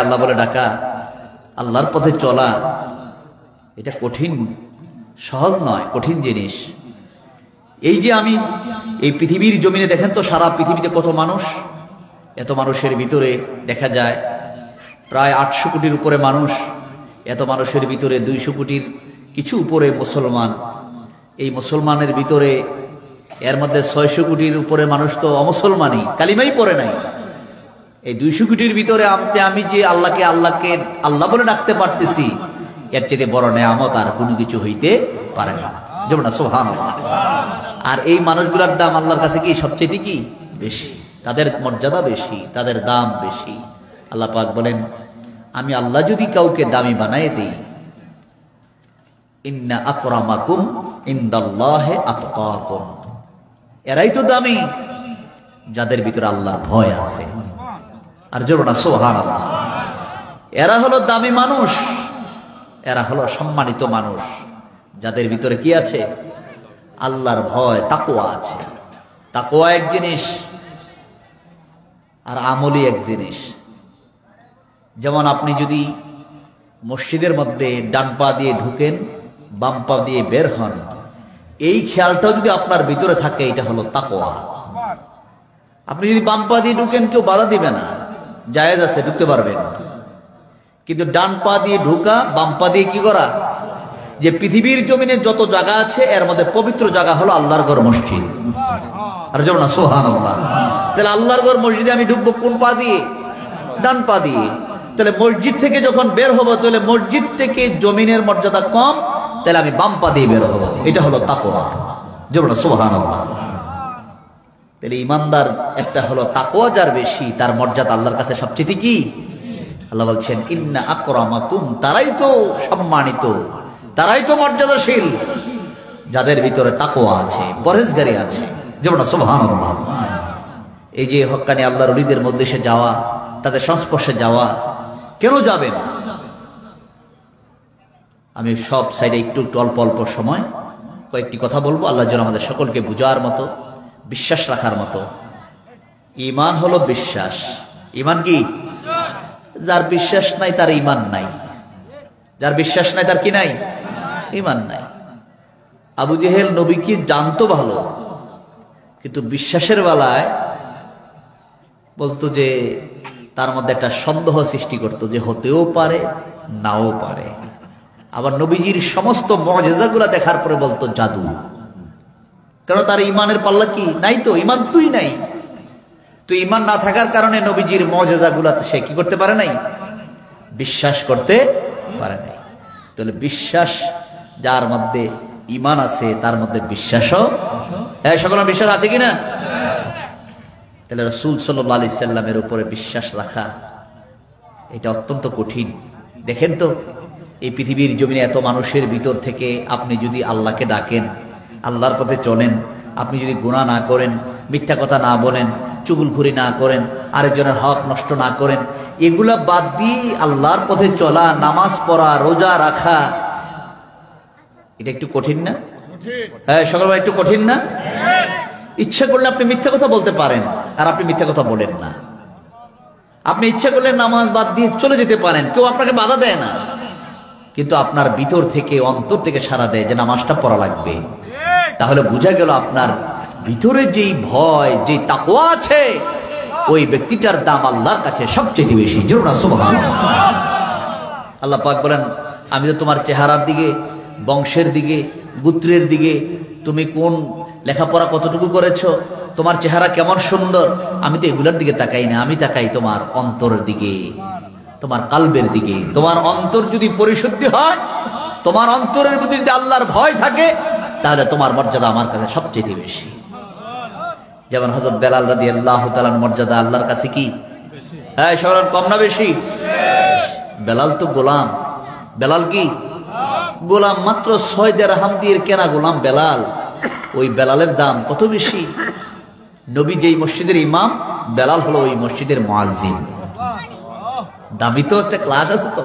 আল্লাহ বলে ডাকা, আল্লাহর পথে চলা, এটা কঠিন, সহজ নয়, কঠিন জিনিস। এই যে আমি এই পৃথিবীর জমিনে দেখেন তো, সারা পৃথিবীতে কত মানুষ, এত মানুষের ভিতরে দেখা যায় প্রায় 800 কোটির উপরে মানুষ। এত মানুষের ভিতরে 200 কোটির কিছু উপরে মুসলমান। এই মুসলমানের ভিতরে এর মধ্যে 600 কোটির উপরে মানুষ তো অমুসলমানই, কালিমাই পড়ে নাই। এই 200 কোটির ভিতরে আমি যে আল্লাহকে আল্লাহ বলে ডাকতে পারতেছি, এর চেয়ে বড় নেয়ামত আর কোনো কিছু হইতে পারে না। যেমন সুবহানাল্লাহ। আর এই মানুষগুলোর দাম আল্লাহর কাছে কি সবচেয়ে কি বেশি, তাদের মর্যাদা বেশি, তাদের দাম বেশি। আল্লাহ পাক বলেন, আমি আল্লাহ যদি কাউকে দামি বানায় দিই, ইন্না আকরামাকুম ইনদাল্লাহি আতকাকুম, এরাই তো দামি যাদের ভিতরে আল্লাহর ভয় আছে। আর জোর না সুবহানাল্লাহ। এরা হলো দামি মানুষ, এরা হলো সম্মানিত মানুষ যাদের ভিতরে কি আছে, আল্লাহর ভয়, তাকওয়া আছে। তাকওয়া এক জিনিস আর আমলি এক জিনিস। যেমন আপনি যদি মসজিদের মধ্যে ডান পা দিয়ে ঢুকেন, বাম পা দিয়ে বের হন, এই খেয়ালটাও যদি আপনার ভিতরে থাকে, এটা হলো তাকওয়া। আপনি যদি বাম পা দিয়ে ঢুকেন, কেউ বাধা দিবে না, জায়েজ আছে, ঢুকতে পারবেন। কিন্তু ডান পা দিয়ে ঢুকা, বাম পা দিয়ে কি করা, যে পৃথিবীর জমিনে যত জায়গা আছে এর মধ্যে পবিত্র জায়গা হলো আল্লাহর ঘর মসজিদ। আর যেমন না সুবহানাল্লাহ। তাহলে আল্লাহর ঘর মসজিদে আমি ঢুকবো কোন পা দিয়ে? ডান পা দিয়ে। তাহলে মসজিদ থেকে যখন বের হবো, তাহলে মসজিদ থেকে জমিনের মর্যাদা কম, তাহলে আমি বাম পা দিয়ে বের হবো। এটা হলো তাকওয়া। যেমন না সুবহানাল্লাহ। তাহলে ইমানদার একটা হলো তাকওয়া, যার বেশি তার মর্যাদা আল্লাহর কাছে সবচেয়ে কি। আল্লাহ বলছেন, ইন্না আকরামাকুম, তারাই তো সম্মানিত, তারাই তো মর্যাদাশীল যাদের ভিতরে তাকওয়া আছে, পরহেজগারি আছে। যেমন সুবহানাল্লাহ। এই যে হক্কানি আল্লাহর ওলিদের মধ্যে সে যাওয়া, তাদের সংস্পর্শে যাওয়া, কেন যাবেন? আমি সব সাইডে একটু অল্প অল্প সময় কয়েকটি কথা বলবো, আল্লাহ যেন আমাদের সকলকে বুঝার মতো, বিশ্বাস রাখার মতো। ঈমান হলো বিশ্বাস। ঈমান কি? যার বিশ্বাস নাই তার ঈমান নাই। যার বিশ্বাস নাই তার কি নাই? ঈমান নাই। আবু জেহেল নবীকে জানতো ভালো, কিন্তু বিশ্বাসের বেলায় বলতো যে তার মধ্যে একটা সন্দেহ সৃষ্টি করতো যে হতেও পারে, নাও পারে। আবার নবীজির সমস্ত মুআজিজাগুলা দেখার পরে বলতো জাদু। কারণ তার ঈমানের পাল্লা কি নাই, তো ঈমান তুই নাই। তো ঈমান না থাকার কারণে নবীজির মুআজিজাগুলা সে কি করতে পারে নাই, বিশ্বাস করতে পারে নাই। তাহলে বিশ্বাস যার মধ্যে ঈমান আছে, তার মধ্যে বিশ্বাসও, সকল বিশ্বাস আছে কিনা? তাহলে রাসূল সাল্লাল্লাহু আলাইহি সাল্লামের উপরে বিশ্বাস রাখা এটা অত্যন্ত কঠিন। দেখেন তো, এই পৃথিবীর জমিনে এত মানুষের ভিতর থেকে আপনি যদি আল্লাহকে ডাকেন, আল্লাহর পথে চলেন, আপনি যদি গুনাহ না করেন, মিথ্যা কথা না বলেন, চুগলখুরি না করেন, আরেকজনের হক নষ্ট না করেন, এগুলা বাদ দিয়ে আল্লাহর পথে চলা, নামাজ পড়া, রোজা রাখা, এটা একটু কঠিন না? হ্যাঁ, সকলবার একটু কঠিন না? ইচ্ছা করলে আপনি মিথ্যা কথা বলতে পারেন, আর আপনি মিথ্যা কথা বলেন না। আপনি ইচ্ছা করলে নামাজ বাদ দিয়ে চলে যেতে পারেন, কেউ আপনাকে বাধা দেয় না। কিন্তু আপনার ভিতর থেকে, অন্তর থেকে সাড়া দেয় যে নামাজটা পড়া লাগবে। তাহলে বোঝা গেল আপনার ভিতরে যেই ভয়, যেই তাকওয়া আছে, ওই ব্যক্তিটার দাম আল্লাহর কাছে সবচেয়ে বেশি। জোরে না সুবহানাল্লাহ। আল্লাহ পাক বলেন, আমি তো তোমার চেহারার দিকে, বংশের দিকে, গোত্রের দিকে, তুমি কোন লেখাপড়া কতটুকু করেছো, তোমার চেহারা কেমন সুন্দর, আমি তো এগুলোর দিকে তাকাই না। আমি তাকাই তোমার অন্তরের দিকে, তোমার কালবের দিকে। তোমার অন্তর যদি পরিশুদ্ধি হয়, তোমার অন্তরের প্রতি যদি আল্লাহর ভয় থাকে, তাহলে তোমার মর্যাদা আমার কাছে সবচেয়ে বেশি। যেমন হযরত বেলাল রাদিয়াল্লাহু তাআলার মর্যাদা আল্লাহর কাছে কি, হ্যাঁ, সবার কম না বেশি? বেলাল তো গোলাম। বেলাল কি গোলাম? মাত্র 6 দিরহাম দিয়ে কেনা গোলাম বেলাল। ওই বেলালের দাম কত বেশি। নবী যেই মসজিদের ইমাম, বেলাল হলো ওই মসজিদের মুয়াজ্জিন। দামি তো একটা ক্লাস আছে। তো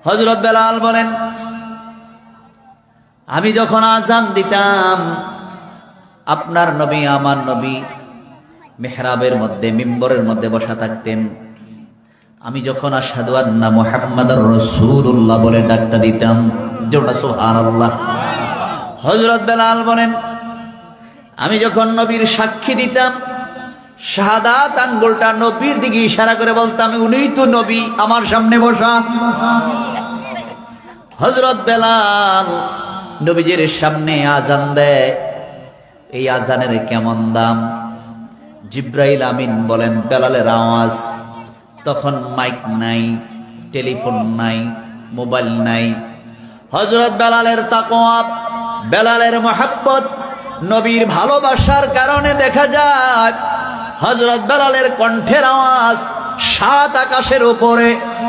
হযরত বেলাল বলেন, আমি যখন আযান দিতাম, আপনার নবী, আমার নবী মেহরাবের মধ্যে, মিম্বরের মধ্যে বসা থাকতেন। আমি যখন আশহাদু আন্না মুহাম্মাদুর রাসূলুল্লাহ বলে ডাকটা দিতাম, জোড়া সুবহানাল্লাহ। হযরত বেলাল বলেন, আমি যখন নবীর সাক্ষী দিতাম, শাহাদাত আঙ্গুলটা নবীর দিকে ইশারা করে বলতাম, উনিই তো নবী, আমার সামনে বসা। হযরত বেলাল নবীজির সামনে আজান দেয়। এই আজানের কেমন দাম! জিব্রাইল আমিন বলেন, বেলালের আওয়াজ, তখন মাইক নাই, টেলিফোন নাই, মোবাইল নাই। হযরত বেলালের তাকওয়া, বেলালের মহব্বত, নবীর ভালোবাসার কারণে দেখা যায় হযরত বেলালের কণ্ঠের আওয়াজ 7 আকাশের উপরে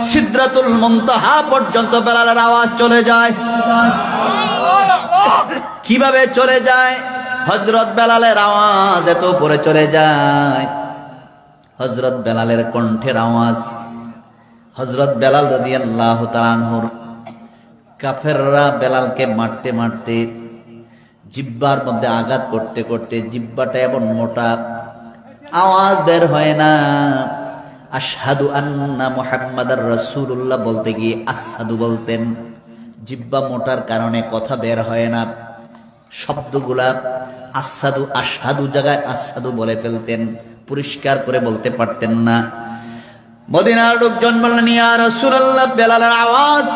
সিদরাতুল মুনতাহা পর্যন্ত বেলালের আওয়াজ চলে যায়। কিভাবে চলে যায়? হযরত বেলালের আওয়াজ এত উপরে চলে যায়, হযরত বেলালের কণ্ঠের আওয়াজ, হযরত বেলাল রাদিয়াল্লাহু তাআলা আনহুর কাফেররা বেলালকে মারতে মারতে, জিহ্বার মধ্যে আঘাত করতে করতে জিহ্বাটা এমন মোটা, আওয়াজ বের হয় না। আশহাদু আন্না মুহাম্মাদার রাসূলুল্লাহ বলতে গিয়ে আশহাদু বলতেন, জিহ্বা মোটার কারণে কথা বের হয় না। শব্দগুলা আশহাদু আশহাদু জায়গায় আশহাদু বলে ফেলতেন, পরিষ্কার করে বলতে পারতেন না। মদিনার লোকজন বললেন, ইয়া রাসূলুল্লাহ, বেলালের আওয়াজ,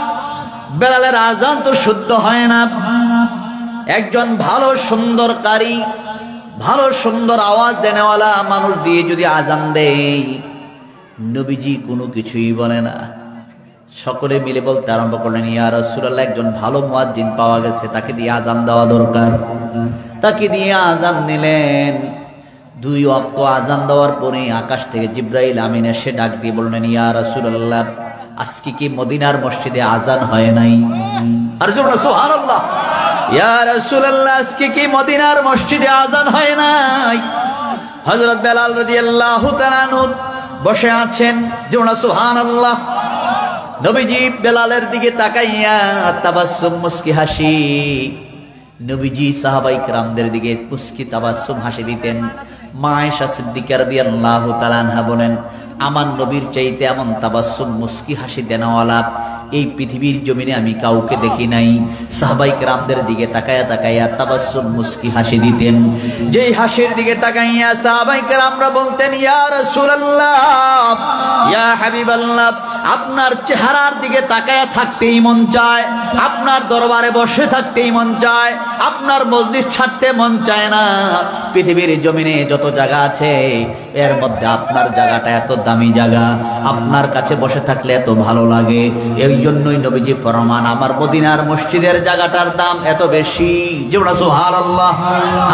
বেলালের আযান তো শুদ্ধ হয় না। একজন ভালো সুন্দর কারি, ভালো সুন্দর আওয়াজ দেনেওয়ালা মানুষ দিয়ে যদি আজান দেয়, নবীজি কোনো কিছুই বলে না। সকলে মিলে বলতে আরম্ভ করলেন, ইয়া রাসূলুল্লাহ, একজন ভালো মুয়াজ্জিন পাওয়া গেছে, তাকে দিয়ে আজান দেওয়া দরকার। তাকে দিয়ে আজান দিলেন। 2 ওয়াক্ত আজান দেওয়ার পরে আকাশ থেকে জিব্রাইল আমিন এসে ডাক দিয়ে বললেন, ইয়া রাসূলুল্লাহ, আজকে কি মদিনার মসজিদে আজান হয় নাই? আর জোরে সুবহানাল্লাহ। ইয়া রাসূলুল্লাহ, আজকে কি মদিনার মসজিদে আজান হয় নাই? হযরত বেলাল রাদিয়াল্লাহু তাআলা আনহু বসে আছেন, জোরে সুবহানাল্লাহ। নবীজি বেলালের দিকে তাকাইয়া তাবাসসুম, মুস্কি হাসি, নবীজি সাহাবায়ে কেরামদের দিকে মুস্কি তাবাসসুম হাসি দিতেন। মা আয়েশা সিদ্দিকা রাদিয়াল্লাহু তাআলা আনহা বলেন, আমার নবীর চাইতে এমন তাবাসসুম, মুস্কি হাসি দেনওয়ালা এই পৃথিবীর জমিনে আমি কাউকে দেখি নাই। সাহাবায়ে কেরামদের দিকে তাকায়া তাকায়া তাবাসসুম, মুস্কি হাসি দিতেন। যেই হাসির দিকে তাকাইয়া সাহাবায়ে কেরামরা বলতেন, ইয়া রাসূলুল্লাহ, ইয়া হাবিবাল্লাহ, আপনার চেহারার দিকে তাকায়া থাকতেই মন চায়, আপনার দরবারে বসে থাকতেই মন চায়, আপনার মজলিস ছাড়তে মন চায় না। পৃথিবীর জমিনে যত জায়গা আছে এর মধ্যে আপনার জায়গাটা এত দামি জায়গা, আপনার কাছে বসে থাকলে এত ভালো লাগে। এই জন্যই নবীজি ফরমান, আমার মদিনার মসজিদের জায়গাটার দাম এত বেশি, জোরে সুবহানাল্লাহ।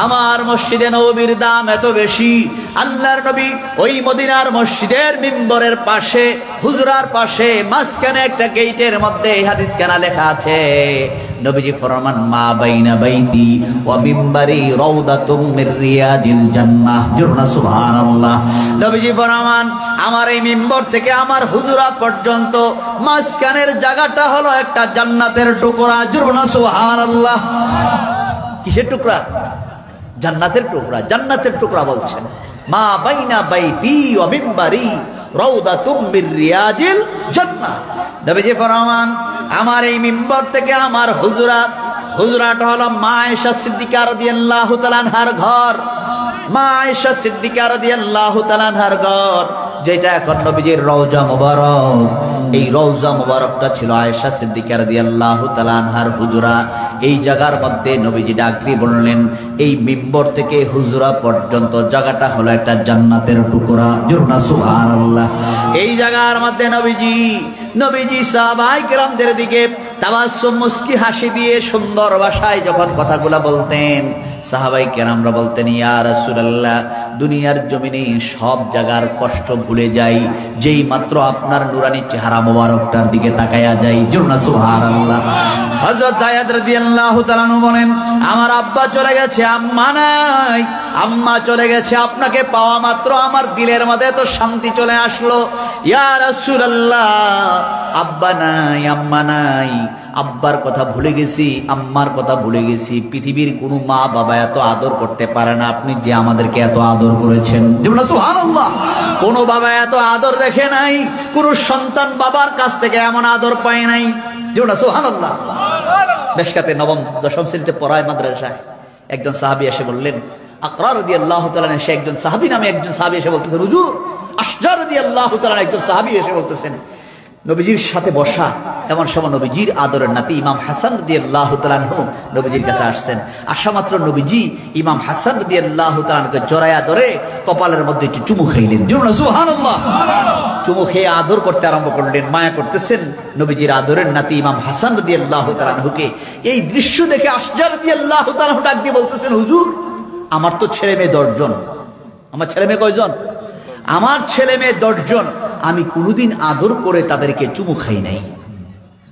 আমার মসজিদে নববীর দাম এত বেশি। আল্লাহর নবী ওই মদিনার মসজিদের মিম্বরের পাশে, হুজরার পাশে, মাঝখানে একটা গেটের মধ্যে এই হাদিসখানা লেখা আছে, নবীজি ফরমান, মা বাইনা বাইতি ওয়া মিম্বারি রাউদাতুম মির রিয়াদিল জান্নাহ, জোরে সুবহানাল্লাহ। নবীজি ফরমান, আমার এই মিম্বর থেকে আমার হুজরা পর্যন্ত মাঝখানের জায়গাটা হলো একটা জান্নাতের টুকরা, জোরে সুবহানাল্লাহ। কিসের টুকরা? জান্নাতের টুকরা। জান্নাতের টুকরা বলছেন, মা বাইনা বাইতি ওয়া মিম্বারি রাউদাতুম মির রিয়াদিল জান্নাহ। নবীজি ফরমান, আমার এই মিম্বর থেকে আমার হুজরাটা হলো মা আয়েশা সিদ্দিকা রাদিয়াল্লাহু তাআলা আনহার ঘর। মা আয়েশা সিদ্দিকা রাদিয়াল্লাহু তাআলা আনহার ঘর, যেটা এখন নবীজির রওজা মুবারক। এই রওজা মুবারকটা ছিল আয়েশা সিদ্দিকা রাদিয়াল্লাহু তাআলা আনহার হুজরা। এই জায়গার মধ্যে নবীজি ডাক দিয়ে বললেন, এই মিম্বর থেকে হুজরা পর্যন্ত জায়গাটা হলো একটা জান্নাতের টুকরা, জোরে সুবহানাল্লাহ। এই জায়গার মধ্যে নবীজি সাহাবায়ে কেরামদের দিকে তাবাসসুম, মুস্কি হাসি দিয়ে সুন্দর ভাষায় যখন কথাগুলা বলতেন, সাহাবায়ে কেরামরা বলতেন, ইয়া রাসূলুল্লাহ, দুনিয়ার জমিনে সব জায়গার কষ্ট ভুলে যাই, যেই মাত্র আপনার নুরানি চেহারা মোবারকটার দিকে তাকায়া যাই, জোরে সুবহানাল্লাহ। হযরত যায়েদ রাদিয়াল্লাহু তাআলা বলেন, আমার আব্বা চলে গেছে, আম্মা নাই, আম্মা চলে গেছে, আপনাকে পাওয়া মাত্র আমার দিলের মধ্যে তো শান্তি চলে আসলো। ইয়া রাসূলুল্লাহ, আব্বা নাই, আম্মা নাই, আব্বার কথা ভুলে গেছি, আম্মার কথা ভুলে গেছি। পৃথিবীর কোনো মা বাবা এত আদর করতে পারে না আপনি যে আমাদেরকে এত আদর করেছেন। সুবহানাল্লাহ। কোনো বাবা এত আদর দেখে নাই, কোনো সন্তান বাবার কাছ থেকে এমন আদর পায় নাই। সুবহানাল্লাহ। মেশকাতে নবম দশম শ্রেণীতে পড়ায় মাদ্রাসায় একজন সাহাবী এসে বললেন, আকরা রাদিয়াল্লাহু তাআলা, সে একজন সাহাবী নামে একজন সাহাবী এসে বলতেছেন, হুজুর আশজার রাদিয়াল্লাহু তাআলা একজন সাহাবী এসে বলতেছেন নবীজির সাথে বসা। এমন সময় নবীজির আদরের নাতি ইমাম হাসান রাদিয়াল্লাহু তাআলা নবীজির কাছে আসছেন। আসা মাত্র নবীজি ইমাম হাসান রাদিয়াল্লাহু তাআলাকে জড়ায়া ধরে কপালের মধ্যে একটু চুমু খাইলেন। সুবহানাল্লাহ। চুমু খেয়ে আদর করতে আরম্ভ করলেন, মায়া করতেছেন নবীজির আদরের নাতি ইমাম হাসান রাদিয়াল্লাহু তাআলাকে। এই দৃশ্য দেখে আশজার রাদিয়াল্লাহু তাআলা ডাক দিয়ে বলতেছেন, হুজুর আমার তো ছেলে মেয়ে 10 জন। আমার ছেলে মেয়ে কয়জন? আমার ছেলে মেয়ে 10 জন। আমি কোনোদিন আদর করে তাদেরকে চুমু খাই নাই।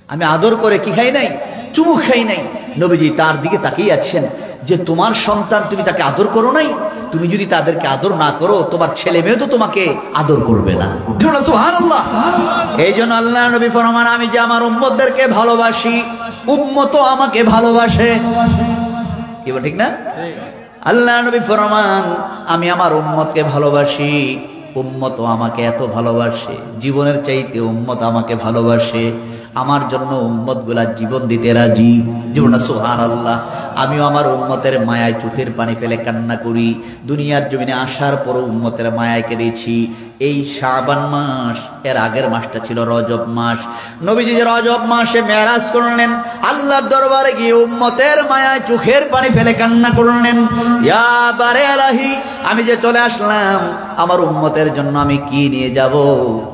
আমি আদর করে কি খাই নাই? চুমু খাই নাই। নবীজি তার দিকে তাকিয়ে আছেন যে তোমার সন্তান, তুমি তাকে আদর করো নাই, তুমি যদি তাদেরকে আদর না করো তোমার ছেলে মেয়ে তো তোমাকে আদর করবে না। সুবহানাল্লাহ। এই জন্য আল্লাহ নবী ফরমান, আমি যে আমার উম্মতদেরকে ভালোবাসি, উম্মতও আমাকে ভালোবাসে। কি বল ঠিক না? আল্লাহ নবী ফরমান, আমি আমার উম্মতকে ভালোবাসি, উম্মতও আমাকে এত ভালোবাসে, জীবনের চাইতে উম্মত আমাকে ভালোবাসে। আমার জন্য উম্মত গুলা জীবন দিতে রাজি। জীবন। সুবহানাল্লাহ। আমিও আমার উম্মতের মায়ায় চোখের পানি ফেলে কান্না করি। দুনিয়ার জমিনে আসার পরও উম্মতের মায়ায় কেঁদেছি। এই শাবান মাস, এর আগের মাসটা ছিল রজব মাস। নবীজি যে রজব মাসে মেরাজ করলেন, আল্লাহর দরবারে গিয়ে উম্মতের মায়ায় চোখের পানি ফেলে কান্না করলেন, ইয়া বারে আলাহি, আমি যে চলে আসলাম আমার উম্মতের জন্য আমি কি নিয়ে যাব?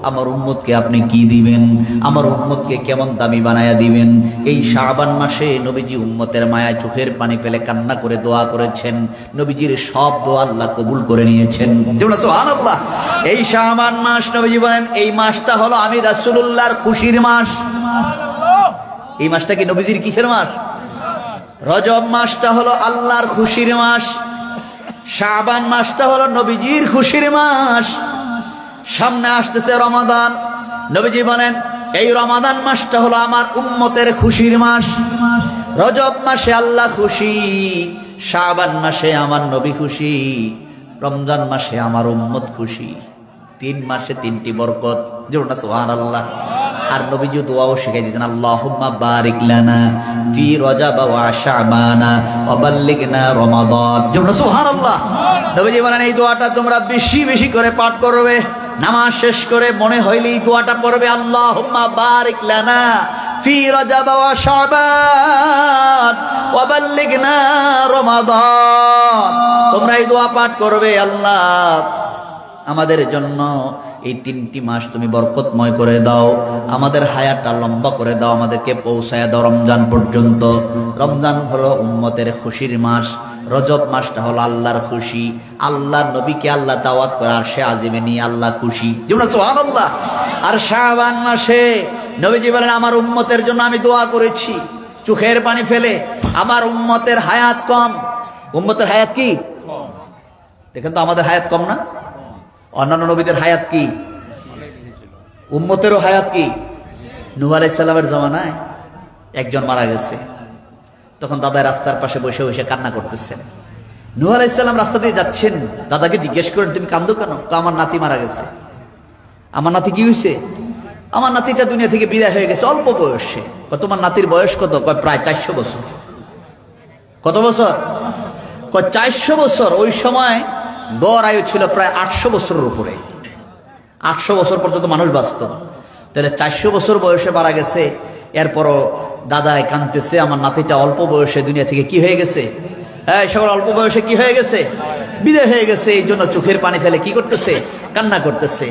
আমার উম্মতকে আপনি কি দিবেন? আমার উম্মতকে কেমন দামি বানায়া দিবেন? এই শাবান মাসে নবীজি উম্মতের মায়ায় চোখের পানি ফেলে কান্না করে দোয়া করেছেন। নবীজির সব দোয়া আল্লাহ কবুল করে নিয়েছেন। সুবহানাল্লাহ। এই শাবান মাস, নবীজি বলেন এই মাসটা হলো আমি রাসূলুল্লাহর খুশির মাস। এই মাসটা কি নবীজির কিসের মাস? রজব মাসটা হলো আল্লাহর খুশির মাস, শাবান মাসটা হলো নবীজির খুশির মাস। সামনে আসতেছে রমাদান। নবীজি বলেন এই রমাদান মাসটা হলো আমার উম্মতের খুশির মাস। রজব মাসে আল্লাহ খুশি, শাবান মাসে আমার নবী খুশি, রমজান মাসে আমার উম্মত খুশি। 3 মাসে 3টি বরকত। যেমন সুবহানাল্লাহ। আর নবীজি দোয়াও শিখাই দিয়েছেন, আল্লাহুম্মা বারিক লানা ফি রজব ওয়া শাবানা ওয়া বাল্লিগনা রমাদান। যেমন সুবহানাল্লাহ। নবীজি বলেন এই দোয়াটা তোমরা বেশি বেশি করে পাঠ করবে। নামাজ শেষ করে মনে হইলে এই দোয়াটা পড়বে, আল্লাহুম্মা বারিক লানা ফি রজব ওয়া শাবান ওয়া বাল্লিগনা রমাদান। তোমরা এই দোয়া পাঠ করবে, আল্লাহ আমাদের জন্য এই 3টি মাস তুমি বরকতময় করে দাও, আমাদের হায়াতটা লম্বা করে দাও, আমাদেরকে পৌঁছায় দাও রমজান পর্যন্ত। রমজান হলো উম্মতের খুশির মাস, রজব মাসটা হলো আল্লাহর খুশি। আল্লাহর নবীকে আল্লাহ দাওয়াত করে আরশে আজিমে নিয়ে আল্লাহ খুশি। সুবহানাল্লাহ। আর শাবান মাসে নবীজি বলেন আমার উম্মতের জন্য আমি দোয়া করেছি চোখের পানি ফেলে। আমার উম্মতের হায়াত কম। উম্মতের হায়াত কি? দেখেন তো আমাদের হায়াত কম না? অন্যান্য নবীদের হায়াত কি? উম্মতেরও হায়াত কি? নূহ আলাইহিস সালামের জামানায় একজন মারা গেছে, তখন দাদা রাস্তার পাশে বসে বসে কান্না করতেছেন। নূহ আলাইহিস সালাম রাস্তা দিয়ে যাচ্ছেন, দাদাকে জিজ্ঞেস করেন তুমি কান্দো কেন? আমার নাতি মারা গেছে। আমার নাতি কি হয়েছে? আমার নাতিটা দুনিয়া থেকে বিদায় হয়ে গেছে অল্প বয়সে। তোমার নাতির বয়স কত? কয় প্রায় 400 বছর। কত বছর? কয় 400 বছর। ওই সময় গড় আয়ু ছিল প্রায় 800 বছরের উপরে। 800 বছর পর্যন্ত মানুষ বাঁচত। তাহলে 400 বছর বয়সে মারা গেছে। এরপরও দাদায় কাঁদতেছে, আমার নাতিটা অল্প বয়সে দুনিয়া থেকে কি হয়ে গেছে? হ্যাঁ, সকল অল্প বয়সে কি হয়ে গেছে? বিদায় হয়ে গেছে। এই জন্য চোখের পানি ফেলে কি করতেছে? কান্না করতেছে।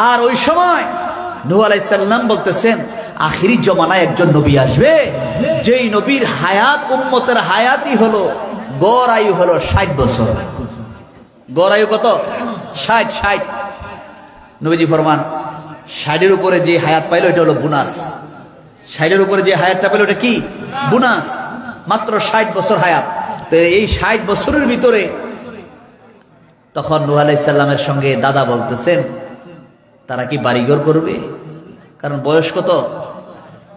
আর ওই সময় নূহ আলাইহিস সালাম বলতেছেন আখিরি জমানায় একজন নবী আসবে, যেই নবীর হায়াত উম্মতের হায়াতই হলো গড় আয়ু হলো 60 বছর। গড় আয়ু কত? 60। নবীজি ফরমান 60-এর উপরে যে হায়াত পাইলো এটা হলো বোনাস। 60-এর উপরে যে হায়াতটা পেলো এটা কি? বোনাস। মাত্র 60 বছর হায়াত। তো এই 60 বছরের ভিতরে তখন নূহ আলাইহিস সালামের সঙ্গে দাদা বলতেছেন তারা কি বাড়িঘর করবে, কারণ বয়স কত,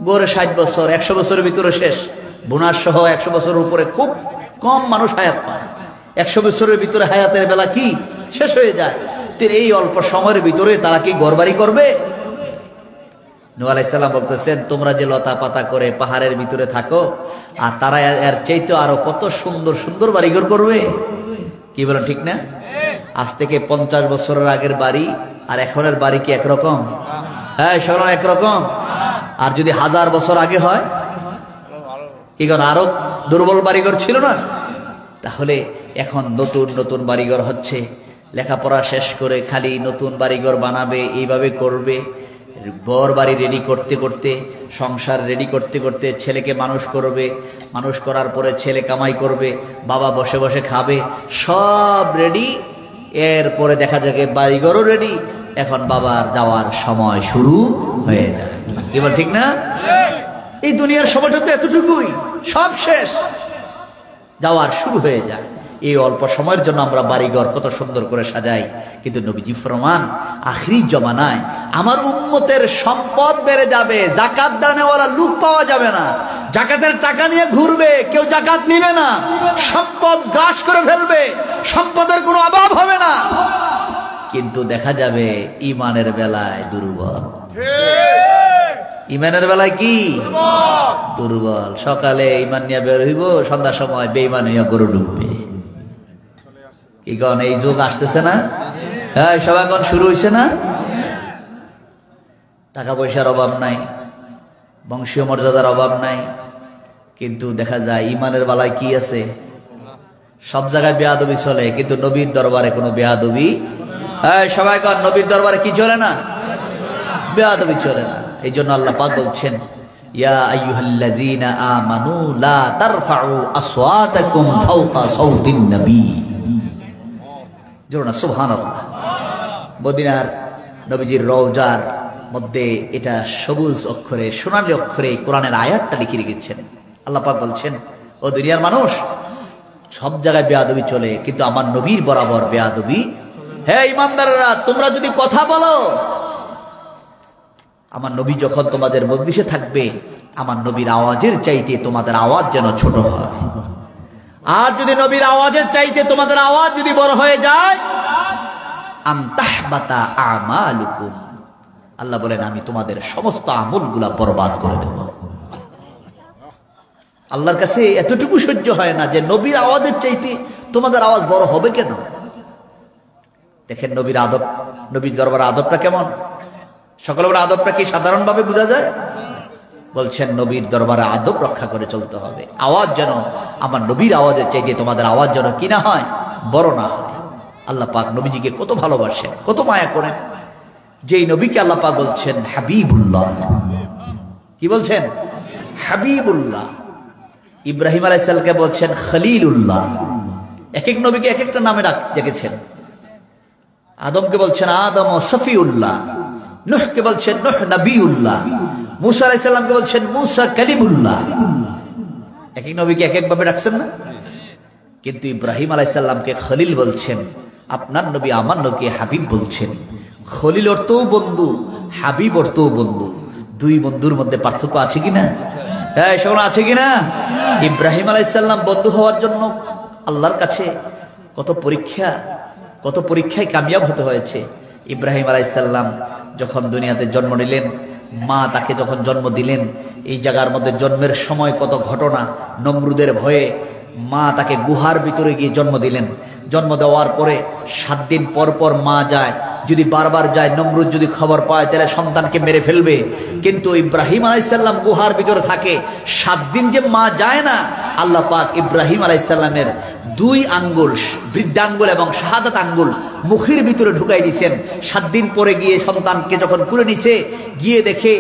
গড়ে 60 বছর, 100 বছরের ভিতরে শেষ, বোনার সহ 100 বছরের উপরে খুব কম মানুষ হায়াত পায়। 100 বছরের ভিতরে হায়াতের বেলা কি শেষ হয়ে যায়, এই অল্প সময়ের ভিতরে তারা কি ঘরবাড়ি করবে? নূহ আলাইহিস সালাম বলতেছেন তোমরা যে লতা পাতা করে পাহাড়ের ভিতরে থাকো, আর তারা এর চাইতে আরো কত সুন্দর সুন্দর বাড়িঘর করবে। কি বলেন ঠিক না? আজ থেকে 50 বছরের আগের বাড়ি আর এখনের বাড়ি কি একরকম? হ্যাঁ, সব একরকম। আর যদি 1000 বছর আগে হয় কি কারণ আরো দুর্বল বাড়িঘর ছিল না? তাহলে এখন নতুন নতুন বাড়িঘর হচ্ছে, লেখাপড়া শেষ করে খালি নতুন বাড়িঘর বানাবে, এইভাবে করবে। ঘর বাড়ি রেডি করতে করতে, সংসার রেডি করতে করতে ছেলেকে মানুষ করবে, মানুষ করার পরে ছেলে কামাই করবে, বাবা বসে বসে খাবে, সব রেডি। এরপরে দেখা যাবে বাড়িঘরও রেডি, এখন বাবার যাওয়ার সময় শুরু হয়ে যায়। এবার ঠিক না? এই দুনিয়ার সময়টা তো এতটুকুই, সব শেষ, যাওয়ার শুরু হয়ে যায়। এই অল্প সময়ের জন্য আমরা বাড়িঘর কত সুন্দর করে সাজাই, কিন্তু নবীজি ফরমান আখিরি জমানায় আমার উম্মতের সম্পদ বেড়ে যাবে, যাকাত দানেওয়ালা লোক পাওয়া যাবে না, যাকাতের টাকা নিয়ে ঘুরবে, কেউ যাকাত নিবে না, সম্পদ গ্রাস করে ফেলবে, সম্পদের কোনো অভাব হবে না, কিন্তু দেখা যাবে ইমানের বেলায় দুর্বল। ইমানের বেলায় কি দুর্বল, সকালে ইমান নিয়ে বের হইব, সন্ধ্যার সময় বেঈমান হইয়া গরু ডুববে। কি কন, এই যুগ আসতেছে না? হ্যাঁ, সব এখন শুরু হয়েছে না? টাকা পয়সার অভাব নাই, বংশীয় মর্যাদার অভাব নাই, কিন্তু দেখা যায় ইমানের বেলায় কি আছে? সব জায়গায় বেয়াদবি চলে, কিন্তু নবীর দরবারে কোনো বেয়াদবি। হ্যাঁ, সবাই কন, নবীর দরবারে কি চলে না? বেয়াদবি চলে না। এই জন্য আল্লাহ পাক বলছেন ইয়া আইয়ুহাল্লাযীনা আমানু লা তারফাউ আসওয়াতাকুম ফাওকা সাওতিন নবী। জোরে না সুবহানাল্লাহ। মদিনার নবীজির রওজার মধ্যে এটা সবুজ অক্ষরে, সোনালী অক্ষরে কোরআনের আয়াতটা লিখে রেখেছেন। আল্লাহ পাক বলছেন ও দুনিয়ার মানুষ, সব জায়গায় বেয়াদবি চলে, কিন্তু আমার নবীর বরাবর বেয়াদবি। হ্যাঁ ঈমানদাররা, তোমরা যদি কথা বলো, আমার নবী যখন তোমাদের মজলিসে থাকবে, আমার নবীর আওয়াজের চাইতে তোমাদের আওয়াজ যেন ছোট হয়। আর যদি নবীর আওয়াজের চাইতে তোমাদের আওয়াজ যদি বড় হয়ে যায়, আনতাহবাতা আমালুকুম, আল্লাহ বলেন আমি তোমাদের সমস্ত আমলগুলা বরবাদ করে দেব। আল্লাহর কাছে এতটুকু সহ্য হয় না যে নবীর আওয়াজের চাইতে তোমাদের আওয়াজ বড় হবে কেন? দেখেন নবীর আদব, নবীর দরবারে আদবটা কেমন। সকলের আদবটা কি সাধারণভাবে বোঝা যায়? বলছেন নবীর দরবারে আদব রক্ষা করে চলতে হবে। আওয়াজ যেন আমার নবীর আওয়াজের চাইতে তোমাদের আওয়াজ যেন কি না হয়, বড় না হয়। আল্লাহ পাক নবীজিকে কত ভালোবাসেন, কত মায়া করেন, যেই নবীকে আল্লাহ পাক বলছেন হাবিবুল্লাহ। কি বলছেন? হাবিবুল্লাহ। ইব্রাহিম আলাইহিস সালামকে বলছেন খলিলুল্লাহ। এক এক নবীকে এক একটা নামে ডেকেছেন। আদমকে বলছেন আদম ও সফিউল্লাহ, নূহকে বলছেন নূহ নবিউল্লাহ, মুসা আলাইহিস সালামকে বলছেন মুসা কালিমুল্লাহ। এক এক নবীকে এক এক ভাবে ডাকছেন না? কিন্তু ইব্রাহিম আলাইহিস সালামকে খলিল বলছেন, আপনার নবী আমার নবীকে হাবিব বলছেন। খলিল অর্থও বন্ধু, হাবিব অর্থও বন্ধু। দুই বন্ধুর মধ্যে পার্থক্য আছে কিনা? হ্যাঁ, শোনো আছে কিনা? ইব্রাহিম আলাইহিস সালাম বন্ধু হওয়ার জন্য আল্লাহর কাছে কত পরীক্ষা, কত পরীক্ষায় কামিয়াব হতে হয়েছে। ইব্রাহিম আলাইহিস সালাম যখন দুনিয়াতে জন্ম নিলেন, মা তাকে যখন জন্ম দিলেন, এই জায়গার মধ্যে জন্মের সময় কত ঘটনা। নমরুদের ভয়ে মা তাকে গুহার ভিতরে গিয়ে জন্ম দিলেন। জন্ম দেওয়ার পরে 7 দিন পর পর মা যায়, যদি বারবার যায় নমরুদ যদি খবর পায় তাহলে সন্তানকে মেরে ফেলবে। কিন্তু ইব্রাহিম আলাইহিস সালাম গুহার ভিতরে থাকে, 7 দিন যে মা যায় না, আল্লাহ পাক ইব্রাহিম আলাইহিস সালামের 2 আঙ্গুল, বৃদ্ধাঙ্গুল এবং শাহাদাত আঙ্গুল মুখের ভিতরে ঢুকাই দিয়েছেন। 7 দিন পরে গিয়ে সন্তানকে যখন কুলে নিছে, গিয়ে দেখে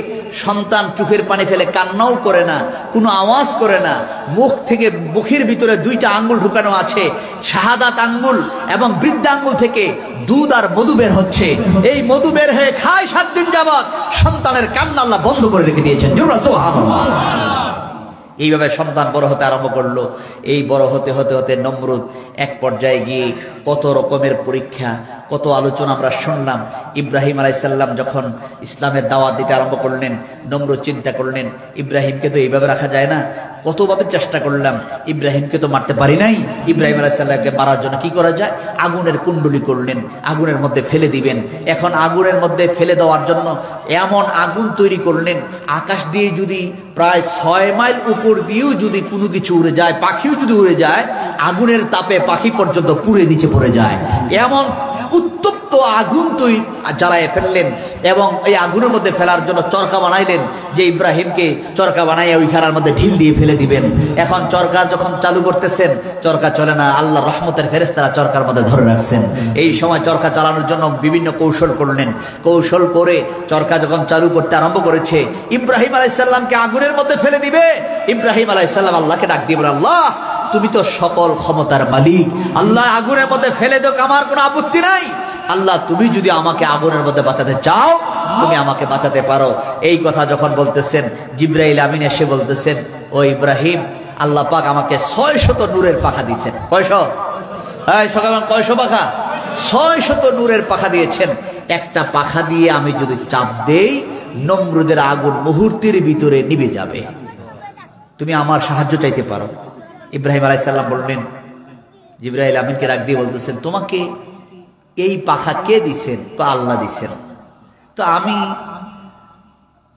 সন্তান চোখের পানি ফেলে কান্নাও করে না, কোনো আওয়াজ করে না। মুখ থেকে মুখের ভিতরে 2টা আঙ্গুল ঢুকানো আছে, শাহাদাত আঙ্গুল এবং বৃদ্ধাঙ্গুল থেকে দুধ আর মধু বের হচ্ছে। এই মধু বের হয়ে খায় 7 দিন যাবত। সন্তানের কান্না আল্লাহ বন্ধ করে রেখে দিয়েছেন। সুবহানাল্লাহ। এইভাবে সন্তান বড় হতে আরম্ভ করলো। এই বড় হতে হতে হতে নমরুদ এক পর্যায়ে গিয়ে কত রকমের পরীক্ষা, কত আলোচনা আমরা শুনলাম। ইব্রাহিম আলাইসাল্লাম যখন ইসলামের দাওয়াত দিতে আরম্ভ করলেন, নমরুদ চিন্তা করলেন ইব্রাহিমকে তো এইভাবে রাখা যায় না, কতভাবে চেষ্টা করলাম, ইব্রাহিমকে তো মারতে পারি নাই। ইব্রাহিম আলাইসাল্লামকে মারার জন্য কি করা যায়? আগুনের কুণ্ডলি করলেন, আগুনের মধ্যে ফেলে দিবেন। এখন আগুনের মধ্যে ফেলে দেওয়ার জন্য এমন আগুন তৈরি করলেন, আকাশ দিয়ে যদি প্রায় 6 মাইল উপর দিয়েও যদি কোনো কিছু উড়ে যায়, পাখিও যদি উড়ে যায়, আগুনের তাপে পাখি পর্যন্ত পুড়ে নিচে পড়ে যায়। এমন উত্তপ্ত আগুন তৈরি জ্বালায় ফেললেন এবং এই আগুনের মধ্যে ফেলার জন্য চরকা বানাইলেন, যে ইব্রাহিমকে চরকা বানাইয়া ওই খানার মধ্যে ঢিল দিয়ে ফেলে দিবেন। এখন চরকা যখন চালু করতেছেন, চরকা চলে না, আল্লাহ রহমতের ফেরেশতারা চরকার মধ্যে ধরে রাখছেন। এই সময় চরকা চালানোর জন্য বিভিন্ন কৌশল করলেন। কৌশল করে চরকা যখন চালু করতে আরম্ভ করেছে, ইব্রাহিম আলাইসাল্লামকে আগুনের মধ্যে ফেলে দিবে। ইব্রাহিম আলাইসাল্লাম আল্লাহকে ডাক দিবেন, আল্লাহ তুমি তো সকল ক্ষমতার মালিক, আল্লাহ আগুনের মধ্যে ফেলে দাও, আমার কোনো আপত্তি নাই। আল্লাহ তুমি যদি আমাকে আগুনের মধ্যে বাঁচাতে চাও, তুমি আমাকে বাঁচাতে পারো। এই কথা যখন বলতেছেন, জিবরাইল আমিন এসে বলতেছেন, ও ইব্রাহিম, আল্লাহ পাক আমাকে 600 নূরের পাখা দিয়েছেন। কয়শো? কয়শো পাখা? 600 নূরের পাখা দিয়েছেন। একটা পাখা দিয়ে আমি যদি চাপ দেই, নমরুদের আগুন মুহূর্তের ভিতরে নিভে যাবে। তুমি আমার সাহায্য চাইতে পারো। ইব্রাহিম আলাইসাল্লাম বললেন, জিবরাইল আমিনকে ডাক দিয়ে বলতেছেন, তোমাকে এই পাখা কে দিছেন? তো আল্লাহ দিছেন। তো আমি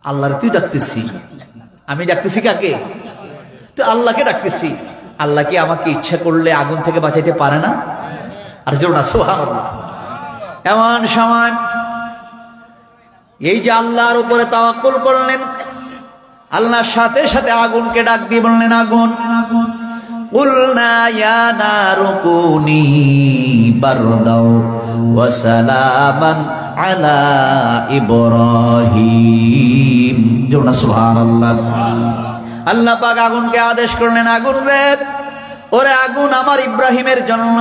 আল্লাহর তুই ডাকতেছি, আমি ডাকতেছি কাকে? তো আল্লাহকে ডাকতেছি। আল্লাহ কি আমাকে ইচ্ছা করলে আগুন থেকে বাঁচাইতে পারে না? আর জোর না সুবহানাল্লাহ। এমন সময় এই যে আল্লাহর উপরে তাওয়াক্কুল করলেন, আল্লাহর সাথে সাথে আগুনকে ডাক দিয়ে বললেন, আগুন কুলনা ইয়া নারু কুনি বারদাও ওয়া সালামান আলা ইব্রাহিম। জোনা সুবহানাল্লাহ। আল্লাহ পাক আগুনকে আদেশ করলেন, আগুন রে, ওরে আগুন, আমার ইব্রাহিমের জন্য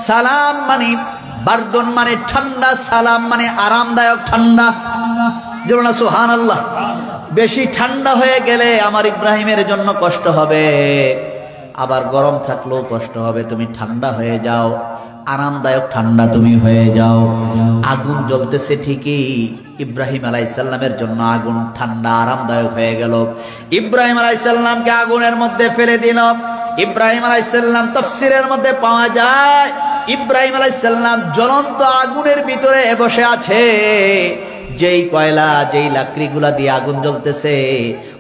সালাম মানে বারদন মানে ঠান্ডা, সালাম মানে আরামদায়ক ঠান্ডা। জোনা সুবহানাল্লাহ। বেশি ঠান্ডা হয়ে গেলে আমার ইব্রাহিমের জন্য কষ্ট হবে, আবার গরম থাকলেও কষ্ট হবে। তুমি ঠান্ডা হয়ে যাও, আরামদায়ক ঠান্ডা তুমি হয়ে যাও। আগুন জ্বলতেছে ঠিকই, ইব্রাহিম আলাইসাল্লামের জন্য আগুন ঠান্ডা আরামদায়ক হয়ে গেল। ইব্রাহিম আলাইসাল্লামকে আগুনের মধ্যে ফেলে দিল। ইব্রাহিম আলাইসাল্লাম তাফসীরের মধ্যে পাওয়া যায়, ইব্রাহিম আলাইসাল্লাম জ্বলন্ত আগুনের ভিতরে বসে আছে। যেই কয়লা, যেই লাকড়িগুলা দিয়ে আগুন জ্বলতেছে,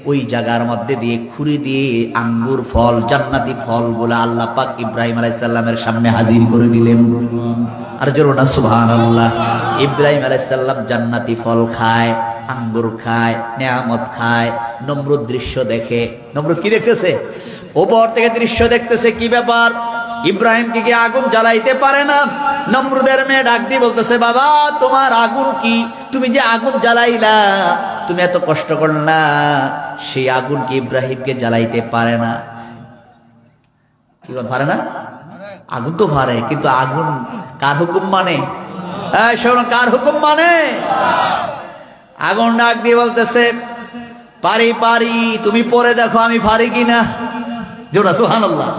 ওই জায়গার মধ্যে দিয়ে খুরি দিয়ে আঙ্গুর ফল, জান্নাতি ফলগুলা আল্লাহ পাক ইব্রাহিম আলাইসাল্লামের সামনে হাজির করে দিলেন। আর জোরে না সুবহানাল্লাহ। ইব্রাহিম আলাইসাল্লাম জান্নাতি ফল খায়, আঙ্গুর খায়, নেয়ামত খায়। নমরুদ দৃশ্য দেখে। নমরুদ কি দেখতেছে? ওপর থেকে দৃশ্য দেখতেছে। কি ব্যাপার? ইব্রাহিমকে কি আগুন জ্বালাইতে পারে না? নমরুদের মেয়ে ডাক দিয়ে বলতেছে, বাবা তোমার আগুন কি? তুমি যে আগুন জ্বালাইলা, তুমি এত কষ্ট করলা, সেই আগুন কি ইব্রাহিমকে জ্বালাইতে পারে না? কি পারে না? আগুন তো পারে, কিন্তু আগুন কার হুকুম মানে? শোনো, কার হুকুম মানে? আগুন ডাক দিয়ে বলতেছে, পারি পারি, তুমি পরে দেখো আমি পারি কিনা। জোড়া সুবহানাল্লাহ।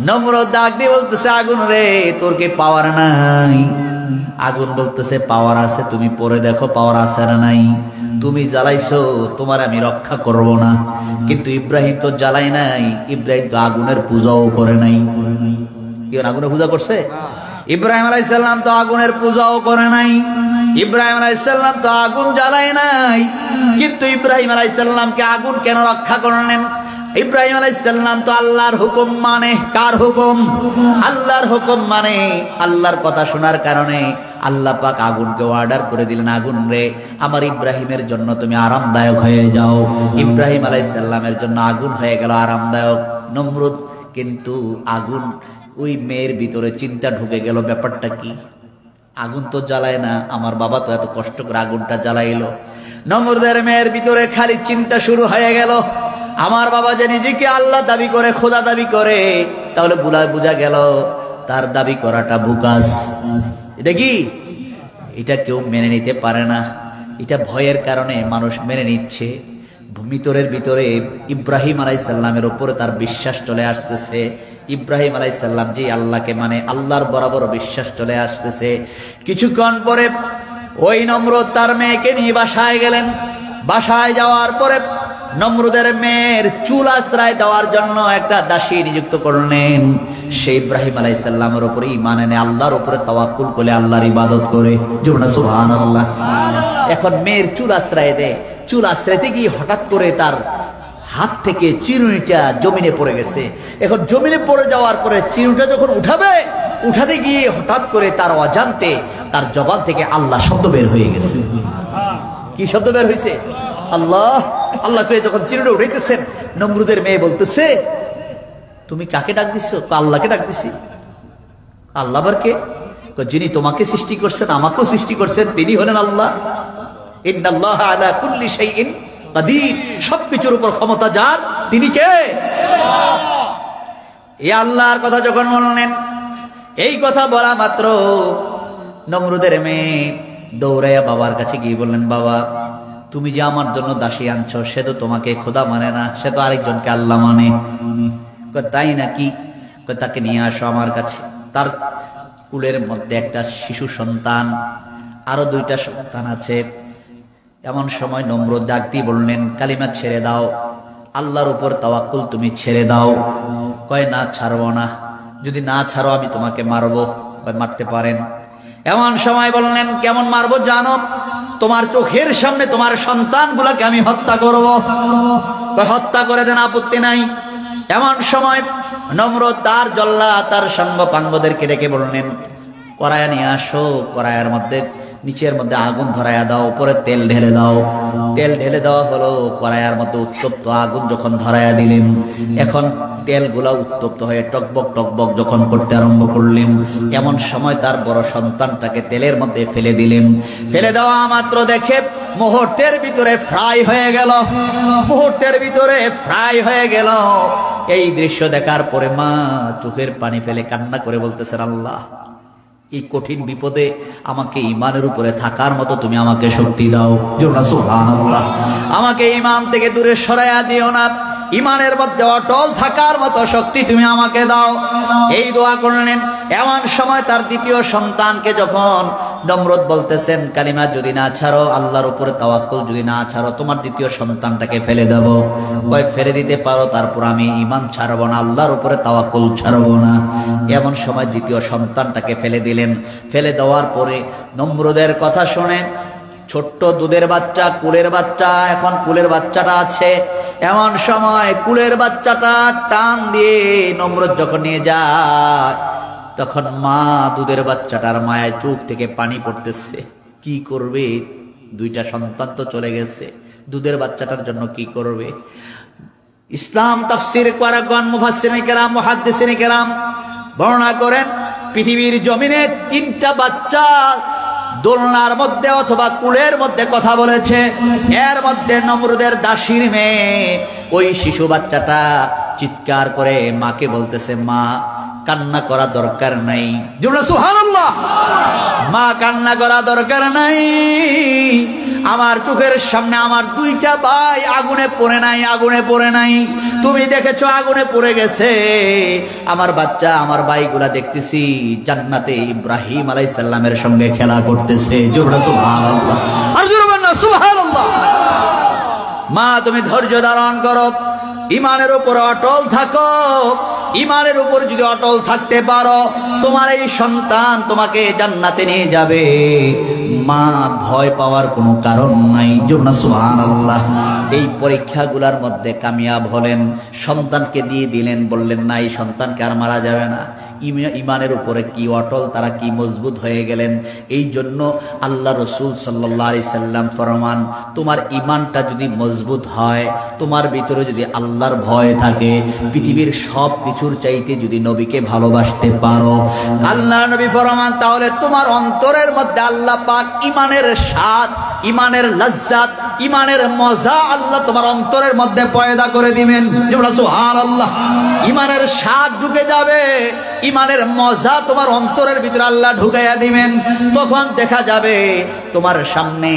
নমরুদ ডাক দিয়ে বলতেছে, আগুন রে, তোর কি পাওয়ার নাই? আগুন বলতেছে, পাওয়ার আছে, তুমি পরে দেখো পাওয়ার আছে না নাই। তুমি জ্বালাইছো, তোমার আমি রক্ষা করব না। কিন্তু ইব্রাহিম তো জ্বালাই নাই, ইব্রাহিম তো আগুনের পূজাও করে নাই। কি আগুনের পূজা করছে? ইব্রাহিম আলাইহিসসালাম তো আগুনের পূজাও করে নাই। ইব্রাহিম আলাইহিসসালাম তো আগুন জ্বালাই নাই। কিন্তু ইব্রাহিম আলাইহিসসালামকে আগুন কেন রক্ষা করলেন? ইব্রাহিম আলাইহিসসালাম তো আল্লাহর হুকুম মানে। কার হুকুম? আল্লাহর হুকুম মানে। আল্লাহর কথা শোনার কারণে আল্লাহ পাক আগুনকে অর্ডার করে দিলেন, আগুন রে, আমার ইব্রাহিমের জন্য তুমি আরামদায়ক হয়ে যাও। ইব্রাহিম আলাইহিসসালামের জন্য আগুন হয়ে গেল আরামদায়ক। নমরুদ কিন্তু আগুন, ওই মেয়ের ভিতরে চিন্তা ঢুকে গেল, ব্যাপারটা কি? আগুন তো জ্বালায় না, আমার বাবা তো এত কষ্ট করে আগুনটা জ্বালাইলো। নমরুদের মেয়ের ভিতরে খালি চিন্তা শুরু হয়ে গেল, আমার বাবা যে নিজেকে আল্লাহ দাবি করে, খোদা দাবি করে, তাহলে বুঝা গেল তার দাবি করাটা বুকাস। এটা কি? এটা কেউ মেনে নিতে পারে না। এটা ভয়ের কারণে মানুষ মেনে নিচ্ছে। ভিতরের ভিতরে ইব্রাহিম আলাইহিস সালামের উপরে তার বিশ্বাস চলে আসতেছে। ইব্রাহিম আলাইহিস সালাম যে আল্লাহকে মানে আল্লাহর বরাবর বিশ্বাস চলে আসতেছে। কিছুক্ষণ পরে ওই নমরুদ তার মেয়েকে নিয়ে বাসায় গেলেন। বাসায় যাওয়ার পরে নমরুদের মেয়ের চুল আশ্রয় দেওয়ার জন্য একটা দাসী নিযুক্ত করলেন। সে ইব্রাহিম আলাইহিস সালামের উপরে ঈমান এনে আল্লাহর উপরে তাওয়াক্কুল করে আল্লাহর ইবাদত করে। জোরে সুবহানাল্লাহ। এখন মেয়ের চুল আশ্রয় দেয়। চুল আশ্রয়তে গিয়ে হঠাৎ করে তার হাত থেকে চিরুনিটা জমিনে পড়ে গেছে। এখন জমিনে পড়ে যাওয়ার পরে চিরুনিটা যখন উঠাতে গিয়ে হঠাৎ করে তার অজান্তে তার জবান থেকে আল্লাহ শব্দ বের হয়ে গেছে। কি শব্দ বের হয়েছে? আল্লাহ আল্লাহ করে যখন চিরুনি উঠাইতেছেন, নমরুদের মেয়ে বলতেছে, তুমি কাকে ডাক দিচ্ছ? আল্লাহকে ডাক দিছি। আল্লাহ আবার কে? যিনি তোমাকে সৃষ্টি করছেন, আমাকেও সৃষ্টি করছেন, তিনি হলেন আল্লাহ। ইন্নাল্লাহা আলা কুল্লি শাইইন কাদির, সবকিছুর উপর ক্ষমতা যার, তিনি কে? এই আল্লাহর কথা যখন বললেন, এই কথা বলা মাত্র নমরুদের মেয়ে দৌড়াইয়া বাবার কাছে গিয়ে বললেন, বাবা তুমি যে আমার জন্য দাসী আনছো, সে তো তোমাকে খোদা মানে না, সে তো আরেকজনকে আল্লাহ মানে। তাই নাকি? তাকে নিয়ে আসো আমার কাছে। তার কুলের মধ্যে একটা শিশু সন্তান, আরো 2টা সন্তান আছে। এমন সময় নমরুদ ডাক দিয়ে বললেন, কালিমা ছেড়ে দাও, আল্লাহর উপর তাওয়াক্কুল তুমি ছেড়ে দাও। কয় না, ছাড়বো না, যদি না ছাড়ো আমি তোমাকে মারবো। কয় মারতে পারেন। এমন সময় বললেন, কেমন মারবো জানো? তোমার চোখের সামনে তোমার সন্তানগুলোকে আমি হত্যা করব। হত্যা করে দেন, আপত্তি নাই। এমন সময় নমরুদ তার জল্লাদ তার সঙ্গপাঙ্গদেরকে ডেকে বললেন, কড়াইয়া নিয়ে আসো, কড়াইয়ের মধ্যে নিচের মধ্যে আগুন ধরাইয়া দাও, উপরে তেল ঢেলে দাও। তেল ঢেলে দেওয়া হলো। কড়াইয়ের মধ্যে উত্তপ্ত আগুন যখন ধরাইয়া দিলেন, এখন তেলগুলা উত্তপ্ত হয়ে টকবক টকবক যখন করতে আরম্ভ করলেন, এমন সময় তার বড় সন্তানটাকে তেলের মধ্যে ফেলে দিলেন। ফেলে দেওয়া মাত্র দেখে মুহূর্তের ভিতরে ফ্রাই হয়ে গেল। মুহূর্তের ভিতরে ফ্রাই হয়ে গেল। এই দৃশ্য দেখার পরে মা চোখের পানি ফেলে কান্না করে বলতেছেন, আল্লাহ এই কঠিন বিপদে আমাকে ঈমানের উপরে থাকার মতো তুমি আমাকে শক্তি দাও। সুবহানাল্লাহ। আমাকে ঈমান থেকে দূরে সরাইয়া দিও না, ঈমানের মধ্যে অটল থাকার মতো শক্তি তুমি আমাকে দাও। এই দোয়া করলেন। এমন সময় তার দ্বিতীয় সন্তানকে যখন নমরুদ বলতেছেন, কালিমা যদি না ছাড়ো, আল্লাহর উপরে তাওয়াক্কুল যদি না ছাড়ো, তোমার দ্বিতীয় সন্তানটাকে ফেলে দেব। কয় ফেলে দিতে পারো, তারপর আমি ঈমান ছাড়বো না, আল্লাহর উপরে তাওয়াক্কুল ছাড়বো না। এমন সময় দ্বিতীয় সন্তানটাকে ফেলে দিলেন। ফেলে দেওয়ার পরে নমরুদের কথা শুনে ছোট্ট দুধের বাচ্চা, কুলের বাচ্চা, এখন কুলের বাচ্চাটা আছে। এমন সময় কুলের বাচ্চাটা টান দিয়ে নমরুদ যখন নিয়ে যায়, তখন মা দুধের বাচ্চাটার মায়ের চোখ থেকে পানি পড়তেছে। কি করবে? 2টা সন্তান তো চলে গেছে, দুধের বাচ্চাটার জন্য কি করবে? ইসলাম তাফসীর করাগণ, মুফাসসিরিনে কেরাম, মুহাদ্দিসিনে কেরাম বর্ণনা করেন, পৃথিবীর জমিনে 3টা বাচ্চা দোলনার মধ্যে অথবা কুলের মধ্যে কথা বলেছে। এর মধ্যে নমরুদের দাসীর মেয়ে, ওই শিশু বাচ্চাটা চিৎকার করে মাকে বলতেছে, মা কান্না করা দরকার নাই। সুবহানাল্লাহ। মা কান্না করা দরকার নাই, আমার চোখের সামনে আমার 2টা ভাই আগুনে পড়ে নাই, আগুনে পড়ে নাই, তুমি দেখেছো আগুনে পড়ে গেছে। আমার বাচ্চা, আমার ভাইগুলা দেখতেছি জান্নাতে ইব্রাহিম আলাইহিস সালামের সঙ্গে খেলা করতেছে। সুবহানাল্লাহ। আর জোরে বলুন সুবহানাল্লাহ। মা তুমি ধৈর্য ধারণ করো, ঈমানের উপর অটল থাকো। ঈমানের উপর যদি অটল থাকতে পারো, তোমার এই সন্তান তোমাকে জান্নাতে নিয়ে যাবে। মা ভয় পাওয়ার কোনো কারণ নাই। সুবহানাল্লাহ। এই পরীক্ষাগুলোর মধ্যে কামিয়াব হলেন, সন্তানকে দিয়ে দিলেন, বললেন না এই সন্তানকে আর মারা যাবে না। ঈমানের উপরে কি অটল, তারা কি মজবুত হয়ে গেলেন। এই জন্য আল্লাহ রসুল সাল্লাল্লাহু আলাইহি সাল্লাম ফরমান, তোমার ঈমানটা যদি মজবুত হয়, তোমার ভিতরে যদি আল্লাহর ভয় থাকে, পৃথিবীর সব কিছুর চাইতে যদি নবীকে ভালোবাসতে পারো, আল্লাহ নবী ফরমান, তাহলে তোমার অন্তরের মধ্যে আল্লাহ পাক ঈমানের স্বাদ, ঈমানের লজ্জাত, ঈমানের মজা আল্লাহ তোমার অন্তরের মধ্যে পয়দা করে দিবেন। সুবহানাল্লাহ। ঈমানের স্বাদ ঢুকে যাবে, ঈমানের মজা তোমার অন্তরের ভিতরে আল্লাহ ঢুকাইয়া দিবেন। তখন দেখা যাবে তোমার সামনে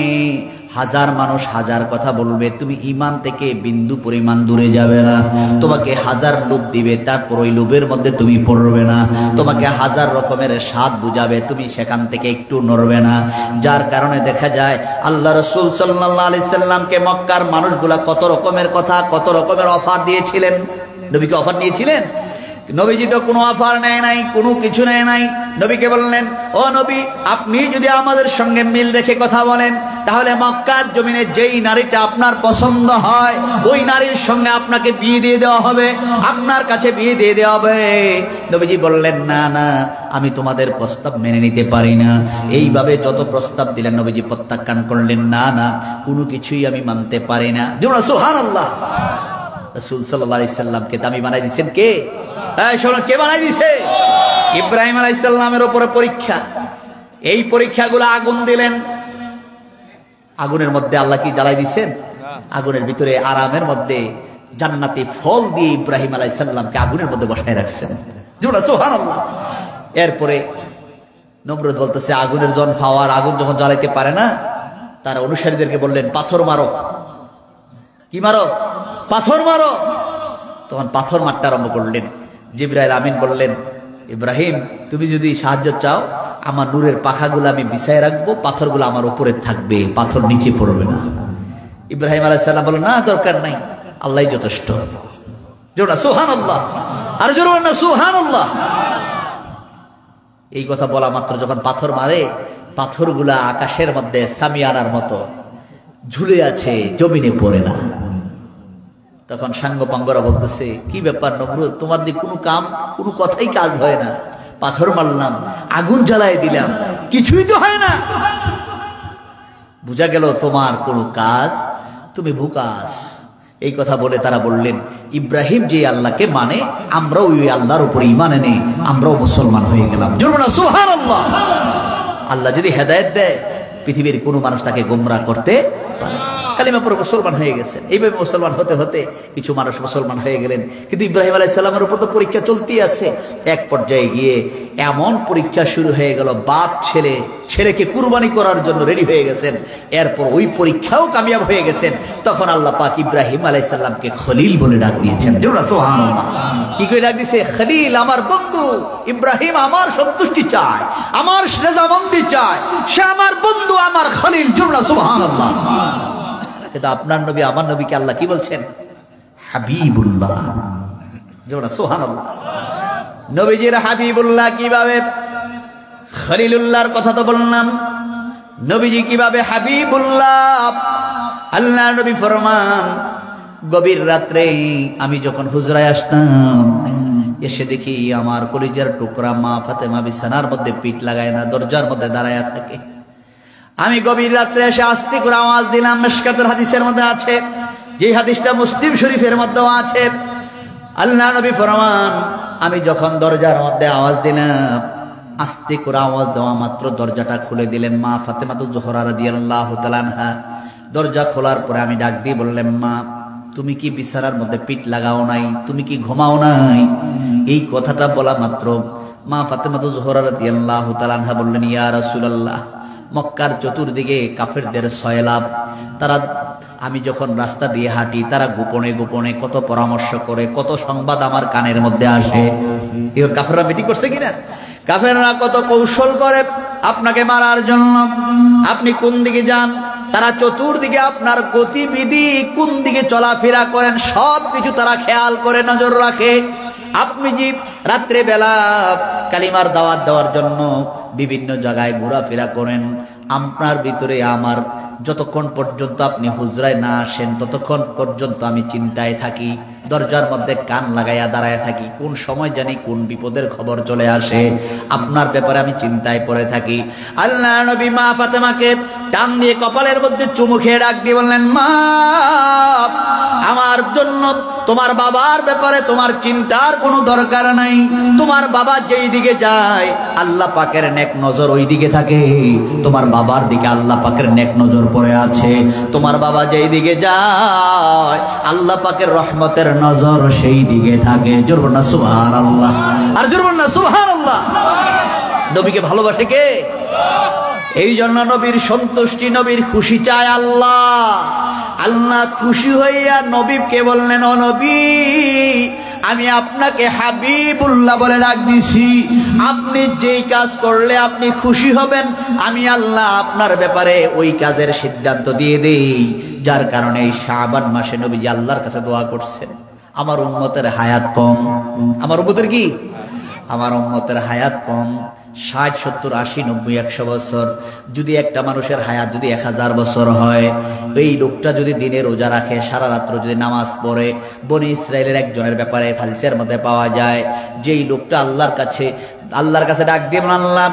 হাজার মানুষ হাজার কথা বলবে, তুমি ঈমান থেকে বিন্দু পরিমাণ দূরে যাবে না। তোমাকে হাজার লোভ দিবে, তারপর ওই লোভের মধ্যে তুমি পড়বে না। তোমাকে হাজার রকমের স্বাদ বুঝাবে, তুমি সেখান থেকে একটু নড়বে না। যার কারণে দেখা যায় আল্লাহ রাসূল সাল্লাল্লাহু আলাইহি সাল্লামকে মক্কার মানুষগুলা কত রকমের কথা, কত রকমের অফার দিয়েছিলেন। নবীকে অফার নিয়েছিলেন? নবীজি তো কোনো অফার নেয় নাই, কোনো কিছু নেয় নাই। নবীকে বললেন, ও নবী, আপনি যদি আমাদের সঙ্গে মিল রেখে কথা বলেন, তাহলে মক্কার জমিনে যেই নারীটা আপনার পছন্দ হয় ওই নারীর সঙ্গে আপনাকে বিয়ে দিয়ে দেওয়া হবে, আপনার কাছে বিয়ে দিয়ে দেওয়া হবে। নবীজি বললেন, না না, আমি তোমাদের প্রস্তাব মেনে নিতে পারি না। এইভাবে যত প্রস্তাব দিলেন নবীজি প্রত্যাখ্যান করলেন, না না, কোনো কিছুই আমি মানতে পারি না। যেমন সুবহানাল্লাহ, রাসূল সাল্লাল্লাহু আলাইহি সাল্লামকে দামি বানাই দিয়েছেন কে? কে বানাই দিছে? ইব্রাহিম আলাইহিস সালামের উপরে পরীক্ষা। এই পরীক্ষাগুলো আগুন দিলেন, আগুনের মধ্যে আল্লাহ কি জ্বালাই দিছেন? আগুনের ভিতরে আরামের মধ্যে জান্নাতি ফল দিয়ে ইব্রাহিম আলাইহিস সালামকে আগুনের মধ্যে বসায় রাখছেন। সুবহানাল্লাহ। এরপরে নমরুদ বলতেছে, আগুনের জন ফাওয়ার, আগুন যখন জ্বালাইতে পারে না, তার অনুসারীদেরকে বললেন, পাথর মারো। কি মারো? পাথর মারো। তখন পাথর মারতে আরম্ভ করলেন। জিবরাইল আমিন বললেন, ইব্রাহিম, তুমি যদি সাহায্য চাও, আমার নূরের পাখাগুলো আমি বিছায় রাখবো, পাথরগুলো আমার উপরে থাকবে, পাথর নিচে পড়বে না। ইব্রাহিম আলাইহিস সালাম বললেন, না, দরকার নাই, আল্লাহই যথেষ্ট। সুবহানাল্লাহ। আর জোরে না সুবহানাল্লাহ। এই কথা বলা মাত্র যখন পাথর মারে, পাথরগুলা আকাশের মধ্যে সামিয়ানার মতো ঝুলে আছে, জমিনে পড়ে না। তখন সাঙ্গপাঙ্গরা বলতেছে, কি ব্যাপার নমরুদ, তোমার দিয়ে কোনো কাম, কোনো কথাই কাজ হয় না। পাথর মারলাম, আগুন জ্বালাই দিলাম, কিছুই তো হয় না। বুঝা গেল তোমার কোনো কাজ, তুমি ভুকাস। এই কথা বলে তারা বললেন, ইব্রাহিম যে আল্লাহকে মানে, আমরাও ওই আল্লাহর উপর ঈমান এনে আমরাও মুসলমান হয়ে গেলাম। সুবহানাল্লাহ। আল্লাহ যদি হেদায়েত দেয়, পৃথিবীর কোনো মানুষ তাকে গোমরাহ করতে পারে। কালিমা পড়ে মুসলমান হয়ে গেছেন। এইভাবে মুসলমান হতে হতে কিছু মানুষ মুসলমান হয়ে গেলেন। কিন্তু ইব্রাহিম আলাইহিস সালামের উপর তো পরীক্ষা চলতেই আছে। এক পর্যায়ে গিয়ে এমন পরীক্ষা শুরু হয়ে গেল, বাপ ছেলেকে কুরবানি করার জন্য রেডি হয়ে গেছেন। এরপর ওই পরীক্ষাও কামিয়াব হয়ে গেছেন। তখন আল্লাহ পাক ইব্রাহিম আলাইহিস সালামকে খলিল বলে ডাক দিয়েছেন। সুবহানাল্লাহ। কি করে ডাক দিয়েছে? খলিল, আমার বন্ধু। ইব্রাহিম আমার সন্তুষ্টি চায়, আমার রেজামন্দি চায়, সে আমার বন্ধু, আমার খলিল। সুবহানাল্লাহ। কিন্তু আপনার নবী, আমার নবীকে আল্লাহ কি বলছেন? হাবিবুল্লাহ। সুবহানাল্লাহ। নবীজির হাবিবুল্লাহ কিভাবে? খলিলুল্লাহর কথা তো বললাম, নবীজি কিভাবে হাবিবুল্লাহ? আল্লাহ নবী ফরমান, গভীর রাত্রে আমি যখন হুজরায় আসতাম, এসে দেখি আমার কলিজার টুকরা মা ফাতেমা বিছানার মধ্যে পিঠ লাগায় না, দরজার মধ্যে দাঁড়ায় থাকে। আমি গভীর রাত্রে এসে আস্তে করে আওয়াজ দিলাম। মিশকাতের হাদিসের মধ্যে আছে, যে হাদিসটা মুসলিম শরীফের মধ্যেও আছে। আল্লাহ নবী ফরমান, আমি যখন দরজার মধ্যে আওয়াজ দিলাম, আস্তে করে আওয়াজ দেওয়া মাত্র দরজাটা খুলে দিলেন মা ফাতেমাতু জোহরা রাদিয়াল্লাহু তাআলা আনহা। দরজা খোলার পরে আমি ডাক দিয়ে বললাম, মা, তুমি কি বিছানার মধ্যে পিঠ লাগাও নাই? তুমি কি ঘুমাও নাই? এই কথাটা বলা মাত্র মা ফাতেমাতু জোহরা রাদিয়াল্লাহু তাআলা আনহা বললেন, ইয়া রাসূলুল্লাহ, মক্কার চতুর্দিকে কাফেরদের সয়লাভ। তারা, আমি যখন রাস্তা দিয়ে হাঁটি, তারা গোপনে গোপনে কত পরামর্শ করে, কত সংবাদ আমার কানের মধ্যে আসে। কাফেররা মিটিং করছে কিনা? কাফেররা কত কৌশল করে আপনাকে মারার জন্য। আপনি কোন দিকে যান, তারা চতুর্দিকে আপনার গতিবিধি, কোন দিকে চলাফেরা করেন, সবকিছু তারা খেয়াল করে, নজর রাখে। আপনি যে রাত্রে বেলা কালিমার দাওয়াত দেওয়ার জন্য বিভিন্ন জায়গায় ঘোরাফেরা করেন, আপনার ভিতরে আমার যতক্ষণ পর্যন্ত আপনি হুজরায় না আসেন ততক্ষণ পর্যন্ত আমি চিন্তায় থাকি, দরজার মধ্যে কান লাগাইয়া দাঁড়ায় থাকি। কোন সময় জানি কোন বিপদের খবর চলে আসে, আপনার ব্যাপারে আমি চিন্তায় পড়ে থাকি। আল্লাহ নবী মা ফাতেমাকে টান দিয়ে কপালের মধ্যে চুমু খেয়ে ডাক দিয়ে বললেন, মা, আমার জন্য তোমার বাবার ব্যাপারে তোমার চিন্তার কোনো দরকার নাই। তোমার বাবা যেই দিকে যায় আল্লাহ পাকের নেক নজর ওই দিকে থাকে। তোমার বাবার দিকে আল্লাহ পাকের নেক নজর পড়ে আছে। তোমার বাবা যেই দিকে যায় আল্লাহ পাকের রহমতের নজর সেই দিকে থাকে। জোর বল না সুবহানাল্লাহ। আর জোর বল না সুবহানাল্লাহ। নবীকে ভালোবাসে কে? এই জন্য নবীর সন্তুষ্টি, নবীর খুশি চায় আল্লাহ। আল্লাহ খুশি হইয়া নবীকে বললেন, ও নবী, আমি আপনাকে হাবিবুল্লাহ বলে ডাক দিছি। আপনি যেই কাজ করলে আপনি খুশি হবেন, আমি আল্লাহ আপনার ব্যাপারে ওই কাজের সিদ্ধান্ত দিয়ে দেই। যার কারণে এই শাবান মাসে নবীজি আল্লাহর কাছে দোয়া করছেন, আমার উম্মতের হায়াত কম। আমার উম্মতের কি? আমার উম্মতের হায়াত কম। 60, 70, 80, 90, 100 বছর। যদি একটা মানুষের হায়াত যদি 1000 বছর হয়, এই লোকটা যদি দিনে রোজা রাখে, সারা রাত্র যদি নামাজ পড়ে, বনি ইসরায়েলের একজনের ব্যাপারে হাদিসের মধ্যে পাওয়া যায়, যেই লোকটা আল্লাহর কাছে ডাক দিয়ে, আল্লাহ,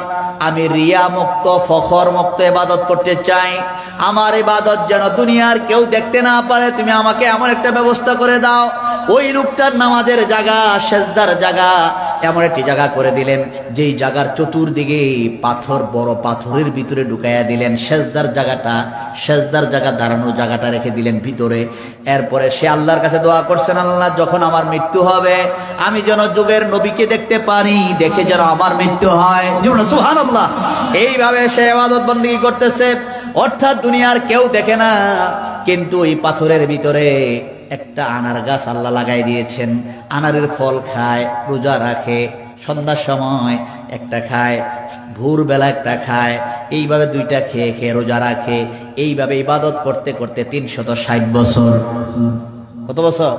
আমি রিয়া মুক্ত, ফখর মুক্ত ইবাদত করতে চাই। আমার ইবাদত যেন দুনিয়ার কেউ দেখতে না পারে, তুমি আমাকে এমন একটা ব্যবস্থা করে দাও। ওই লোকটার নামাজের জায়গা, সেজদার জায়গা এমন একটি জায়গা করে দিলেন, যেই জায়গার চতুর্দিকে পাথর, বড় পাথরের ভিতরে ঢুকাইয়া দিলেন। সেজদার জায়গা দাঁড়ানোর জায়গাটা রেখে দিলেন ভিতরে। এরপরে সে আল্লাহর কাছে দোয়া করছেন, আল্লাহ, যখন আমার মৃত্যু হবে, আমি যেন যুগের নবীকে দেখতে পারি, দেখে যেন আমার মৃত্যু হয়। সুবহানাল্লাহ। এইভাবে সে ইবাদত বন্দেগী করতেছে, অর্থাৎ দুনিয়ার কেউ দেখে না, কিন্তু এই পাথরের ভিতরে একটা আনার গাছ আল্লাহ লাগাই দিয়েছেন। আনারের ফল খায়, রোজা রাখে, সন্ধ্যার সময় একটা খায়, ভোরবেলা একটা খায়। এইভাবে 2টা খেয়ে খেয়ে রোজা রাখে। এইভাবে ইবাদত করতে করতে 360 বছর। কত বছর?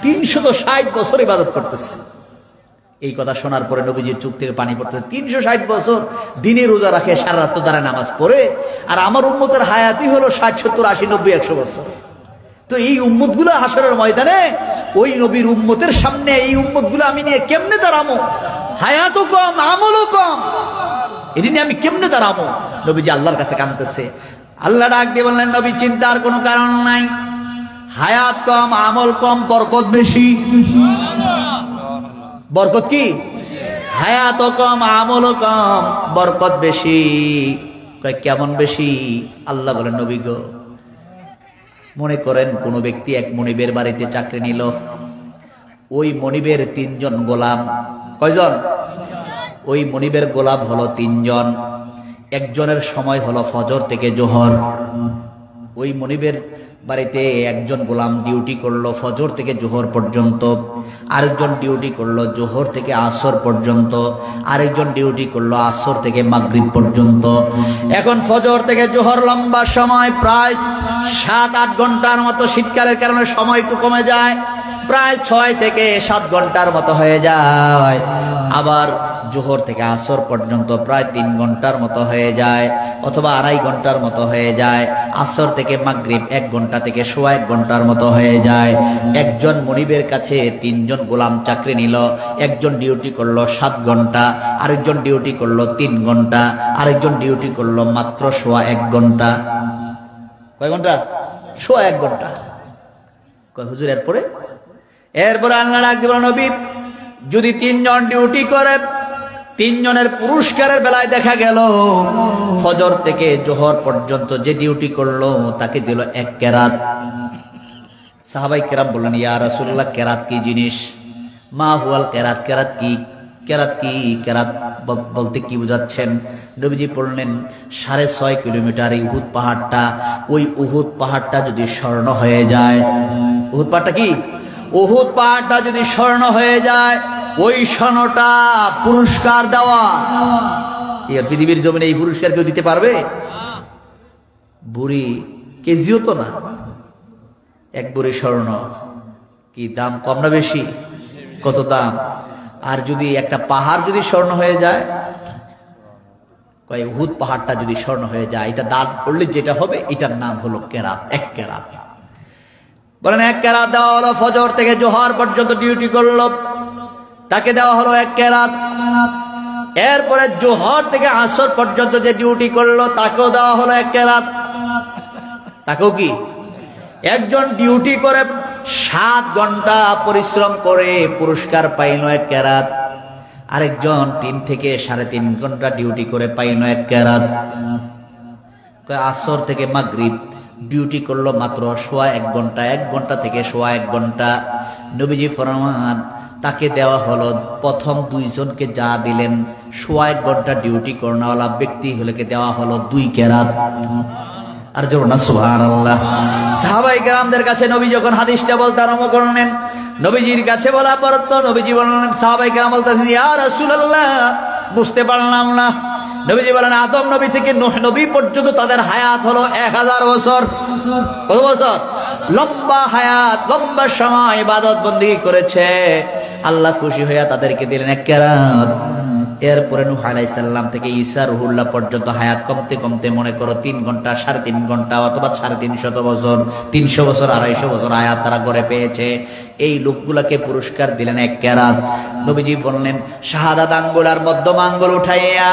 360 বছর ইবাদত করতেছে। এই কথা শোনার পরে নবীজির চোখ থেকে পানি পড়তেছে। 360 বছর দিনে রোজা রাখে, সারা রাত দ্বারা নামাজ পড়ে। আর আমার উম্মতের হায়াতই হলো 60, 70, 80, 90, 100 বছর। তো এই উম্মতগুলো হাসরের ময়দানে ওই নবীর উম্মতের সামনে এই উম্মতগুলো আমি নিয়ে কেমনে দাঁড়ামো? হায়াতও কম, আমলও কম, এটি নিয়ে আমি কেমনে দাঁড়ামো? নবীজি আল্লাহর কাছে কাঁদতেছে। আল্লাহ ডাক দিয়ে বললেন, নবী, চিন্তার কোনো কারণ নাই। হায়াত কম, আমল কম, বরকত বেশি। বরকত কি? হায়াতও কম, আমলও কম, বরকত বেশি। কেমন বেশি? আল্লাহ বলেন, নবী গো, মনে করেন কোন ব্যক্তি এক মনিবের বাড়িতে চাকরি নিল। ওই মনিবের 3 জন গোলাম। কয়জন? ওই মনিবের গোলাম হলো 3 জন। একজনের সময় হলো ফজর থেকে জোহর। ওই মনিবের বাড়িতে একজন গোলাম ডিউটি করলো ফজর থেকে জোহর পর্যন্ত, আরেকজন ডিউটি করলো জোহর থেকে আসর পর্যন্ত, আরেকজন ডিউটি করলো আসর থেকে মাগরিব পর্যন্ত। এখন ফজর থেকে জোহর লম্বা সময়, প্রায় 7-8 ঘন্টার মতো। শীতকালের কারণে সময় একটু কমে যায়, প্রায় 6 থেকে 7 ঘন্টার মতো হয়ে যায়। আবার জোহর থেকে আসর পর্যন্ত প্রায় 3 ঘন্টার মতো হয়ে যায়, অথবা 2.5 ঘন্টার মতো হয়ে যায়। আসর থেকে মাগরিব 1 ঘন্টা থেকে 1.25 ঘন্টার মতো হয়ে যায়। একজন মনিবের কাছে 3 জন গোলাম চাকরি নিল। একজন ডিউটি করলো 7 ঘন্টা, আরেকজন ডিউটি করলো 3 ঘন্টা, আরেকজন ডিউটি করলো মাত্র 1.25 ঘন্টা। কয় ঘন্টা? 1.25 ঘন্টা। কয় হুজুর এরপরে আল্লাহ ডাক দিবেন, নবী, যদি 3 জন ডিউটি করে, 3 জনের পুরস্কারের বেলায় দেখা গেল ফজর থেকে জোহর পর্যন্ত যে ডিউটি করলো তাকে দিল 1 কেরাত। সাহাবাই কেরাম বললেন, ইয়া রাসূলুল্লাহ, কেরাত কি জিনিস? মা হুয়াল কেরাত? কেরাত কি? কেরাত কি? কেরাত বলতে কি বোঝাচ্ছেন? নবীজি বললেন, 6.5 কিলোমিটার এই উহুদ পাহাড়টা, ওই উহুদ পাহাড়টা যদি স্বর্ণ হয়ে যায়। উহুদ পাহাড়টা কি? উহুদ পাহাড়টা যদি স্বর্ণ হয়ে যায়, ওই স্বর্ণটা পুরস্কার দেওয়া। পৃথিবীর জমিনে এই পুরস্কার কেউ দিতে পারবে? বুড়ি কেজিও তো না। 1 বুড়ি স্বর্ণ কি দাম? কম না বেশি? কত দাম? আর যদি একটা পাহাড় যদি স্বর্ণ হয়ে যায়, উহুদ পাহাড়টা যদি স্বর্ণ হয়ে যায়, এটা দান করলে যেটা হবে এটার নাম হলো কেরাত, 1 কেরাত। বলেন 1 কেরাত দেওয়া হলো। ফজর থেকে জোহর পর্যন্ত ডিউটি করলো, তাকে দেওয়া হলো 1 কেরাত। এরপরে জোহর থেকে আসর পর্যন্ত যে ডিউটি করলো তাকেও দেওয়া হলো 1 কেরাত। তাকেও কি? একজন ডিউটি করে 7 ঘন্টা পরিশ্রম করে পুরস্কার পাইল 1 কেরাত। আরেকজন 3 থেকে 3.5 ঘন্টা ডিউটি করে পাইল 1 কেরাত। আসর থেকে মাগরিব ডিউটি করলো মাত্র সোয়া 1 ঘন্টা, 1 ঘন্টা থেকে সোয়া 1 ঘন্টা। নবীজি ফরমান তাকে দেওয়া হলো, প্রথম 2 জনকে যা দিলেন, সোয়া 1 ঘন্টা ডিউটি করনেওয়ালা ব্যক্তি হলেকে দেওয়া হলো 2 কেরাত। আর জোর না সুবহানাল্লাহ। সাহাবায়ে কেরামদের কাছে নবী যখন হাদিসটা বলতে আরম্ভ করলেন, নবীজির কাছে বলা পর তো নবীজি বললেন, সাহাবায়ে কেরাম বলতেছেন, ইয়া রাসূলুল্লাহ বুঝতে পারলাম না। নবীজি বলেন, আদম নবী থেকে নূহ নবী পর্যন্ত তাদের হায়াত হলো 1000 বছর। কত বছর? লম্বা হায়াত, লম্বা সময় ইবাদত বন্দেগী করেছে। আল্লাহ খুশি হইয়া তাদেরকে দিলেন 1 কেরাত। এরপরে নূহ আলাইহিস সালাম থেকে ঈসা রুহুল্লাহ পর্যন্ত হায়াত কমতে কমতে মনে করো 3 ঘন্টা, 3.5 ঘন্টা অথবা 350 বছর, 300 বছর, 250 বছর হায়াত তারা গড়ে পেয়েছে। এই লোকগুলাকে পুরস্কার দিলেন 1 কেরাত। নবীজি বললেন, শাহাদাত আঙ্গুল আর মধ্যম আঙ্গুল উঠাইয়া,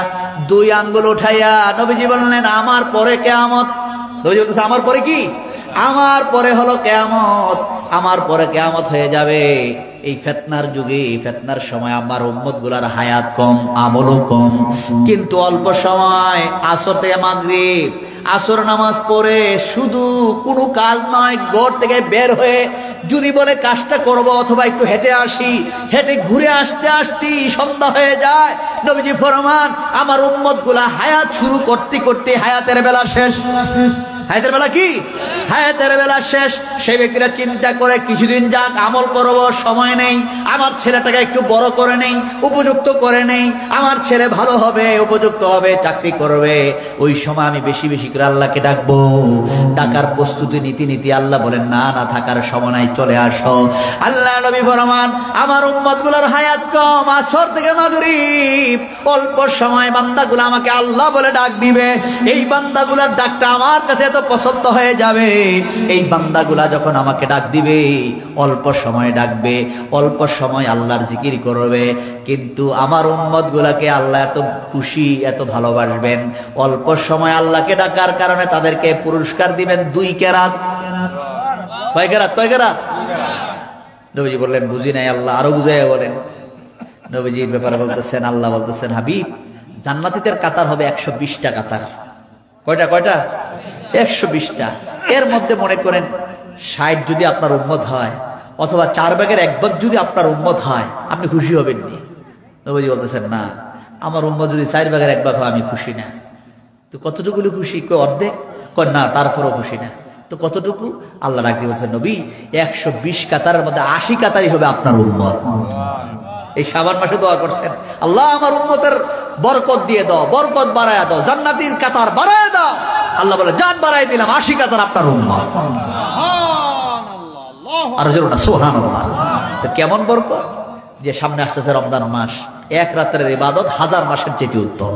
2 আঙ্গুল উঠাইয়া নবীজি বললেন, আমার পরে কিয়ামত। নবীজি বলতেছে, আমার পরে কি? আমার পরে হলো কিয়ামত। আমার পরে কিয়ামত হয়ে যাবে। এই ফিতনার যুগে, এই ফিতনার সময় আমার উম্মত গুলার হায়াত কম, আমলও কম, কিন্তু অল্প সময় আসর থেকে মাগরিব, আসর নামাজ পড়ে শুধু কোনো কাজ নয়, ঘর থেকে বের হয়ে যদি বলে কাজটা করব অথবা একটু হেঁটে আসি, হেঁটে ঘুরে আসতে আসতে সন্ধ্যা হয়ে যায়। নবীজি ফরমান, আমার উম্মত গুলা হায়াত শুরু করতে করতে হায়াতের বেলা শেষ। হায়াতের বেলা কি? হায়াতের বেলা শেষ। সেই ব্যক্তিরা চিন্তা করে কিছুদিন যাক, আমল করব, সময় নেই, আমার ছেলেটাকে একটু বড় করে নেই, উপযুক্ত করে নেই, আমার ছেলে ভালো হবে, উপযুক্ত হবে, চাকরি করবে, ওই সময় আমি বেশি বেশি করে আল্লাহকে ডাকবো। ডাকার প্রস্তুতি নীতি নীতি আল্লাহ বলেন, না না, থাকার সময় নাই, চলে আসো। আল্লাহ নবী ফরমান, আমার উম্মত গুলার হায়াত কম, আসর থেকে মাগরিব, অল্প সময় বান্দাগুলো আমাকে আল্লাহ বলে ডাক দিবে। এই বান্দাগুলার ডাকটা আমার কাছে এত পছন্দ হয়ে যাবে। এই বান্দাগুলা যখন আমাকে ডাক দিবে, অল্প সময় ডাকবে, অল্প সময় আল্লাহর জিকির করবে, কিন্তু আমার উম্মত গুলাকে আল্লাহ এত খুশি, এত ভালোবাসবেন, অল্প সময় আল্লাহকে ডাকার কারণে তাদেরকে পুরস্কার দিবেন 2 কেরাত। কয় কেরাত? কয় কেরাত? নবীজি বললেন, বুঝি নাই আল্লাহ, আরো বুঝাইয়া বলেন। নবীজির ব্যাপারে বলতেছেন, আল্লাহ বলতেছেন, হাবিব, জান্নাতীদের কাতার হবে 120টা কাতার। কয়টা? কয়টা? 120টা। এর মধ্যে মনে করেন 60 যদি আপনার উম্মত হয়, অথবা 4 ভাগের 1 ভাগ যদি আপনার উম্মত হয়, আপনি খুশি হবেন নি? নবীজি বলতেছেন, না, আমার উম্মত যদি 4 ভাগের 1 ভাগ হয় আমি খুশি না। তো কতটুকু খুশি? কয় অর্ধেক। কয় না, তারপরও খুশি না। তো কতটুকু? আল্লাহ ডাকতে বলছেন, নবী 120 কাতারের মধ্যে 80 কাতারই হবে আপনার উম্মত। এই শাবান মাসে দোয়া করছেন, আল্লাহ আমার উম্মতের বরকত দিয়ে দাও, বরকত বাড়ায়া দাও, জান্নাতীর কাতার বাড়ায়া দাও। আল্লাহ বলে, জান বাড়াই দিলাম, 80 কাতার আপনার উম্মত। আর জোরে না সুবহানাল্লাহ। তো কেমন বরকত? যে সামনে আসতেছে রমজান মাস, 1 রাতের ইবাদত 1000 মাসের চেয়ে উত্তম।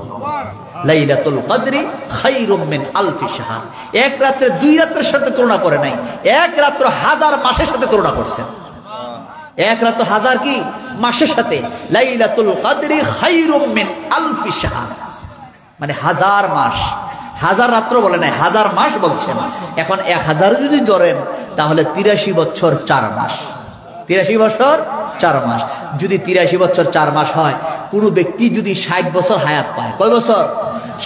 লাইলাতুল কদরি খায়রুম মিন আলফি শাহর। 1 রাতে 2 রাতের সাথে তুলনা করে নাই, 1 রাত 1000 মাসের সাথে তুলনা করছেন। 1 রাত 1000 কি মাসের সাথে। লাইলাতুল কদরি খায়রুম মিন আলফি শাহর, মানে 1000 মাস। 1000 রাত্র বলে নাই, 1000 মাস বলছেন। এখন 1000 যদি ধরেন তাহলে 83 বছর 4 মাস। 83 বছর 4 মাস। যদি 83 বছর 4 মাস হয়, কোনো ব্যক্তি যদি 60 বছর হায়াত পায়, কয় বছর?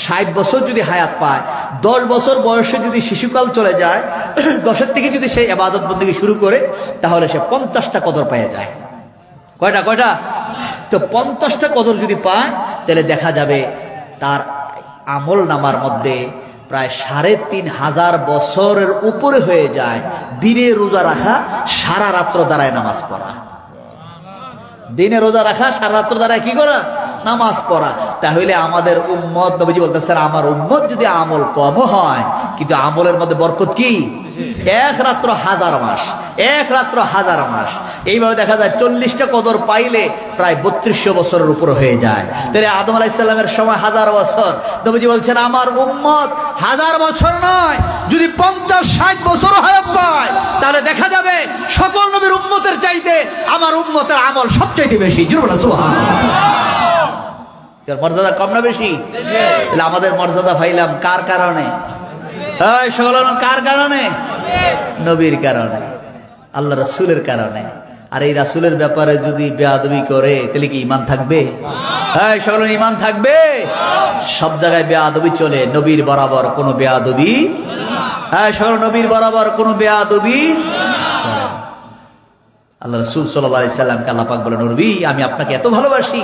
60 বছর যদি হায়াত পায়, 10 বছর বয়সে যদি শিশুকাল চলে যায়, 10 থেকে যদি সে ইবাদত বন্দেগী শুরু করে, তাহলে সে 50টা কদর পেয়ে যায়। কয়টা? কয়টা? তো 50টা কদর যদি পায়, তাহলে দেখা যাবে তার আমল নামার মধ্যে প্রায় 3500 বছরের উপরে হয়ে যায়। দিনে রোজা রাখা, সারা রাত্র দাঁড়ায় নামাজ পড়া। দিনে রোজা রাখা, সারা রাত্র দাঁড়ায় কি করা? নামাজ পড়া। তাহলে আমাদের উম্মত, নবীজি বলতেছেন, আমার উম্মত যদি আমল কম হয়, কিন্তু আমলের মধ্যে বরকত কি? 1 রাত্র 1000 মাস। 1 রাত্র 1000 মাস। এইভাবে দেখা যায় 40টা কদর পাইলে প্রায় 3200 বছরের উপর হয়ে যায়। তাহলে আদম আলাইহিস সালামের সময় 1000 বছর। নবীজি বলছেন, আমার উম্মত 1000 বছর নয়, যদি 50-60 বছর হায়াত পায়, তাহলে দেখা যাবে সকল নবীর উম্মতের চাইতে আমার উম্মতের আমল সবচাইতে বেশি। জোরে বলো সুবহানাল্লাহ। মর্যাদা কম না বেশি? তাহলে আমাদের মর্যাদা পাইলাম কার কারণে? সকল কার কারণে? নবীর কারণে, আল্লাহ রাসূলের কারণে। আর এই রাসূলের ব্যাপারে যদি বেয়াদবি করে, তাহলে কি ঈমান থাকবে? সকল ঈমান থাকবে? সব জায়গায় বেয়াদবি চলে, নবীর বরাবর কোনো বেয়াদবি হ্যাঁ, সর নবীর বরাবর কোনো বেয়াদবি। আল্লাহ রাসূল সাল্লাল্লাহু আলাইহি সাল্লামকে আল্লাহ পাক বলেন, নবী আমি আপনাকে এত ভালোবাসি,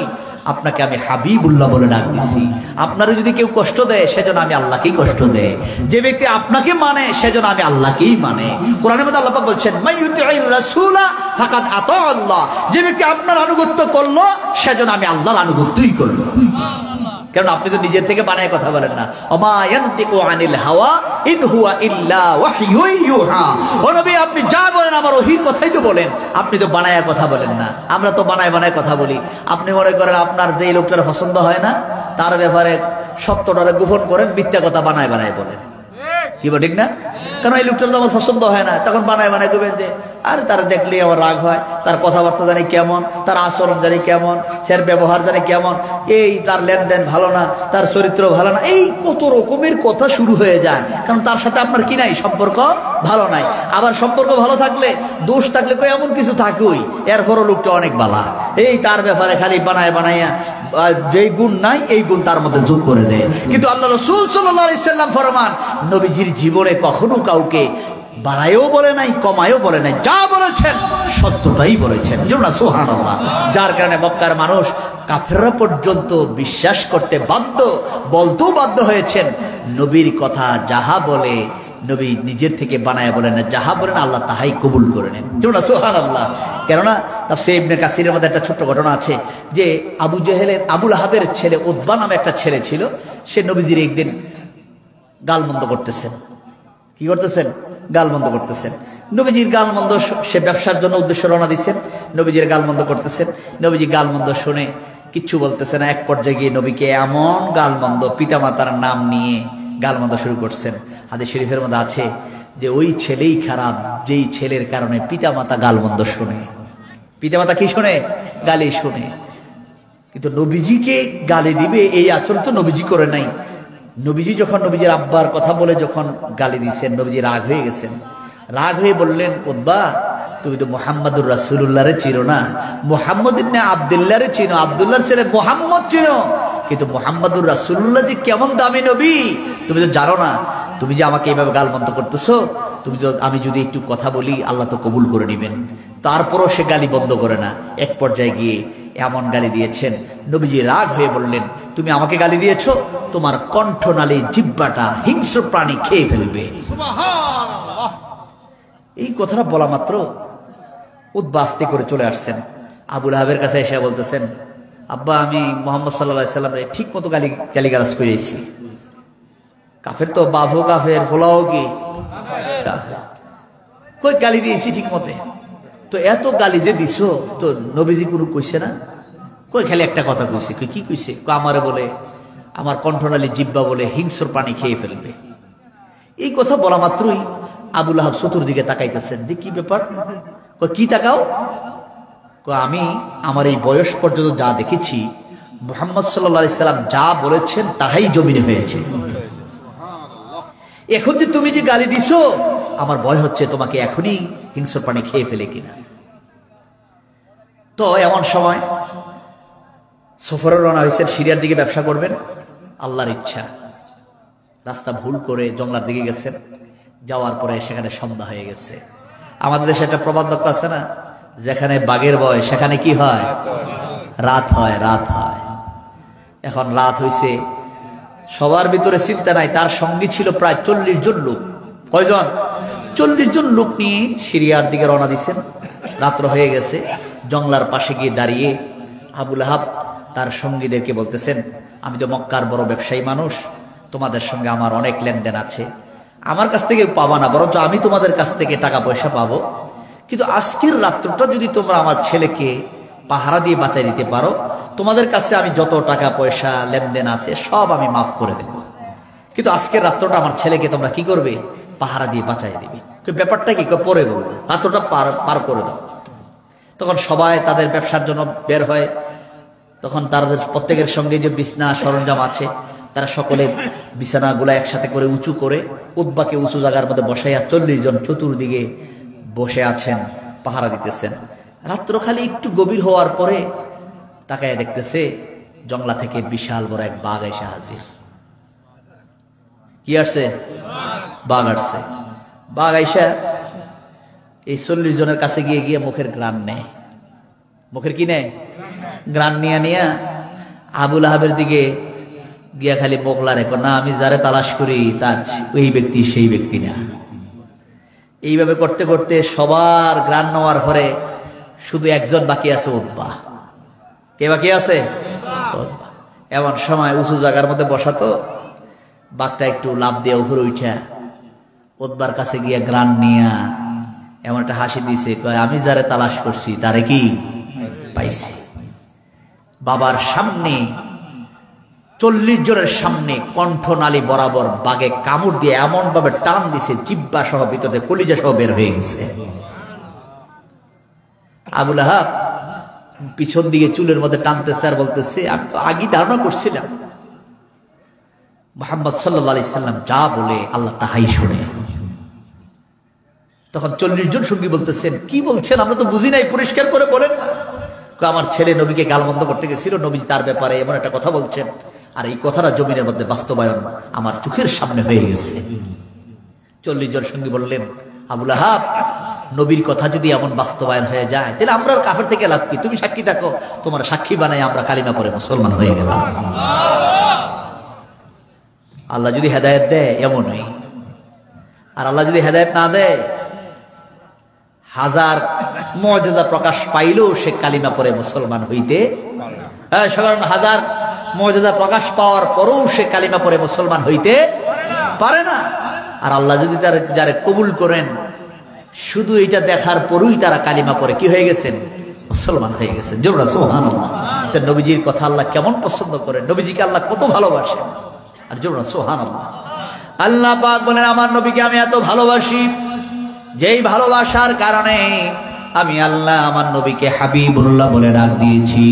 আপনাকে আমি হাবিবুল্লাহ বলে ডাক দিছি। আপনারে যদি কেউ কষ্ট দেয় সেজন্য আমি আল্লাহকেই কষ্ট দেয়, যে ব্যক্তি আপনাকে মানে সেজন্য আমি আল্লাহকেই মানে। কোরআনের মধ্যে আল্লাহ পাক বলছেন, মাইয়ুতি'ir রাসূলা ফাকাদ আতা আল্লাহ, যে ব্যক্তি আপনার আনুগত্য করলো সেজন্য আমি আল্লাহর আনুগত্যই করলো। কারণ আপনি তো নিজের থেকে বানায় কথা বলেন না। ওমা ইয়ানতিকু আনিল হাওয়া ইন হুয়া ইল্লা ওয়াহয়ুন ইউহা। ও নবী আপনি যা বলেন আমার ওহীর কথাই তো বলেন, আপনি তো বানায় কথা বলেন না। আমরা তো বানায় বানায় কথা বলি। আপনি মনে করেন আপনার যে লোকটার পছন্দ হয় না তার ব্যাপারে সত্যটারে গোপন করেন, মিথ্যা কথা বানায় বানায় বলেন, কি ঠিক না? কারণ এই লোকটার তো আমার পছন্দ হয় না, তখন বানায় বানায় করবেন যে আরে তারা দেখলেই আমার রাগ হয়, তার কথাবার্তা জানি কেমন, তার আচরণ জানি কেমন, তার ব্যবহার জানি কেমন, এই তার লেনদেন ভালো না, তার চরিত্র ভালো না, এই কত রকমের কথা শুরু হয়ে যায়। কারণ তার সাথে আপনার কি নাই, সম্পর্ক ভালো নাই। আবার সম্পর্ক ভালো থাকলে দোষ থাকলে কই এমন কিছু থাকেই, এরপরও লোকটা অনেক বালা, এই তার ব্যাপারে খালি বানায় বানাইয়া যেই গুণ নাই এই গুণ তার মধ্যে যোগ করে দেয়। কিন্তু আল্লাহ রাসূল সাল্লাল্লাহু আলাইহি সাল্লাম ফরমান, নবীজির জীবনে কখনো কাউকে বাড়ায়ও বলে নাই, কমায়ও বলে নাই, যা বলেছেন সত্যটাই বলেছেন। সুবহানাল্লাহ। যার কারণে মক্কার মানুষ কাফেররা পর্যন্ত বিশ্বাস করতে বাধ্য, বলতেও বাধ্য হয়েছেন, নবীর কথা যাহা বলে নবী নিজের থেকে বানায় বলেন না, যাহা বলেন আল্লাহ তাহাই কবুল করে নেন। সুবহানাল্লাহ। কেননা তাফসীর ইবনে কাসিরের মধ্যে একটা ছোট্ট ঘটনা আছে যে আবু লাহাবের ছেলে উতবা নামে একটা ছেলে ছিল, সে নবীজির একদিন গালমন্দ করতেছেন। কি করতেছেন? গালমন্দ করতেছেন। নবীজির গালমন্দ, সে ব্যবসার জন্য উদ্দেশ্য রওনা দিচ্ছেন, নবীজির গালমন্দ করতেছেন। নবীজি গালমন্দ শুনে কিচ্ছু বলতেছে না। এক পর্যায়ে গিয়ে নবীকে এমন গালমন্দ, পিতামাতার নাম নিয়ে গালমন্দ শুরু করছেন। হাদিস শরীফের মধ্যে আছে যে ওই ছেলেই খারাপ যেই ছেলের কারণে পিতামাতা গালমন্দ শুনে। পিতামাতা কি শুনে? গালি শুনে। কিন্তু নবীজিকে গালি দিবে এই আচরণ তো নবীজি করে নাই। নবীজি যখন নবীজির আব্বার কথা বলে যখন গালি দিয়েছেন, নবীজি রাগ হয়ে গেছেন। রাগ হয়ে বললেন, উতবা তুমি তো মুহাম্মাদুর রাসূলুল্লাহরে চিনো না, মুহাম্মদ ইবনে আব্দুল্লাহরে চিনো, আব্দুল্লাহর ছেলে মুহাম্মদ চিনো, কিন্তু মুহাম্মাদুর রাসূলুল্লাহ যে কেমন দামি নবী তুমি তো জানো না। তুমি যে আমাকে এইভাবে গালমন্দ করতেছো, তুমি তো, আমি যদি একটু কথা বলি আল্লাহ তো কবুল করে নেবেন। তারপরও সে গালি বন্ধ করে না। এক পর্যায়ে গিয়ে এমন গালি দিয়েছেন, নবীজি রাগ হয়ে বললেন, তুমি আমাকে গালি দিয়েছো, তোমার কণ্ঠনালী জিহ্বাটা হিংস্র প্রাণী খেয়ে ফেলবে। সুবহানাল্লাহ। এই কথাটা বলা মাত্র উতবা আস্তে করে চলে আসছেন, আবু লাহাবের কাছে এসে বলতেছেন, আব্বা আমি মুহাম্মদ সাল্লাল্লাহু আলাইহি সাল্লামের ঠিক মতো গালিগালাজ করেছি। কাফের তো বাবু কাফের, ফোলাও কি কাফের, কই গালি দিয়েছি ঠিক মতে। তো এত গালি যে দিছো তো নবীজি কোনো কইছে না? কই খালি একটা কথা কইছে। কই কি কইছে? আমারে বলে আমার কণ্ঠনালী জিহ্বা বলে হিংস্র প্রাণী খেয়ে ফেলবে। এই কথা বলা মাত্রই আবু লাহাব চতুর্দিকে তাকাইতেছেন যে কি ব্যাপার। কই কি তাকাও? আমি আমার এই বয়স পর্যন্ত যা দেখেছি মুহাম্মদ সাল্লাল্লাহু আলাইহি সাল্লাম যা বলেছেন তাহাই জমিনে হয়েছে। এখন যে তুমি যে গালি দিছো আমার ভয় হচ্ছে তোমাকে এখনই হিংস্র প্রাণী খেয়ে ফেলে কিনা। তো এমন সময় সফরে রওনা হয়েছেন, সিরিয়ার দিকে ব্যবসা করবেন, আল্লাহর ইচ্ছা রাস্তা ভুল করে জঙ্গলার দিকে গেছেন। যাওয়ার পরে সেখানে সন্ধ্যা হয়ে গেছে। আমাদের দেশে একটা প্রবাদ বাক্য আছে না, যেখানে বাঘের ভয় সেখানে কি হয়? রাত হয়, রাত হয়। এখন রাত হয়েছে, সবার ভিতরে চিন্তা নাই, তার সঙ্গী ছিল প্রায় 40 জন লোক। কয়জন? 40 জন লোক নিয়ে সিরিয়ার দিকে রওনা দিচ্ছেন। রাত্র হয়ে গেছে। জঙ্গলার পাশে গিয়ে দাঁড়িয়ে আবু লাহাব তার সঙ্গীদেরকে বলতেছেন, আমি তো মক্কার বড় ব্যবসায়ী মানুষ, তোমাদের সঙ্গে আমার অনেক লেনদেন আছে, আমার কাছ থেকে পাবা না, বরঞ্চ আমি তোমাদের কাছ থেকে টাকা পয়সা পাবো। কিন্তু আজকের রাত্রটা যদি তোমরা আমার ছেলেকে পাহারা দিয়ে বাঁচাই দিতে পারো, তোমাদের কাছে আমি যত টাকা পয়সা লেনদেন আছে সব আমি মাফ করে দেব। কিন্তু আজকের রাত্রটা আমার ছেলেকে তোমরা কি করবে? পাহারা দিয়ে বাঁচাই দিবে। ব্যাপারটা কি? পরে বলবো, রাত্রটা পার করে দাও। তখন সবাই তাদের ব্যবসার জন্য বের হয়। তখন তাদের প্রত্যেকের সঙ্গে যে বিছনা সরঞ্জাম আছে তারা সকলে বিছানাগুলো একসাথে করে উঁচু করে উতবাকে উঁচু জায়গার মধ্যে বসাইয়া 40 জন চতুর্দিকে বসে আছেন, পাহারা দিতেছেন। রাত্র খালি একটু গভীর হওয়ার পরে তাকায় দেখতেছে জঙ্গলা থেকে বিশাল বড় এক বাঘ এসে হাজির। কি আসছে? বাঘ আসছে। বাঘ আইসা এই 40 জনের কাছে গিয়ে গিয়ে মুখের গ্রান নেয়। মুখের কি নেয়? গ্রান নিয়া আবু লাহাবের দিকে গিয়া খালি মোকলা রেখো না, আমি যারে তালাশ করি তার ওই ব্যক্তি সেই ব্যক্তি না। এইভাবে করতে করতে সবার গ্রান নেওয়ার পরে শুধু একজন বাকি আছে, উতবা। কে বাকি আছে? উতবা। এমন সময় উঁচু জায়গার মধ্যে বসাতো, বাঘটা একটু লাফ দিয়ে উপরে উঠা উতবার কাছে গিয়া গ্রান নিয়া এমন একটা হাসি দিছে, কয় আমি যারে তালাশ করছি তারে কি পাইছি। বাবার সামনে 40 জনের সামনে কণ্ঠনালী বরাবর বাঘে কামড় দিয়ে এমন ভাবে টান দিছে, জিহ্বা সহ ভিতরে কলিজা সহ বের হয়ে গেছে। আবু লাহাব পিছন দিকে চুলের মধ্যে টানতেছে আর বলতেছে, আমি তো আগে ধারণা করছিলাম মুহাম্মদ সাল্লাল্লাহু আলাইহি সাল্লাম যা বলে আল্লাহ তাহাই শুনে। তখন 40 জন সঙ্গী বলতেছেন, কি বলছেন আমরা তো বুঝি নাই, পরিষ্কার করে বলেন না। আমার ছেলে নবীকে গালমন্দ করতে গেছিল, নবী তার ব্যাপারে এমন একটা কথা বলছেন, আর এই কথাটা জমিনের মধ্যে বাস্তবায়ন আমার চোখের সামনে হয়ে গেছে। 40 জন সঙ্গী বললেন, আবু লাহাব, নবীর কথা যদি এমন বাস্তবায়ন হয়ে যায় তাহলে আমরা কাফের থেকে লাভ কি? তুমি সাক্ষী থাকো, তোমার সাক্ষী বানাই আমরা কালিমা পড়ে মুসলমান হয়ে গেলাম। আল্লাহ যদি হেদায়েত দেয় এমনই, আর আল্লাহ যদি হেদায়েত না দেয়, হাজার মুজিজা প্রকাশ পাইলেও সে কালিমা পড়ে মুসলমান হইতে, সাধারণ হাজার মুজিজা প্রকাশ পাওয়ার পরেও সে কালিমা পড়ে মুসলমান হইতে পারে না। আর আল্লাহ যদি তার যারা কবুল করেন, শুধু এটা দেখার পরেই তারা কালিমা পড়ে কি হয়ে গেছেন? মুসলমান হয়ে গেছেন। জোরা সুবহানাল্লাহ। তো নবীজির কথা আল্লাহ কেমন পছন্দ করেন, নবীজিকে আল্লাহ কত ভালোবাসেন। আর জোরা সুবহানাল্লাহ। আল্লাহ পাক বলেন, আমার নবীকে আমি এত ভালোবাসি, যেই ভালোবাসার কারণে আমি আল্লাহ আমার নবীকে হাবিবুল্লাহ বলে ডাক দিয়েছি।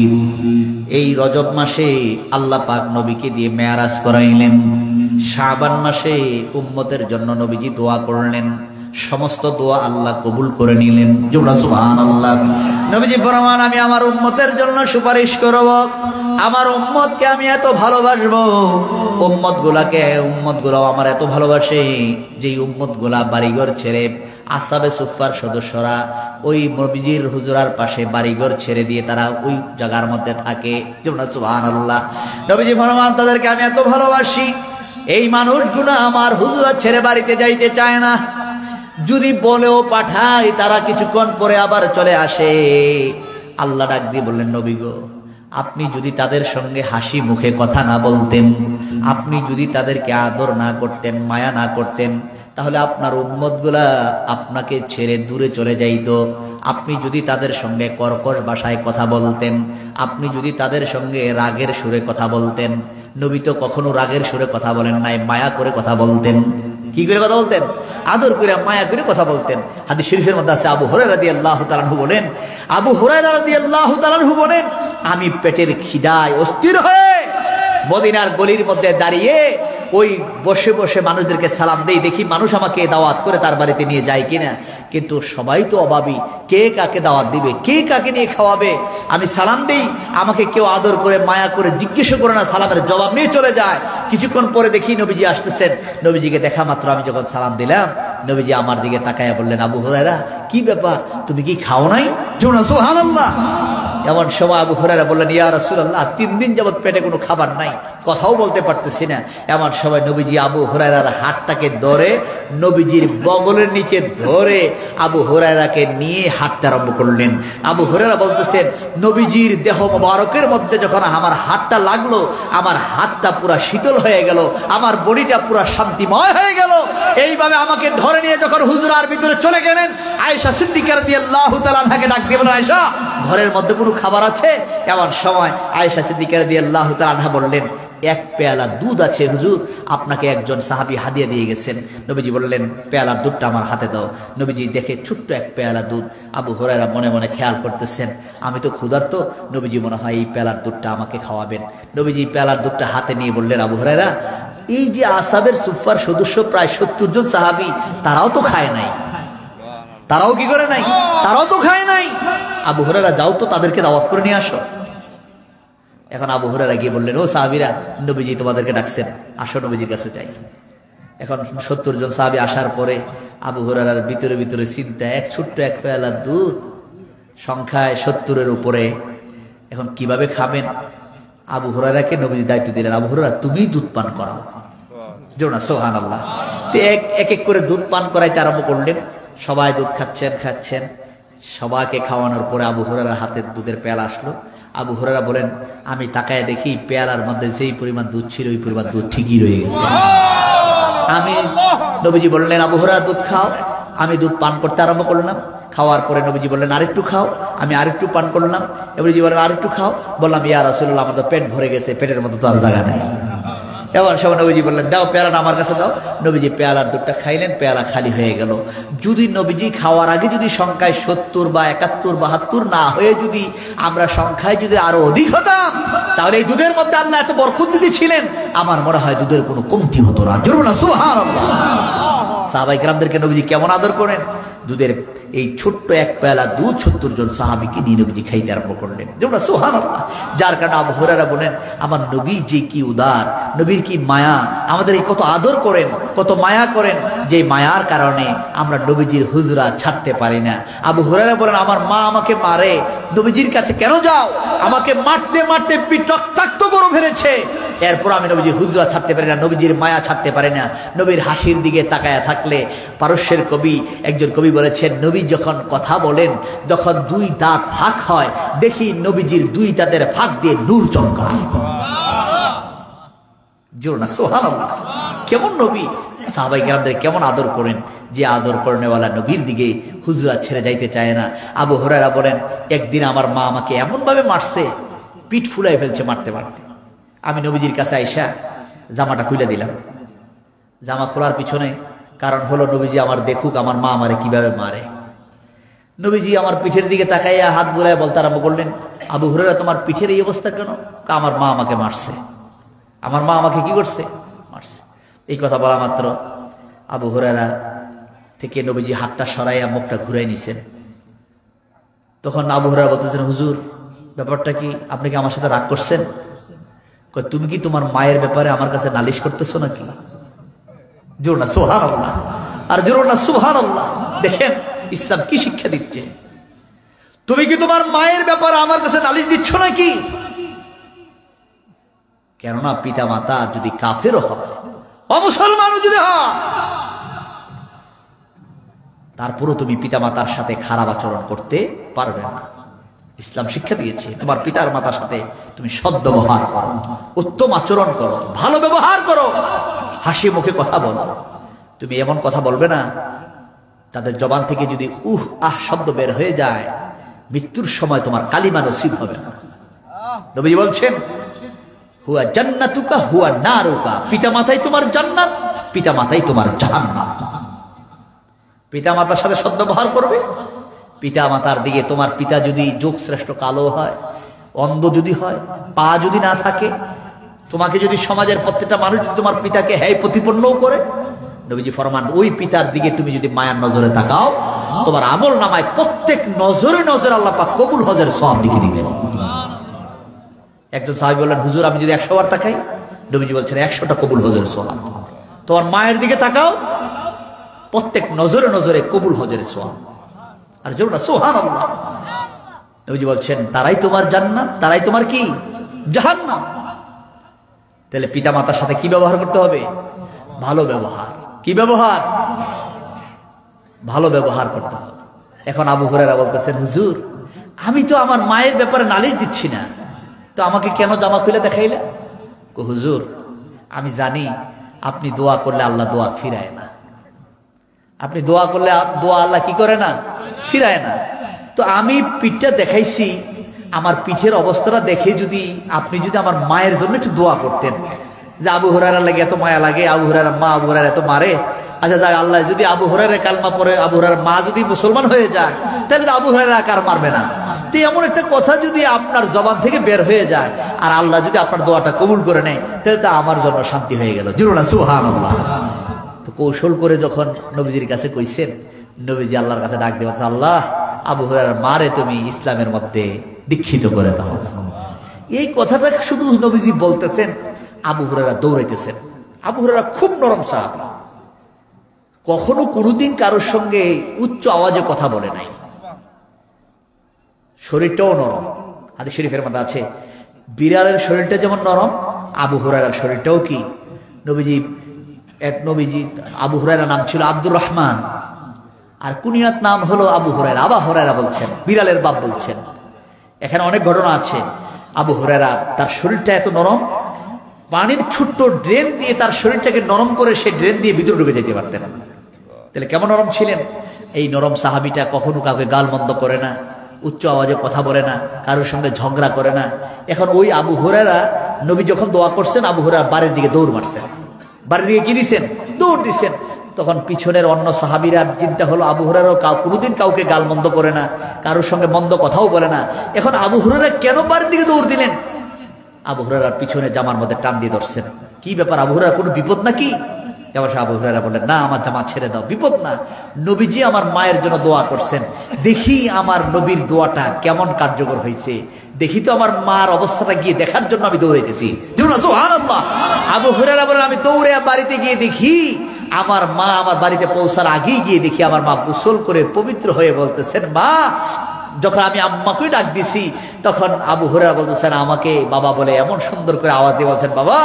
এই রজব মাসে আল্লাহ পাক নবীকে দিয়ে মেরাজ করাইলেন। শাবান মাসে উম্মতের জন্য নবীজি দোয়া করলেন, সমস্ত দোয়া আল্লাহ কবুল করে নিলেন। সুবহানাল্লাহ। নবীজি ফরমান, আমি আমার উম্মতের জন্য সুপারিশ করব, আমার উম্মতকে আমি এত ভালোবাসবো, উম্মত গুলাও আমার এত ভালোবাসে, যে উম্মত গুলা বাড়িঘর ছেড়ে, আসহাবে সুফফার সদস্যরা ওই নবীজির হুজরার পাশে বাড়িঘর ছেড়ে দিয়ে তারা ওই জায়গার মধ্যে থাকে। সুবহানাল্লাহ। নবীজি ফরমান, তাদেরকে আমি এত ভালোবাসি, এই মানুষগুলো আমার হুজরা ছেড়ে বাড়িতে যাইতে চায় না, যদি বলেও পাঠাই তারা কিছুক্ষণ পরে আবার চলে আসে। আল্লাহ ডাক দিয়ে বললেন, নবী গো, আপনি যদি তাদের সঙ্গে হাসি মুখে কথা না বলতেন, আপনি যদি তাদেরকে আদর না করতেন, মায়া না করতেন, তাহলে আপনার উম্মতগুলা আপনাকে ছেড়ে দূরে চলে যাইতো। আপনি যদি তাদের সঙ্গে কর্কশ ভাষায় কথা বলতেন, আপনি যদি তাদের সঙ্গে রাগের সুরে কথা বলতেন, নবী তো কখনো রাগের সুরে কথা বলেন নাই, মায়া করে কথা বলতেন। কি করে কথা বলতেন? আদর করে, মায়া করে কথা বলতেন। হাদিস শরীফের মধ্যে আছে, আবু হুরায়রা রাদিয়াল্লাহু তাআলা আনহু বলেন, আমি পেটের খিদায় অস্থির হয়ে মদিনার গলির মধ্যে দাঁড়িয়ে ওই বসে বসে মানুষদেরকে সালাম দেই, দেখি মানুষ আমাকে দাওয়াত করে তার বাড়িতে নিয়ে যায় কিনা, কিন্তু সবাই তো অভাবী, কে কাকে দাওয়াত দিবে, কে কাকে নিয়ে খাওয়াবে। আমি সালাম দেই, আমাকে কেউ আদর করে মায়া করে জিজ্ঞেস করে না, সালামের জবাব নিয়ে চলে যায়। কিছুক্ষণ পরে দেখি নবীজি আসতেছেন। নবীজিকে দেখা মাত্র আমি যখন সালাম দিলাম, নবীজি আমার দিকে তাকায়া বললেন, আবু হুরায়রা, কি ব্যাপার, তুমি কি খাও নাই? সুবহানাল্লাহ। এমন সময় আবু হুরায়রা বললেন, ইয়া রাসূলুল্লাহ, 3 দিন যাবত পেটে কোনো খাবার নাই, কথাও বলতে পারতেছি না। এমন সময় নবীজি আবু হুরায়রার হাতটাকে ধরে, নবীজির বগলের নিচে ধরে আবু হুরায়রাকে নিয়ে হাঁটতে আরম্ভ করলেন। আবু হুরায়রা বলতেছেন, নবীজির দেহ মোবারকের মধ্যে যখন আমার হাতটা লাগলো, আমার হাতটা পুরা শীতল হয়ে গেল, আমার বডিটা পুরা শান্তিময় হয়ে গেল। এইভাবে আমাকে ধরে নিয়ে যখন হুজরার ভিতরে চলে গেলেন, আয়েশা সিদ্দিকা রাদিয়াল্লাহু তাআলা আনহাকে ডাক দিয়ে বললেন, আয়েশা, ঘরের মধ্যে কোনো খাবার আছে? এমন সময় আয়েশা সিদ্দিকা রাদিয়াল্লাহু তাআলা আনহা বললেন, 1 পেয়ালা দুধ আছে হুজুর, আপনাকে একজন সাহাবী হাদিয়া দিয়ে গেছেন। নবীজি বললেন, পেয়ালার দুধটা আমার হাতে দাও। নবীজি দেখে ছোট্ট 1 পেয়ালা দুধ। আবু হুরায়রা মনে মনে খেয়াল করতেছেন, আমি তো ক্ষুধার্ত, নবীজি মনে হয় এই পেয়ালার দুধটা আমাকে খাওয়াবেন। নবীজি পেয়ালার দুধটা হাতে নিয়ে বললেন, আবু হুরায়রা, এই যে আসহাবের সুফফার সদস্য প্রায় 70 জন সাহাবী, তারাও তো খায় নাই, তারাও কি করে নাই, তারাও তো খায় নাই। আবু হুরায়রা, যাও তো তাদেরকে দাওয়াত করে নিয়ে আসো। এখন আবু হুরায়রা গিয়ে বললেন, ও সাহাবীরা, নবীজি তোমাদেরকে ডাকছেন, আসো নবীজির কাছে যাই। এখন 70 জন সাহাবী আসার পরে আবু হুরায়রার ভিতরে ভিতরে চিন্তা, এক ছোট্ট এক পেয়ালা দুধ, সংখ্যায় 70-এর উপরে, এখন কিভাবে খাবেন? আবু হুরায়রাকে নবীজি দায়িত্ব দিলেন, আবু হুরায়রা তুমি দুধ পান করাও। জোনা সুবহানাল্লাহ। এক এক করে দুধ পান করাইতে আরম্ভ করলেন। সবাই দুধ খাচ্ছেন। সবাইকে খাওয়ানোর পরে আবু হুরায়রার হাতে দুধের পেয়ালা আসলো। আবু হুরায়রা বলেন, আমি তাকায় দেখি পেয়ালার মধ্যে যেই পরিমাণ দুধ ছিল ওই পরিমাণ দুধ ঠিকই রয়ে গেছে। আমি নবীজি বললেন, আবু হুরায়রা দুধ খাও। আমি দুধ পান করতে আরম্ভ করলাম। খাওয়ার পরে নবীজি বললেন, আরেকটু খাও। আমি আরেকটু পান করলাম। নবীজি বললেন, আরেকটু খাও। বললাম, ইয়া রাসূলুল্লাহ, আমার তো পেট ভরে গেছে, পেটের মধ্যে তো আর জায়গা নাই। এবার সব নবীজি বললেন, দাও পেয়ালাটা আমার কাছে দাও। নবীজি পেয়ালার দুধটা খাইলেন, পেয়ালা খালি হয়ে গেল। যদি নবীজি খাওয়ার আগে যদি সংখ্যায় 70 বা 71 72 না হয়ে যদি আমরা সংখ্যায় যদি আরো অধিক হতাম, তাহলে এই দুধের মধ্যে আল্লাহ এত বরকত দিয়েছিলেন, আমার মনে হয় দুধের কোনো কমতি হতো না। জোরে বলুন সুবহানাল্লাহ। সাহাবায়ে কেরামদেরকে নবীজি কেমন আদর করেন! দুধের এই ছোট্ট এক পেয়ালা দুধ 70 জন সাহাবীকে নিয়ে নবীজি খাইতে আরম্ভ করলেন। যেমন সুবহানাল্লাহ। যার কারণে আবু হুরায়রা বলেন, আমার নবী যে কি উদার, নবীর কি মায়া, আমাদের এই কত আদর করেন, কত মায়া করেন, যে মায়ার কারণে আমরা নবীজির হুজরা ছাড়তে পারি না। আবু হুরায়রা বলেন, আমার মা আমাকে মারে, নবীজির কাছে কেন যাও? আমাকে মারতে মারতে পিঠ রক্তাক্ত করে ফেলেছে, এরপর আমি নবীজির হুজরা ছাড়তে পারি না, নবীজির মায়া ছাড়তে পারি না। নবীর হাসির দিকে তাকায়া থাকলে, পারস্যের কবি একজন কবি বলেছেন, নবী যখন কথা বলেন, যখন দুই দাঁত ফাঁক হয়, দেখি নবীজির দুই দাঁতের ফাঁক দিয়ে নূর চমকায়। জোর না সুবহানাল্লাহ। কেমন নবী! সাহাবায়ে কেরামদের কেমন আদর করেন, যে আদর করেনেওয়ালা নবীর দিকে হুজরা ছেড়ে যাইতে চায় না। আবু হুরায়রা বলেন, একদিন আমার মা আমাকে এমন ভাবে মারছে, পিঠ ফুলাই ফেলছে মারতে মারতে। আমি নবীজির কাছে আইসা জামাটা খুলে দিলাম। জামা খোলার পিছনে কারণ হলো, নবীজি আমার দেখুক আমার মা আমারে কিভাবে মারে। নবীজি আমার পিঠের দিকে তাকাইয়া হাত বুলায় বলতে আরম্ভ করলেন, আবু হুরায়রা, তোমার পিঠের এই অবস্থা কেন? আমার মা আমাকে মারছে। আমার মা আমাকে কি করছে? মারছে। এই কথা বলা মাত্র আবু হুরায়রা থেকে নবীজি হাতটা সরাইয়া মুখটা ঘুরাই নিছেন। তখন আবু হুরায়রা বলতেছেন, হুজুর, ব্যাপারটা কি? আপনি কি আমার সাথে রাগ করছেন? তুমি কি তোমার মায়ের ব্যাপারে আমার কাছে নালিশ করতেছো নাকি? জোর না সুবহানাল্লাহ। আর জোর না সুবহানাল্লাহ। দেখেন ইসলাম কি শিক্ষা দিচ্ছে। তুমি কি তোমার মায়ের ব্যাপারে আমার কাছে নালিশ দিচ্ছ নাকি? কেননা পিতা মাতা যদি কাফেরও হয়, অমুসলমানও যদি হয়, তারপরও তুমি পিতা মাতার সাথে খারাপ আচরণ করতে পারবে না। ইসলাম শিক্ষা দিয়েছে, তোমার পিতার মাতার সাথে তুমি সদ্ব্যবহার করো, উত্তম আচরণ করো, ভালো ব্যবহার করো, হাসি মুখে কথা বলো। তুমি এমন কথা বলবে না তাদের জবান থেকে যদি আহ শব্দ বের হয়ে যায়, মৃত্যুর সময় তোমার কালিমা নসিব হবে না। নবী বলছেন, হুয়া জান্নাতুকা হুয়া নারুকা, পিতা মাতাই তোমার জান্নাত, পিতা মাতাই তোমার জাহান্নাম। পিতা মাতার সাথে সদ্ব্যবহার করবে। পিতা মাতার দিকে, তোমার পিতা যদি যোগ শ্রেষ্ঠ কালো হয়, অন্ধ যদি হয়, পা যদি না থাকে, তোমাকে যদি সমাজের প্রত্যেকটা মানুষ তোমার পিতাকে হ্যায় প্রতিপন্ন করে, নবীজি ফরমান, ওই পিতার দিকে তুমি যদি মায়ার নজরে তাকাও, তোমার আমল নামায় প্রত্যেক নজরে নজরে আল্লাহ পাক কবুল হজের সওয়াব লিখে দিবেন। একজন সাহাবী বললেন, হুজুর, আমি যদি 100 বার তাকাই? নবীজি বলছেন, 100টা কবুল হজের সওয়াব। তোমার মায়ের দিকে তাকাও, প্রত্যেক নজরে নজরে কবুল হজের সওয়াব। আর জোর না সুবহানাল্লাহ। নবীজি বলছেন, তারাই তোমার জান্নাত, তারাই তোমার কি? জাহান্নাম। তাহলে পিতা মাতার সাথে কি ব্যবহার করতে হবে? ভালো ব্যবহার। কি ব্যবহার? ভালো ব্যবহার করতে হবে। এখন আবু হুরায়রা বলতেছেন, হুজুর, আমি তো আমার মায়ের ব্যাপারে নালিশ দিচ্ছি না, তো আমাকে কেন জামা খুলে দেখাইলে? হুজুর, আমি জানি আপনি দোয়া করলে আল্লাহ দোয়া ফিরায় না। আপনি দোয়া করলে দোয়া আল্লাহ কি করে না? ফিরায় না। তো আমি পিঠটা দেখাইছি, আমার পিঠের অবস্থাটা দেখে যদি আপনি যদি আমার মায়ের জন্য একটু দোয়া করতেন, যে আবু হুরায়রা লাগে এত মায়া লাগে, আবু হুরায়রা মা আবু হুরায়রা এত মারে, আচ্ছা যাক, আল্লাহ যদি আবু হুরায়রা কালমা পড়ে, আবু হুরায়রার মা যদি মুসলমান হয়ে যায়, তাহলে তো আবু হুরায়রা কার মারবে না। তো এমন একটা কথা যদি আপনার জবান থেকে বের হয়ে যায়, আর আল্লাহ যদি আপনার দোয়াটা কবুল করে নেয়, তাহলে তো আমার জন্য শান্তি হয়ে গেল। জোরে না সুবহানাল্লাহ। তো কৌশল করে যখন নবীজির কাছে কইছেন, নবীজি আল্লাহর কাছে ডাক দিয়ে বলছে, আল্লাহ, আবু হুরায়রার মারে তুমি ইসলামের মধ্যে দীক্ষিত করে দাও। এই কথাটা শুধু নবীজি বলতেছেন, আবু হুরায়রা দৌড়াইতেছেন। আবু হুরায়রা খুব নরম সাহাবী, কখনো কোনোদিন কারোর সঙ্গে উচ্চ আওয়াজে কথা বলে নাই, শরীরটাও নরম। হাদিস শরীফের মধ্যে আছে বিড়ালের শরীরটা যেমন নরম, আবু হুরায়রার শরীরটাও কি নবীজি আবু হুরায়রা নাম ছিল আব্দুর রহমান, আর কুনিয়াত নাম হলো আবু হুরায়রা। আবা হুরায়রা বলছেন, বিড়ালের বাপ বলছেন। এখানে অনেক ঘটনা আছে। আবু হুরায়রা তার শরীরটা এত নরম, পানির ছোট্ট ড্রেন দিয়ে তার শরীরটাকে নরম করে সে ড্রেন দিয়ে ভিতরে ঢুকে যেতে পারতেন। তাহলে কেমন নরম ছিলেন এই নরম সাহাবিটা। কখনো কাউকে গালমন্দ করে না, উচ্চ আওয়াজে কথা বলে না, কারোর সঙ্গে ঝগড়া করে না। এখন ওই আবু হুরায়রা নবী যখন দোয়া করছেন, আবু হুরায়রা বাড়ির দিকে দৌড় মারছেন। বাড়ির দিকে কি দিছেন? দৌড় দিছেন। তখন পিছনের অন্য সাহাবীরা চিন্তা হলো আবু হুরায়রা কোনোদিন কাউকে গালমন্দ করে না, কারোর সঙ্গে মন্দ কথাও বলে না। এখন আবু হুরায়রা কেন বাড়ির দিকে দৌড় দিলেন? আবু হুরায়রার পিছনে জামার মধ্যে টান দিয়ে ধরছেন। কি ব্যাপার আবু হুরায়রা, কোনো বিপদ নাকি? আবু হুরায়রা বললেন, না আমার জামা ছেড়ে দাও, বিপদ না। নবীজি আমার মায়ের জন্য দোয়া করছেন, দেখি আমার নবীর দোয়াটা কেমন কার্যকর হয়েছে, দেখি তো আমার মার অবস্থাটা গিয়ে দেখার জন্য আমি দৌড়াইতেছি। সুবহানাল্লাহ। আবু হুরায়রা বলেন, আমি দৌড়ে বাড়িতে গিয়ে দেখি আমার মা আমার বাড়িতে পৌঁছার আগেই গিয়ে দেখি আমার মা গোসল করে পবিত্র হয়ে বলতেছেন, মা। যখন আমি আম্মাকে ডাক দিছি, তখন আবু হুরায়রা বলতেছেন, আমাকে বাবা বলে এমন সুন্দর করে আওয়াজ দিয়ে বলছেন, বাবা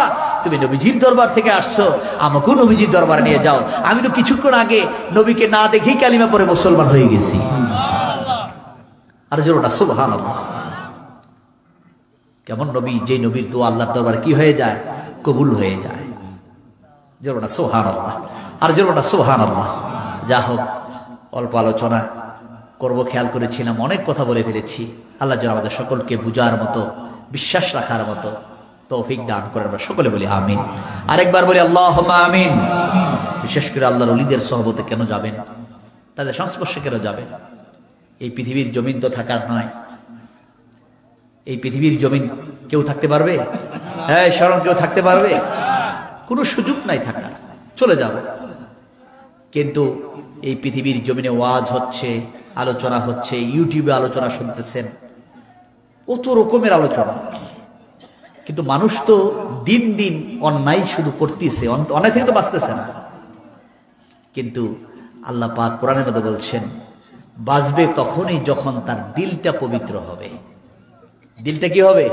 তুমি নবীজির দরবার থেকে আসছো, আমাকেও নবীজির দরবারে নিয়ে যাও। আমি তো কিছুক্ষণ আগে নবীকে না দেখেই কালিমা পড়ে মুসলমান হয়ে গেছি। আর জোরটা সুবহানাল্লাহ। কেমন নবী, যে নবীর দোয়া আল্লাহর দরবারে কি হয়ে যায়? কবুল হয়ে যায়। জোরটা সুবহানাল্লাহ। আর জোরটা সুবহানাল্লাহ। যা হোক, অল্প আলোচনা করবো খেয়াল করেছিলাম, অনেক কথা বলে ফেলেছি। আল্লাহ যেন আমাদের সকলকে বুঝার মতো, বিশ্বাস রাখার মতো তৌফিক দান করেন। আমরা সকলে বলি আমিন। আরেকবার বলি আল্লাহুম্মা আমিন। বিশেষ করে আল্লাহর ওলিদের সহবতে কেন যাবেন? তাদের সংস্পর্শে কেন যাবেন? এই পৃথিবীর জমিন তো থাকার নয়। এই পৃথিবীর জমিন কেউ থাকতে পারবে? হ্যাঁ, স্মরণ কেউ থাকতে পারবে? কোনো সুযোগ নাই থাকার, চলে যাব। কিন্তু এই পৃথিবীর জমিনে ওয়াজ হচ্ছে, আলোচনা হচ্ছে, ইউটিউবে আলোচনা শুনতেছেন, কত রকমের আলোচনা। কিন্তু মানুষ তো দিন দিন অন্যায় শুধু করতেছে, অন্যায় থেকে তো বাঁচতেছে না। কিন্তু আল্লাহ পাক কোরআনের মধ্যে বলছেন, বাঁচবে তখনই যখন তার দিলটা পবিত্র হবে। দিলটা কি হবে?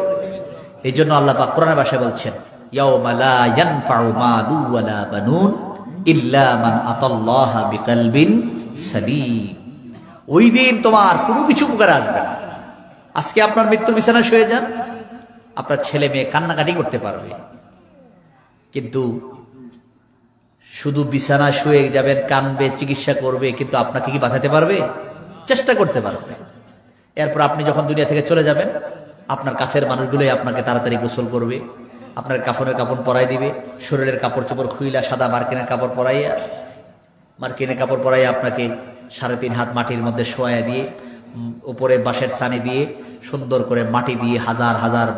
এই জন্য আল্লাহ পাক কোরআনের ভাষায় বলছেন, ইয়াউমা লা ইয়ানফাউ মালু ওয়ালা বানুন ইল্লা মান আতাল্লাহা বিকলবিন সালিম। ওই দিন তোমার কোনো কিছু উপকার আসবে না। আজকে আপনার মৃত্যুর বিছানায় শুয়ে যান, আপনার ছেলে মেয়ে কান্নাকাটি করতে পারবে, কিন্তু শুধু বিছানায় শুয়ে যাবেন, কানবে, চিকিৎসা করবে, কিন্তু আপনাকে কি বাঁচাতে পারবে? চেষ্টা করতে পারবে। এরপর আপনি যখন দুনিয়া থেকে চলে যাবেন, আপনার কাছের মানুষগুলোই আপনাকে তাড়াতাড়ি গোসল করবে, আপনার কাফনের কাপড় পরাই দিবে, শরীরের কাপড় চোপড় খুইলা সাদা মার্কিনের কাপড় পরাইয়া আপনাকে 3.5 হাত মাটির মধ্যে শোয়া দিয়ে, উপরে বাঁশের ছানি দিয়ে, সুন্দর করে মাটি দিয়ে, হাজার হাজার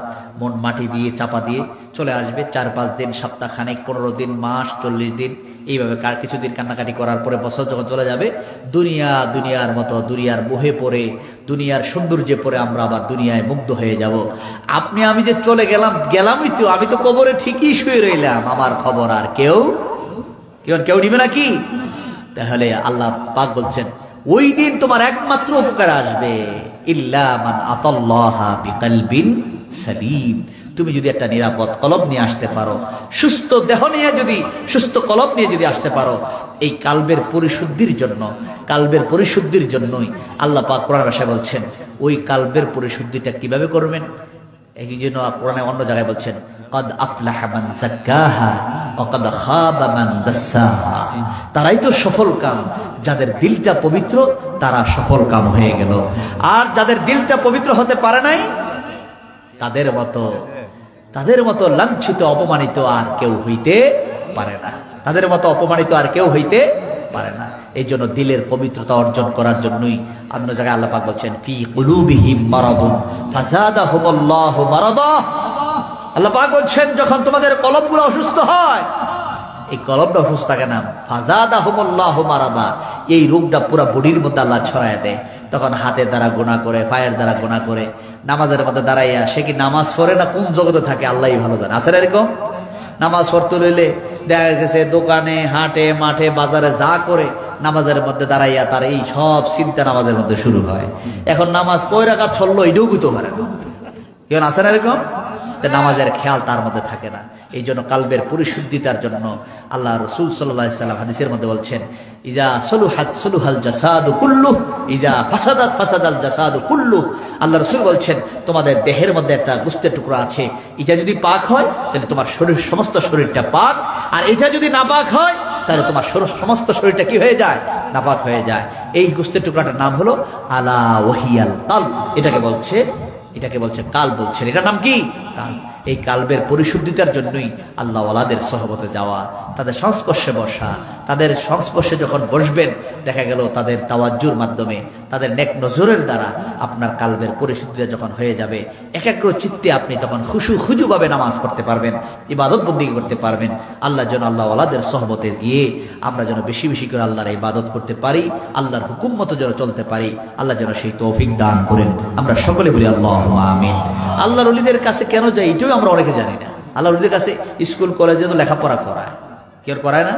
মন মাটি দিয়ে চাপা দিয়ে চলে আসবে। 4-5 দিন, সপ্তাহ খানেক, 15 দিন, মাস, 40 দিন, এইভাবে কিছুদিন কান্নাকাটি করার পরে বছর যখন চলে যাবে, দুনিয়ার মতো, দুনিয়ার মোহে পড়ে, দুনিয়ার সৌন্দর্যে পড়ে আমরা আবার দুনিয়ায় মুগ্ধ হয়ে যাব। আমি যে চলে গেলামই তো, আমি তো কবরে ঠিকই শুয়ে রইলাম, আমার খবর আর কেউ নিবে নাকি? তাহলে আল্লাহ পাক বলছেন, ওই দিন তোমার একমাত্র উপকার আসবে, ইল্লা মান আতাল্লাহা বিকলবিন সালিম। তুমি যদি একটা নিরাপদ কলব নিয়ে আসতে পারো, সুস্থ দেহ নিয়ে যদি, সুস্থ কলব নিয়ে যদি আসতে পারো, এই কালবের পরিশুদ্ধির জন্যই আল্লাহ পাক কোরআন ভাষায় বলছেন, ওই কালবের পরিশুদ্ধিটা কিভাবে করবেন? এই জন্য কোরআনে অন্য জায়গায় বলছেন, قد أفلح من زكاها وقد خاب من دساها। তারাই তো সফল কাম, যাদের দিলটা পবিত্র, তারা সফল কাম হয়ে গেল। আর যাদের দিলটা পবিত্র হতে পারে নাই, তাদের মতো লাঞ্ছিত, অপমানিত আর কেউ হইতে পারে না। তাদের মতো অপমানিত আর কেউ হইতে পারে না। এই জন্য দিলের পবিত্রতা অর্জন করার জন্যই অন্য জায়গায় আল্লাহ পাক বলছেন, ফি কুলুবিহিম মারাদুন ফাযাদাহুমুল্লাহু মারাদা। আল্লাহ পাক বলছেন, যখন তোমাদের কলবগুলো অসুস্থ হয়, এই কলবটা অসুস্থ থাকে না, ফাযাদাহুমুল্লাহু মারাদা, এই রোগটা পুরো বডির মধ্যে আল্লাহ ছড়ায় দেয়। তখন হাতের দ্বারা গুনাহ করে, পায়ের দ্বারা গুনাহ করে, নামাজের মধ্যে দাঁড়াইয়া সে কি নামাজ পড়ে না কোন জগতে থাকে আল্লাহই ভালো জানে। আছে এরকম? নামাজ পড়তে লইলে দেখা গেছে দোকানে হাটে মাঠে বাজারে যা করে নামাজের মধ্যে দাঁড়াইয়া তার এই সব চিন্তা নামাজের মধ্যে শুরু হয়। এখন নামাজ কয় রাকাত পড়লো এটাও বুঝতে পারে না, কেন আছে না এরকম? নামাজের খেয়াল তার মধ্যে থাকে না। এই জন্য কালবের পরিশুদ্ধিতার জন্য আল্লাহ রাসূল সাল্লাল্লাহু আলাইহি সাল্লাম হাদিসের মধ্যে বলছেন, ইজা সলুহাত সলুহাল জাসাদু কুল্লু, ইজা ফাসাদাত ফাসাদাল জাসাদু কুল্লু। আল্লাহ রাসূল বলছেন, তোমাদের দেহের মধ্যে একটা গোশতের টুকরো আছে, এটা যদি পাক হয় তাহলে তোমার শরীর সমস্ত শরীরটা পাক, আর এটা যদি নাপাক হয় তাহলে তোমার সমস্ত শরীরটা কি হয়ে যায়? নাপাক হয়ে যায়। এই গোশতের টুকরাটার নাম হলো আলা ওয়াহিয়াল কালব। এটাকে বলছে কাল বলছেন। এটার নাম কি? কাল। এই কালবের পরিশুদ্ধিতার জন্যই আল্লাহ ওয়ালাদের সহবতে যাওয়া, তাদের সংস্পর্শে বসা। তাদের সংস্পর্শে যখন বসবেন দেখা গেল তাদের তাওয়াজ্জুর মাধ্যমে, তাদের নেক নজরের দ্বারা আপনার কালবের পরিশুদ্ধিতা যখন হয়ে যাবে, একাগ্র চিত্তে আপনি তখন খুজুভাবে নামাজ পড়তে পারবেন, ইবাদত বন্দেগী করতে পারবেন। আল্লাহর জন্য আল্লাহ ওয়ালাদের সহবতে গিয়ে আমরা যেন বেশি বেশি করে আল্লাহর ইবাদত করতে পারি, আল্লাহর হুকুম মতো যেন চলতে পারি। আল্লাহ যেন সেই তৌফিক দান করেন। আমরা সকলে বলি আল্লাহুম্মা আমিন। আল্লাহর ওলিদের কাছে কেন যাই এটাও আমরা অনেকে জানি না। আল্লাহর ওলিদের কাছে স্কুল কলেজে তো লেখাপড়া করায়, কেউ করায় না?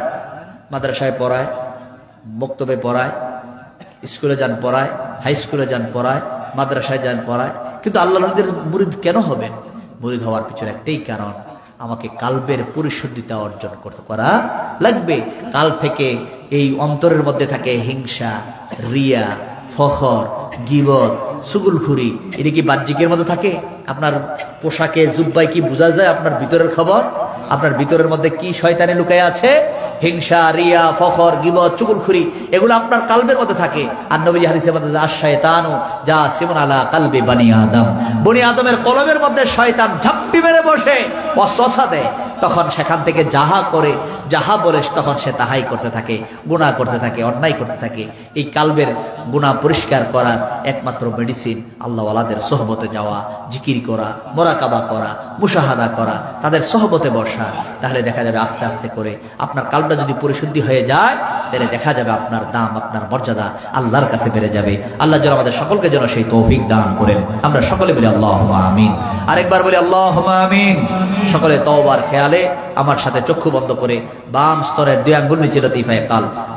মাদ্রাসায় পড়ায়, মক্তবে পড়ায়, স্কুলে যান পড়ায়, হাই স্কুলে যান পড়ায়, মাদ্রাসায় যান পড়ায়, কিন্তু আল্লাহর ওলিদের মুরিদ কেন হবেন? মুরিদ হওয়ার পিছনে একটাই কারণ, আমাকে কালবের পরিশুদ্ধিতা অর্জন করা লাগবে। কাল থেকে এই অন্তরের মধ্যে থাকে হিংসা, রিয়া, ফখর, গীবত, চুগলখুরি। এটা কি বাহ্যিকের মধ্যে থাকে? আপনার পোশাকে জুব্বায় কি বোঝা যায় আপনার ভিতরের খবর? আপনার ভিতরের মধ্যে কি শয়তানি লুকায় আছে? হিংসা, রিয়া, ফখর, গীবত, চুগলখুরি, এগুলো আপনার কালবের মধ্যে থাকে। আর নবী হাদিসের মধ্যে আশ-শায়তানু জাসিমুন আলা কালবি বনি আদম, বনি আদমের কলবের মধ্যে শয়তান ঝাপটি মেরে বসে ওয়াসওয়াসা দেয়। তখন সেখান থেকে যাহা বলে তখন সে তাহাই করতে থাকে, গুনাহ করতে থাকে, অন্যায় করতে থাকে। এই কালবের গুনাহ পরিষ্কার করার একমাত্র মেডিসিন আল্লাহ ওয়ালাদের সোহবতে যাওয়া, জিকির করা, মোরাকাবা করা, মুশাহাদা করা, তাদের সোহবতে বসা। তাহলে দেখা যাবে আস্তে আস্তে করে আপনার কালবটা যদি পরিশুদ্ধি হয়ে যায়, তাহলে দেখা যাবে আপনার দাম, আপনার মর্যাদা আল্লাহর কাছে বেড়ে যাবে। আল্লাহ যেন আমাদের সকলকে যেন সেই তৌফিক দান করেন। আমরা সকলে বলি আল্লাহুম্মা আমিন। আরেকবার বলি আল্লাহুম্মা আমিন। সকলে তওবার খেয়ালে আমার সাথে চক্ষু বন্ধ করে বাম স্তরের 2 আঙ্গুল নিচে লতিফায়ে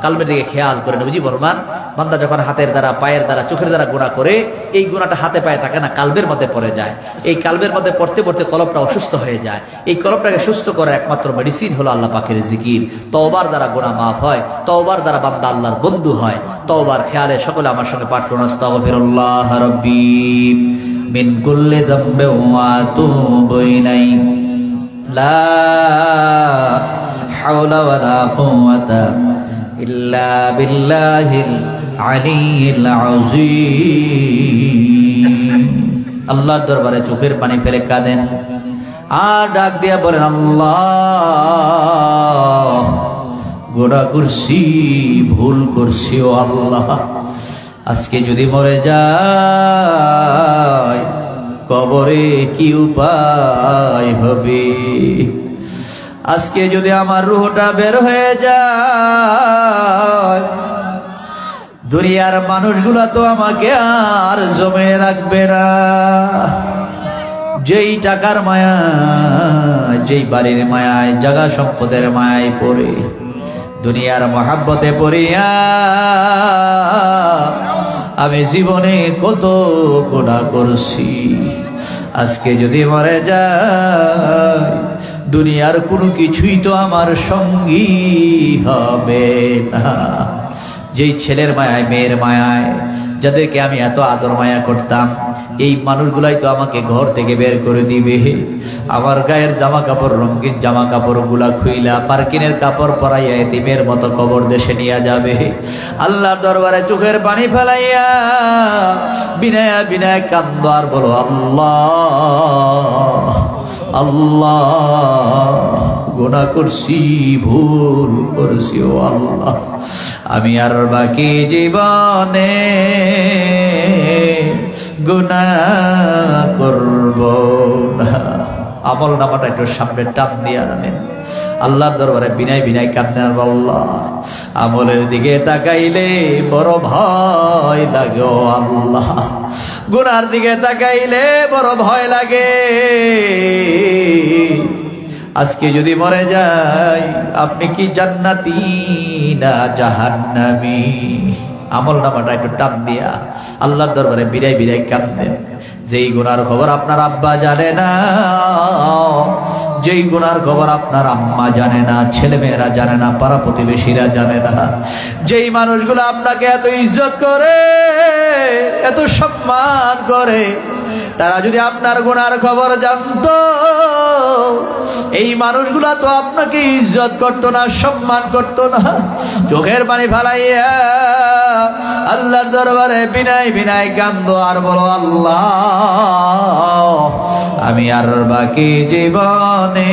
কালবের দিকে খেয়াল করে নবীজি বলমান, বান্দা যখন হাতের দ্বারা, পায়ের দ্বারা, চোখের দ্বারা গুনাহ করে, এই গুনাহটা হাতে পায়ে থাকে না, কালবের মধ্যে পড়ে যায়। এই কালবের মধ্যে পড়তে পড়তে কলবটা অসুস্থ হয়ে যায়। এই কলবটাকে সুস্থ করার একমাত্র মেডিসিন হলো আল্লাহ পাকের জিকির। তওবার দ্বারা গুনাহ মাফ হয়, তওবার দ্বারা বান্দা আল্লাহর বন্ধু হয়। তওবার খেয়ালে সকলে আমার সঙ্গে পাঠ করুন, আস্তাগফিরুল্লাহ রাব্বি মিন কুল্লি যামবিন ওয়া আতুবু ইলাইহি লা হাওলা ওয়ালা কুওয়াতা ইল্লা বিল্লাহিল আলিয়্যিল আযীম। আল্লাহর দরবারে চোখের পানি ফেলে কাঁদেন আর ডাক দিয়া বলেন, আল্লাহ গুনাহ করছি, ভুল করছি ও আল্লাহ। আজকে যদি মরে যায় কবরে কি উপায় হবে? আজকে যদি আমার রূহটা বের হয়ে যায়, দুনিয়ার মানুষগুলা তো আমাকে আর জমে রাখবে না। যেই টাকার মায়া, যেই বাড়ির মায়ায়, জায়গা সম্পদের মায়ায় পড়ে, দুনিয়ার মহাব্বতে পড়িয়া আমি জীবনে কত গুনাহ করছি। আজকে যদি মরে যায়, দুনিয়ার কোনো কিছুই তো আমার সঙ্গী হবে না। যেই ছেলের মায়ায়, মেয়ের মায়ায়, যাদেরকে আমি এত আদর মায়া করতাম, এই মানুষগুলাই তো আমাকে ঘর থেকে বের করে দিবে। আমার গায়ের জামা কাপড়, রঙিন জামা কাপড় গুলা খুইলা মার্কিনের কাপড় পরাইয়া এতিমের মতো কবর দেশে নিয়ে যাবে। আল্লাহর দরবারে চোখের পানি ফেলাইয়া বিনয়া বিনয় কান্দ আর বলো, আল্লাহ আল্লাহ গুনাহ করছি, ভুল করছি ও আল্লাহ। আমি আর বাকি জীবনে গুনাহ করব না। আমল নামাটা একটু সামনে টান দিয়ে আনেন, আল্লাহর দরবারে বিনয় বিনয় কান্দেন, আল্লাহ আমলের দিকে তাকাইলে বড় ভয় লাগে ও আল্লাহ। গুনার দিকে তাকাইলে বড় ভয় লাগে। আজকে যদি মরে যাই আপনি কি জান্নাতি না জাহান্নামী? আমল নামাটা একটু টান দিয়া আল্লাহর দরবারে বিরাই বিরাই কাঁদেন। যেই গুনার খবর আপনার আব্বা জানে না, যেই গুনার খবর আপনার আম্মা জানে না, ছেলে মেয়েরা জানে না, পাড়া প্রতিবেশীরা জানে না, যেই মানুষগুলো আপনাকে এত ইজ্জত করে, এত সম্মান করে, তারা যদি আপনার গুনার খবর জানতো, এই মানুষগুলা তো আপনাকে ইজ্জত করতো না, সম্মান করতো না। চোখের পানি ফালাইয়া আল্লাহর দরবারে বিনাই বিনাই কান্দো আর বলো, আল্লাহ আমি আর বাকি জীবনে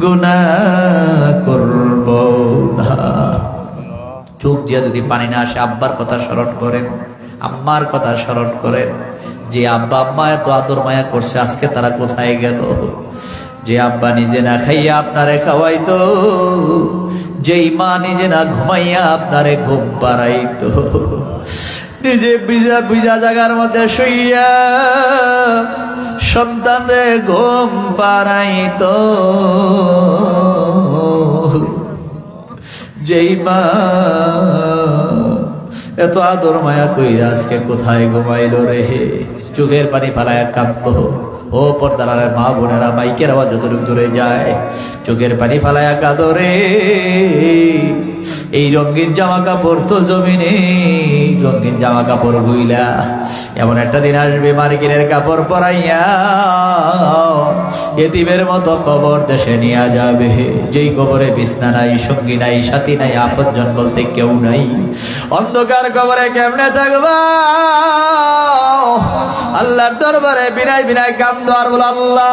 গুনাহ করব না। চোখ দিয়ে যদি পানি না আসে, আব্বার কথা স্মরণ করেন, আম্মার কথা স্মরণ করেন। যে আব্বা আম্মা এত আদর মায়া করছে, আজকে তারা কোথায় গেল? যে আব্বা নিজে না খাইয়া আপনারে খাওয়াইতো, যেই মা নিজে না ঘুমাইয়া আপনারে ঘুম পাড়াইতো, নিজে ভিজা ভিজা জায়গার মধ্যে শুইয়া সন্তানরে ঘুম পাড়াইতো, যেই মা এত আদর মায়া কইরা আজকে কোথায় ঘুমাইল রে? চোখের পানি ফালায়া কাঁদতো। ও পর্দার মা বোনেরা, মাইকের আওয়াজ যতটুকু দূরে যায়, চোখের পানি ফালায়া কাঁদো রে। এই রঙিন জামা কাপড় তো জমিনে, রঙিন জামা কাপড় গুইলা এমন একটা দিন আসবে মার্কিনের কাপড় পরাইয়া এতিমের মতো কবর দেশে নিয়ে যাবে। যেই কবরে বিছনা নাই, সঙ্গী নাই, সাথী নাই, আপনজন বলতে কেউ নাই। অন্ধকার কবরে কেমনে থাকবা? আল্লাহর দরবারে বিনাই বিনাই কান্দো আর বল, আল্লাহ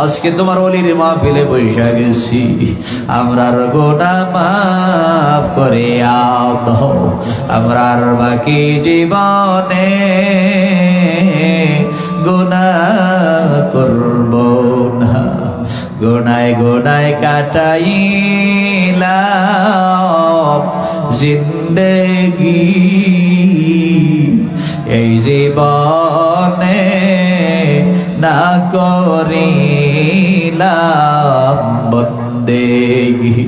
আজকে তোমার ওলির মাহফিলে বৈশা গেছি, আমরার গুনাহ মাফ করে দাও, আমরার বাকি জীবনে গুনাহ করব না। গুনায় গুনায় কাটাইলাম জিন্দেগি, এই জীবনে না করিলাম বন্দেগি।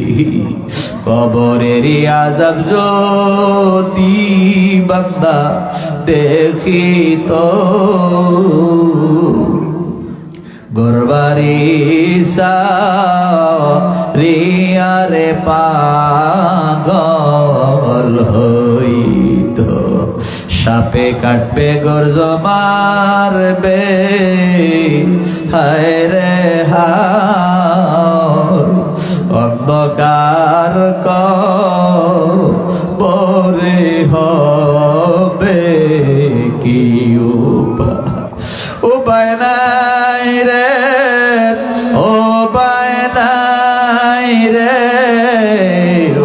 কবরের আযাব যদি বান্দা দেখিত, গরবারি সারিয়ারে পাগল হইত, সাপে কাটবে গর্জ মারবে, হায় রে হায় অন্ধকার কবরে হবে কি উপায় নাই রে, উপায় নাই রে,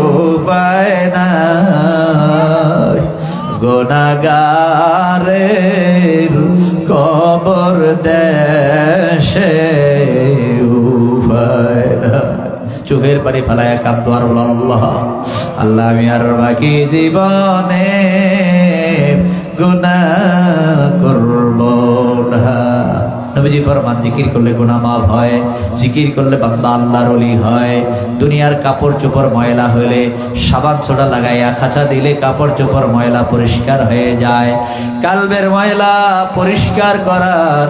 উপায় নাই। গুনাহগারের কবর দেশে উপায় নাই। চোখের পানি ফালায়া কান্দো আর বলো, আল্লাহ আল্লাহ আমি আর বাকি জীবনে গুনাহ করব না। নবীজি ফরমান, জিকির করলে গুনাহ মাফ হয়, জিকির করলে বান্দা আল্লাহর ওলি হয়। দুনিয়ার কাপড় চোপড় ময়লা হলে সাবান সোডা লাগাইয়া খাঁচা দিলে কাপড় চোপড় ময়লা পরিষ্কার হয়ে যায়। কালবের ময়লা পরিষ্কার করার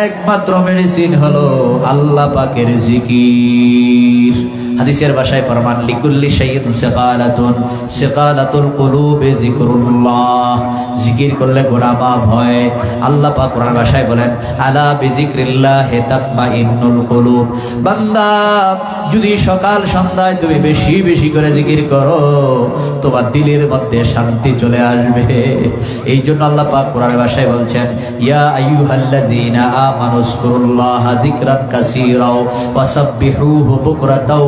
একমাত্র মেডিসিন হলো আল্লাহ পাকের জিকির। হাদিসের ভাষায় ফরমান, লিকুল্লি শাইইন সিকালাতুন, সিকালাতুল কুলুবি যিকরুল্লাহ। জিকির করলে গুনাহ মাফ হয়। আল্লাহ পাক কোরআন ভাষায় বলেন, আলা বিযিকরিল্লাহি তাতমাইন্নুল কুলুব। বান্দা যদি সকাল সন্ধ্যায় তুমি বেশি বেশি করে জিকির করো, তোমার দিলের মধ্যে শান্তি চলে আসবে। এই জন্য আল্লাহ পাক কোরআন ভাষায় বলছেন, ইয়া আইয়ুহাল্লাযীনা আমানুযকুরুল্লাহা যিকরান কাসীরা ওয়াসাব্বিহুহু বুকরাতাও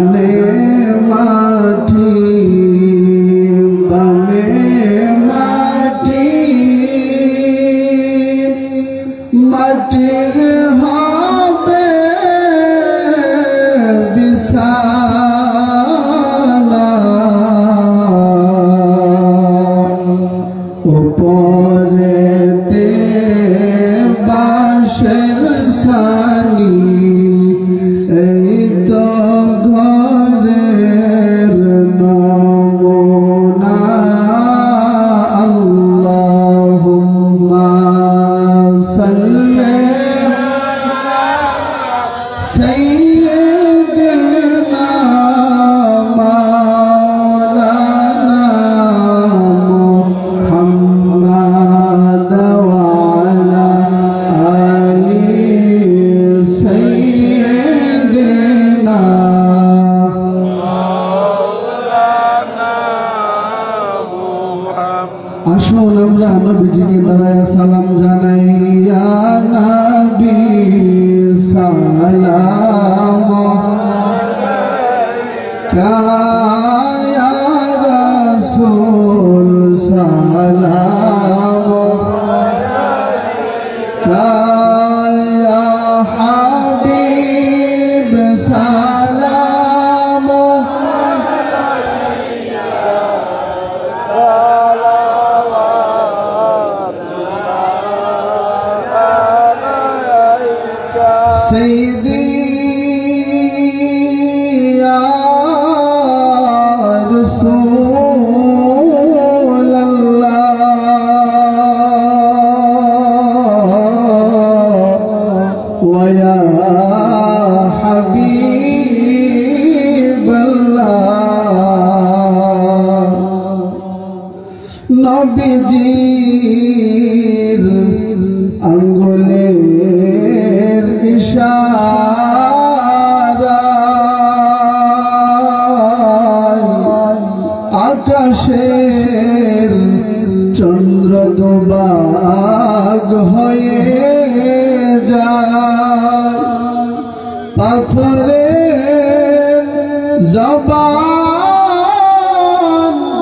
ডানে মাটি বামে মাটি মাটির হবে বিছানা উপরেতে বাঁশের ছানি এই তো ঘরের নমুনা আল্লাহুম্মা সাল্লি সাইয়্যিদিনা মাওলানা মুহাম্মাদ ওয়া আলা আলি সাইয়্যিদিনা আসুন আমরা নবীজিকে দাঁড়ায় সালাম জানাই ইয়া নবী সালাম আলাইকা ইয়া রাসূল সালাম আলাইকা ইয়া হাবিব সালাম سيدي يا رسول الله ويا حبيب الله নবীজির আঙ্গুলের ইশারায় আকাশের চন্দ্র দুবাগ হয়ে যায় পাথরের জবান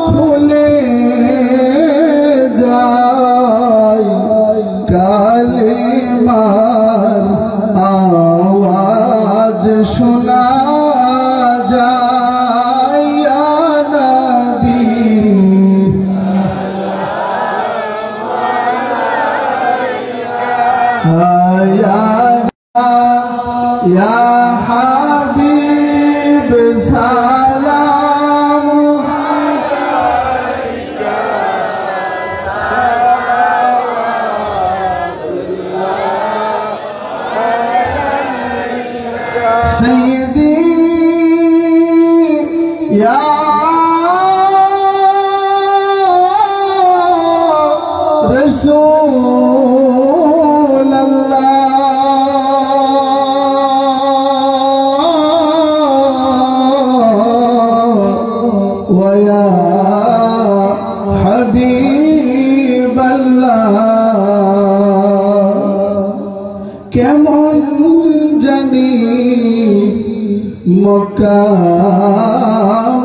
খুলে যায় কালিমার আওয়াজ শোনা যায় ইয়া নবী ইয়া হাবিব সালাম سيدي يا رسول الله ويا حبيب الله কেমন জানি মক্কা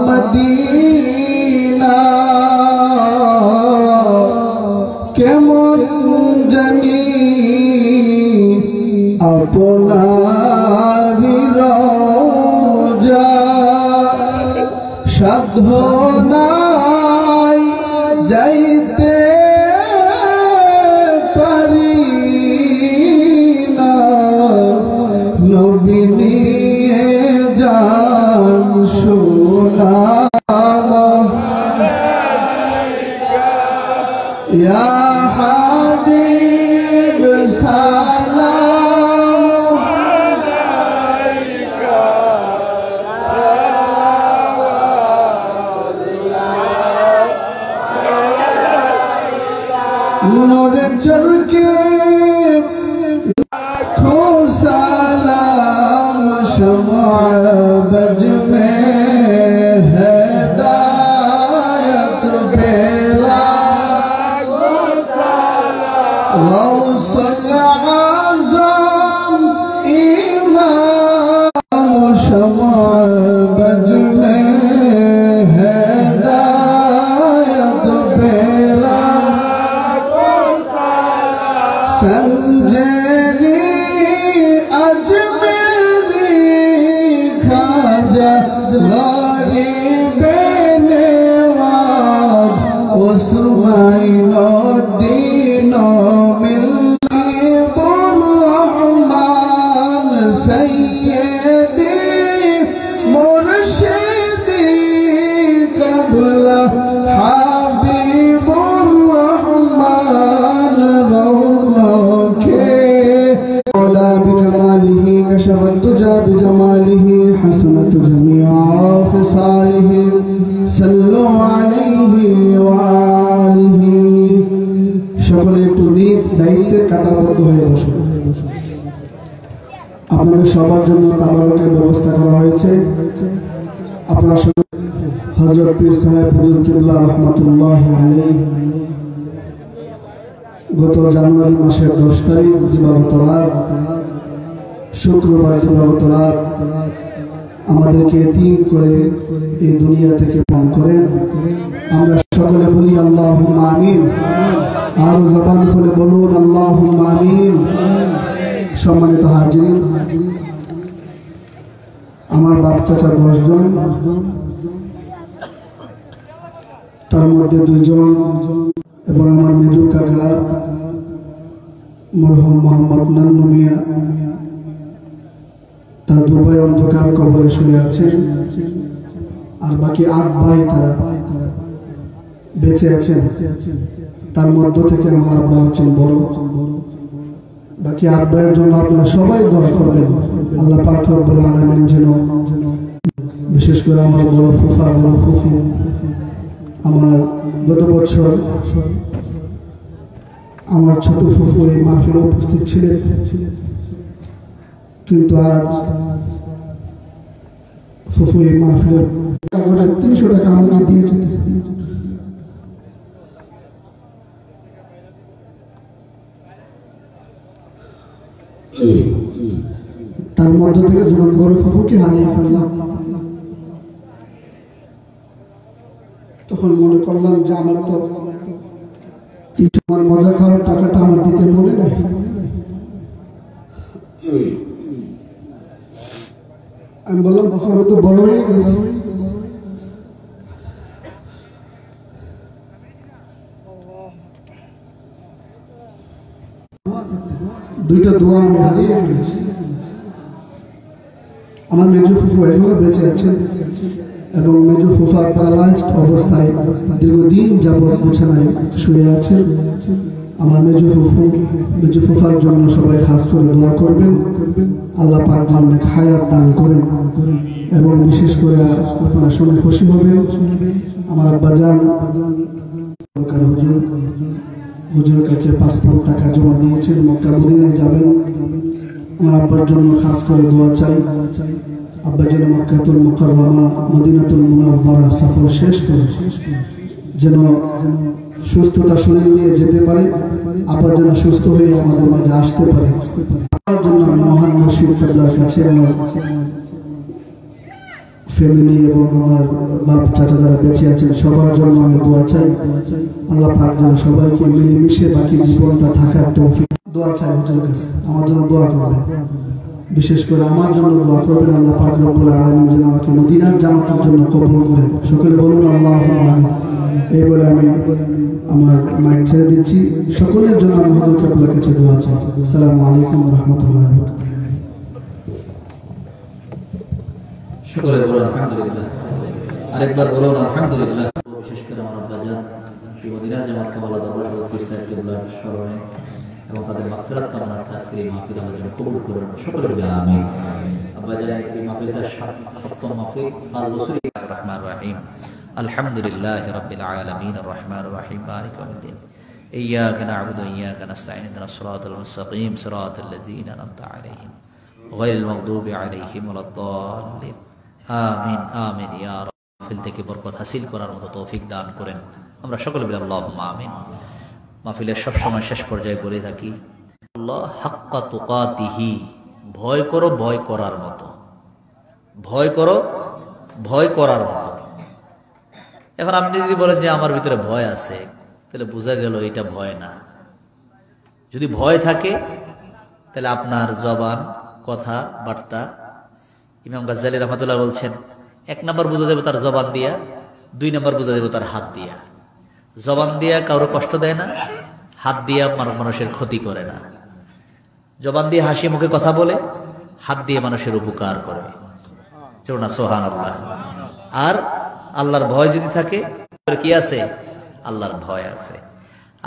মদিনা কেমন জানি আপনার রোজা সাধ্য নাই যাইতে পারি না নবী নিয়ে যান সুনাম ইয়া হাবিব সালাম আলাইকা নূরে চলকে खो सलाम शमा बज में हिदायत बेला गौसल आज़म इमाम शमा غریب نواز اسماعیل الدین ملی الرحمن سیدی مرشدی قبل حبیب الرحمن رونق مولا بجماله كشف الدجى بجماله حسنت جميع خصاله صلوا عليه وآله সকলে একটু নিজ দায়িত্বে কাতারবদ্ধ হয়ে বসুন। আপনাদের সবার জন্য তাবারকের ব্যবস্থা করা হয়েছে। আপনারা হযরত পীর সাহেব হুজুর কিবলা রহমাতুল্লাহি আলাইহি গত জানুয়ারি মাসের 10 তারিখ দিবাগত রাত, শুক্রবার দিবাগত রাত আমাদেরকে এতিম করে এই দুনিয়া থেকে পান করেন। আমরা সকলে বলি আল্লাহুম্মা আমিন। আর জবান খুলে বলুন আল্লাহুম্মা আমিন। সম্মানিত হাজিরিন, আমার বাপ চাচা 10 জন, তার মধ্যে 2 জন এবং আমার মেজু কাকা মরহুম মোহাম্মদ নান্নু মিয়া, তারা দুবাই অন্ধকার কবরে শুয়ে আছেন। আর বাকি 8 ভাই তারা বেঁচে আছেন। তার মধ্য থেকে আমার আব্বা হচ্ছেন বড়। বাকি 8 ভাইয়ের জন্য আপনারা সবাই দোয়া করবেন। আল্লাহ পাক রব্বুল আলামিন যেন বিশেষ করে আমার বড় ফুফা, বড় ফুফু, আমার গত বছর আমার ছোট ফুফু এই মাহফিলে উপস্থিত ছিলেন, কিন্তু আজ ফুফু এই মাহফিলের 300 টাকা আমাকে দিয়েছে। তার মধ্য থেকে যখন বড় ফুফুকে হারিয়ে ফেললাম, তখন মনে করলাম যে আমার তো আমার মজা খাওয়ার টাকাটা আমার দিতে মনে নেই। আমি বললাম ফুফু আমি তো বড় হয়ে গেছি, দুইটা দোয়া আমি হারিয়ে ফেলেছি। আমার মেজু ফুফু এখনো বেঁচে আছেন এবং মেজু ফুফা প্যারালাইজড অবস্থায় দীর্ঘদিন যাবৎ বিছানায় শুয়ে আছেন। আমার মেজু ফুফার জন্য সবাই খাস করে দোয়া করবেন। আল্লাহ পাক যেন হায়াত দান করেন এবং বিশেষ করে আপনারা শুনে খুশি হবেন, আমার আব্বাজান হুজুরের কাছে 5 লাখ টাকা জমা দিয়েছেন, মক্কা মদিনায় যাবেন। আমার আব্বার জন্য খাস করে দোয়া চাই। আব্বা যেন মক্কাতুল মুকাররমা মদিনাতুল মুনাওয়ারা সফর শেষ করে যেন সুস্থতা শরীর নিয়ে যেতে পারে, আবার যেন সুস্থ হয়ে আমাদের মাঝে আসতে পারে। তার জন্য আমি মহান মুর্শিদ কিবলার কাছে আমার ফ্যামিলি এবং আমার বাপ চাচা যারা বেঁচে আছেন সবার জন্য আমি দোয়া চাই। আল্লাহ পাক যেন সবাইকে মিলেমিশে বাকি জীবনটা থাকার তৌফিক দোয়া চাই হুজুরের কাছে। আমার জন্য দোয়া করবেন, বিশেষ করে আমার জন্য দোয়া করবেন। আল্লাহ পাক রব্বুল আলামিন যেন আমাকে মদিনার জান্নাতের জন্য কবুল করেন। সকলে বলুন আল্লাহুম্মা আমিন। এই বলে আমি আমার মাইক ছেড়ে দিচ্ছি। সকলের জন্য আমি হুজুর কিবলার কাছে দোয়া চাই। আসসালামু আলাইকুম ওয়া রাহমাতুল্লাহি ওয়া বারাকাতুহু। সকলে বলুন আলহামদুলিল্লাহ। আরেকবার বলুন আলহামদুলিল্লাহ। বিশেষ করে আমার আব্বাজান মদিনার জামাত কামাল দরবার পীর সাহেব কিবলার স্মরণে এবং তাদের মাগফিরাত কামনার্থে আজকের এই মাহফিল আল্লাহ যেন কবুল করুন। সকলে বলি আমিন। আব্বাজান এই মাহফিলটা 7ম মাহফিল, 5 বছর। রহমানির রহিম, আলহামদুলিল্লাহি রাব্বিল আলামিন, আর রহমানির রহিম, মালিকি ইয়াউমিদ্দিন, ইয়্যাকা না'বুদু ওয়া ইয়্যাকা নাস্তাঈন, ইহদিনাস সিরাতাল মুস্তাকিম, সিরাতাল লাযীনা আন'আমতা আলাইহিম গায়রিল মাগদুবি আলাইহিম ওয়ালাদ-দাল্লিন। আমিন আমিন ইয়া রাব। মাহফিল থেকে বরকত হাসিল করার মতো তৌফিক দান করেন। আমরা সকলে বলি আল্লাহুম্মা আমিন। মাহফিলের সব সময় শেষ পর্যায়ে বলে থাকি আল্লাহ হাক্কা তুকাতিহি, ভয় করো ভয় করার মতো, ভয় করো ভয় করার মতো। এখন আপনি যদি বলেন যে আমার ভিতরে ভয় আছে, তাহলে বোঝা গেল এটা ভয় না। যদি ভয় থাকে তাহলে আপনার জবান, কথা বার্তা, ইমাম গাজ্জালী রাহমাতুল্লাহ বলছেন এক নাম্বার বোঝা যাবে তার জবান দিয়া, 2 নাম্বার বোঝা যাবে তার হাত দিয়া। জবান দিয়া কারো কষ্ট দেয় না, হাত দিয়া মানুষের ক্ষতি করে না। জবান দিয়ে হাসি মুখে কথা বলে, হাত দিয়ে মানুষের উপকার করে। চলুন সুবহানাল্লাহ। আর আল্লাহর ভয় যদি থাকে, কি আছে? আল্লাহর ভয় আছে।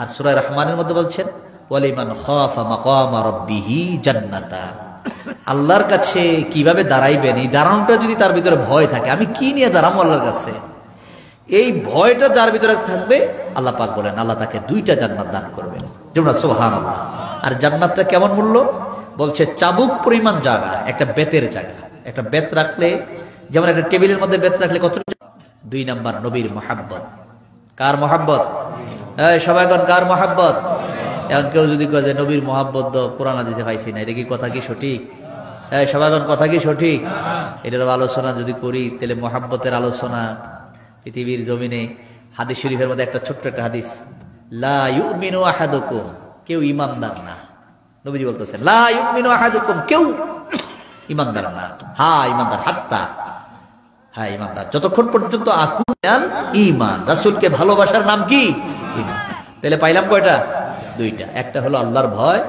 আর সূরা রহমানের মধ্যে বলছেন ওয়ালিমান খাফা মাকামা রাব্বিহি জান্নাতান। আল্লাহর কাছে কিভাবে দাঁড়াইবেন, এই দাঁড়ানোটা যদি তার ভিতরে ভয় থাকে, আমি কি নিয়ে দাঁড়াবো আল্লাহর কাছে, এই ভয়টা যার ভিতরে থাকবে, আল্লাহ পাক বলেন আল্লাহ তাকে 2টা জান্নাত দান করবেন। যেমন সুবহানাল্লাহ। আর জান্নাতটা কেমন মূল্য? বলছে চাবুক পরিমাণ জায়গা, একটা বেতের জায়গা। একটা বেত রাখলে, যেমন একটা টেবিলের মধ্যে বেত রাখলে কত? 2 নাম্বার নবীর মহাব্বত। কার মহাব্বত? সবাই কোন কার মহাব্বত? এখন কেউ যদি কয় যে নবীর মহাব্বত কোরআন হাদিসে পাইছি না, এটা কি কথা কি সঠিক? সবাই কোন কথা কি সঠিক? এটার আলোচনা যদি করি তাহলে মহাব্বতের আলোচনা পৃথিবীর জমিনে, হাদিস শরীফের মধ্যে একটা ছোট্ট একটা হাদিস, লা ইউমিনু আহাদুকুম, কেউ ইমানদার না। নবীজি বলতেছেন লা ইউমিনু আহাদুকুম, কেউ ইমানদার না। হ্যাঁ ইমানদার, হাত্তা, হ্যাঁ ইমানদার, যতক্ষণ পর্যন্ত আকুল ঈমান, রাসূলকে ভালোবাসার নাম কি? ঈমান। তাহলে পাইলাম কয়টা? 2টা। একটা হলো আল্লাহর ভয়,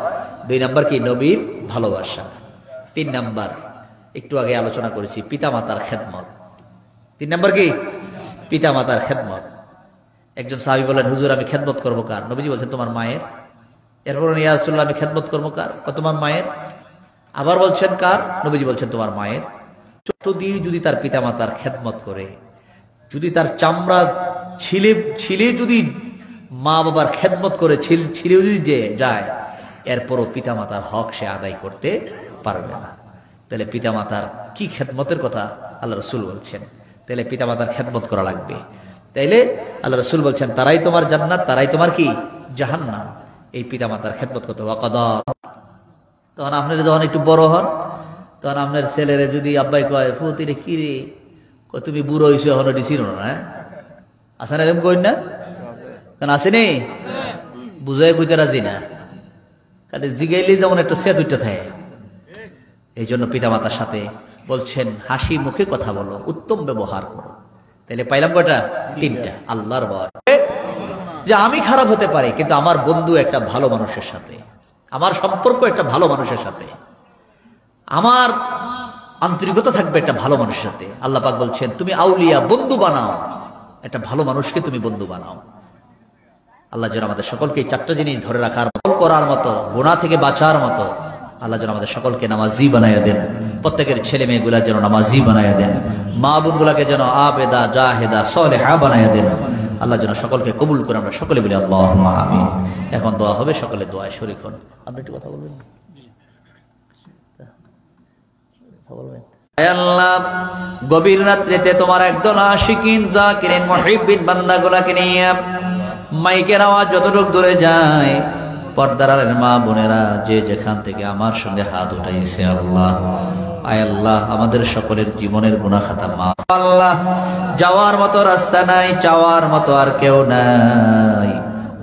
2 নাম্বার কি? নবীর ভালোবাসা। 3 নাম্বার একটু আগে আলোচনা করেছি, পিতামাতার খেদমত। 3 নাম্বার কি? পিতামাতার খেদমত। একজন সাহাবী বলেন হুজুর আমি খেদমত করবো কার? নবীজি বলছেন তোমার মায়ের। এরপর ইয়া রাসূলুল্লাহ আমি খেদমত করবো কার? তোমার মায়ের। আবার বলছেন কার? নবীজি বলছেন তোমার মায়ের। ছোট দিয়ে যদি তার পিতামাতার খেদমত করে, যদি তার চামড়া ছিলে যদি মা বাবার খেদমত করে, ছিলে যদি যায়, এরপরও পিতামাতার হক সে আদায় করতে পারবে না। তাহলে পিতামাতার কি খেদমতের কথা আল্লাহ রাসূল বলছেন। তাহলে পিতামাতার খেদমত করা লাগবে। তাইলে আল্লাহ রাসূল বলছেন তারাই তোমার জান্নাত, তারাই তোমার কি? জাহান্নাম। এই পিতামাতার খেদমত করতে ওয়াকাদা। তখন আপনারা যখন একটু বড় হন, তখন আপনার ছেলেরে যদি আব্বাই কয় ফুতিরে কি রে, তুমি বুড়ো হইছো এখনো ডিসির না, হ্যাঁ আসেন এরকম কই না? কারণ আসেনি বুঝাই কইতে রাজি না, কারণ জিগাইলে যেমন একটা সে 2টা থাকে। এই জন্য পিতামাতার সাথে বলছেন হাসি মুখে কথা বলো, উত্তম ব্যবহার করো। তাহলে পাইলাম কয়টা? 3টা। আল্লাহর ভয়, যে আমি খারাপ হতে পারি কিন্তু আমার বন্ধু একটা ভালো মানুষের সাথে, আমার সম্পর্ক একটা ভালো মানুষের সাথে, আমার আন্তরিকতা থাকবে একটা ভালো মানুষের সাথে। আল্লাহ পাক বলছেন তুমি আউলিয়া, বন্ধু বানাও, একটা ভালো মানুষকে তুমি বন্ধু বানাও। আল্লাহ যেন আমাদের সকলকে এই 4টা জিনিস ধরে রাখার, করার মতো, গুনাহ থেকে বাঁচার মতো আল্লাহ যেন আমাদের সকলকে নামাজি বানাইয়া দেন। প্রত্যেকের ছেলে মেয়েগুলা যেন নামাজি বানাইয়া দেন। মা বোনগুলাকে যেন আবেদা জাহেদা সালেহা বানাইয়া দেন। আল্লাহ যেন সকলকে কবুল করে। আমরা সকলে বলি আল্লাহুম্মা আমিন। এখন দোয়া হবে, সকলে দোয়ায় শরীক হন। আপনি একটু কথা বলবেন? আল্লাহ গভীর রাত্রিতে তোমার একদল আশিকিন জাকিরিন মুহিব্বিন বান্দাগুলাকে নিয়ে মাইকের আওয়াজ যতটুক দূরে যায়, পর্দার আড়ালের মা বোনেরা যে যেখান থেকে আমার সঙ্গে হাত উঠাইছে, আল্লাহ আয় আল্লাহ আমাদের সকলের জীবনের গুনাহ খাতা মাফ। আল্লাহ যাওয়ার মতো রাস্তা নাই, চাওয়ার মতো আর কেউ নাই।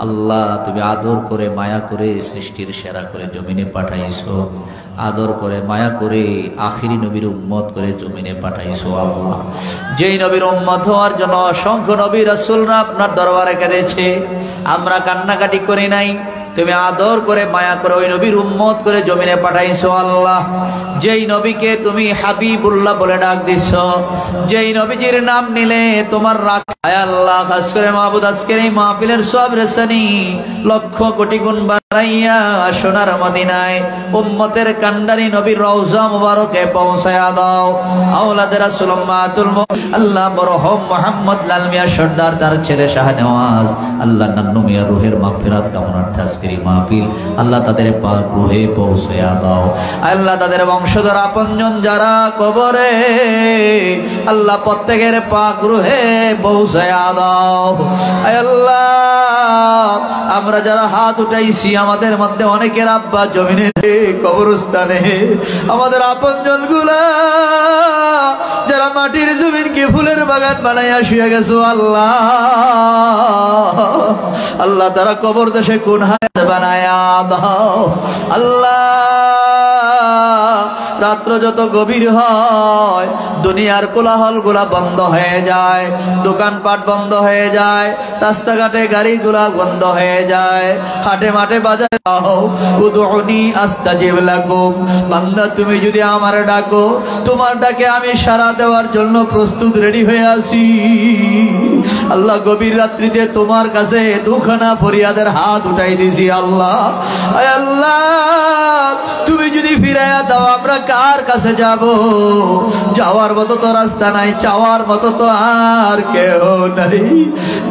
আল্লাহ তুমি আদর করে মায়া করে সৃষ্টির সেরা করে জমিনে পাঠাইছো, আদর করে মায়া করে আখিরি নবীর উম্মত করে জমিনে পাঠাইছো। আল্লাহ যেই নবীর উম্মত হওয়ার জন্য অসংখ্য নবী রাসূলরা আপনার দরবারে কেঁদেছে, আমরা কান্নাকাটি করি নাই, তুমি আদর করে মায়া করে ওই নবীর উম্মত করে জমিনে পাঠাইছো। আল্লাহ যেই নবীকে তুমি হাবিবুল্লাহ বলে ডাক দিছো, যেই নবীজির নাম নিলে তোমার রাগ, আল্লাহ খাস করে মাহবুদ আজকের এই মাহফিলের সব রেসানি লক্ষ কোটি গুণ বাড়াইয়া সোনার মদিনায় উম্মতের কান্ডারি নবীর রওজা মুবারকে পৌঁছায়া দাও। আওলাদের রাসূল উম্মাতুল আল্লাহ মরহুম মুহাম্মদ লাল মিয়া সর্দার, তার ছেলে শাহনওয়াজ, আল্লাহ নান্নু মিয়া রুহের মাগফিরাত কামনার্থে আজকের মাহফিল আল্লাহ তাদের পাক রুহে পৌঁছায়া দাও। আল্লাহ তাদের বংশধর আপনজন যারা কবরে, আল্লাহ প্রত্যেকের পাক রুহে পৌঁছায়া দাও। আল্লাহ আমরা যারা হাত উঠাইছি, আমাদের মধ্যে অনেকের আব্বা জমিনে কবরস্থানে, আমাদের আপনজন গুলা যারা মাটির জমিনকে ফুলের বাগান বানাইয়া শুয়ে গেছো, আল্লাহ আল্লাহ তারা কবর দেশে কোন হাত বানায়া দাও। আল্লাহ রাত্র যত গভীর হয় দুনিয়ার কোলাহল গুলা বন্ধ হয়ে যায়, দোকানপাট বন্ধ হয়ে যায়, রাস্তাঘাটে গাড়িগুলা বন্ধ হয়ে যায়, হাটে মাঠে বাজারে যাও, উদউনি আস্তাজিব লাকুম, বান্দা তুমি যদি আমারে ডাকো তোমার ডাকে আমি সাড়া দেওয়ার জন্য প্রস্তুত রেডি হয়ে আছি। আল্লাহ গভীর রাত্রিতে তোমার কাছে দুখানা ফরিয়াদের হাত উঠাই দিছি। আল্লাহ, আয় আল্লাহ তুমি যদি ফিরাইয়া দাও আমরা কার কাছে যাব? যাওয়ার মতো তো রাস্তা নাই, চাওয়ার মতো তো আর কেউ নাই।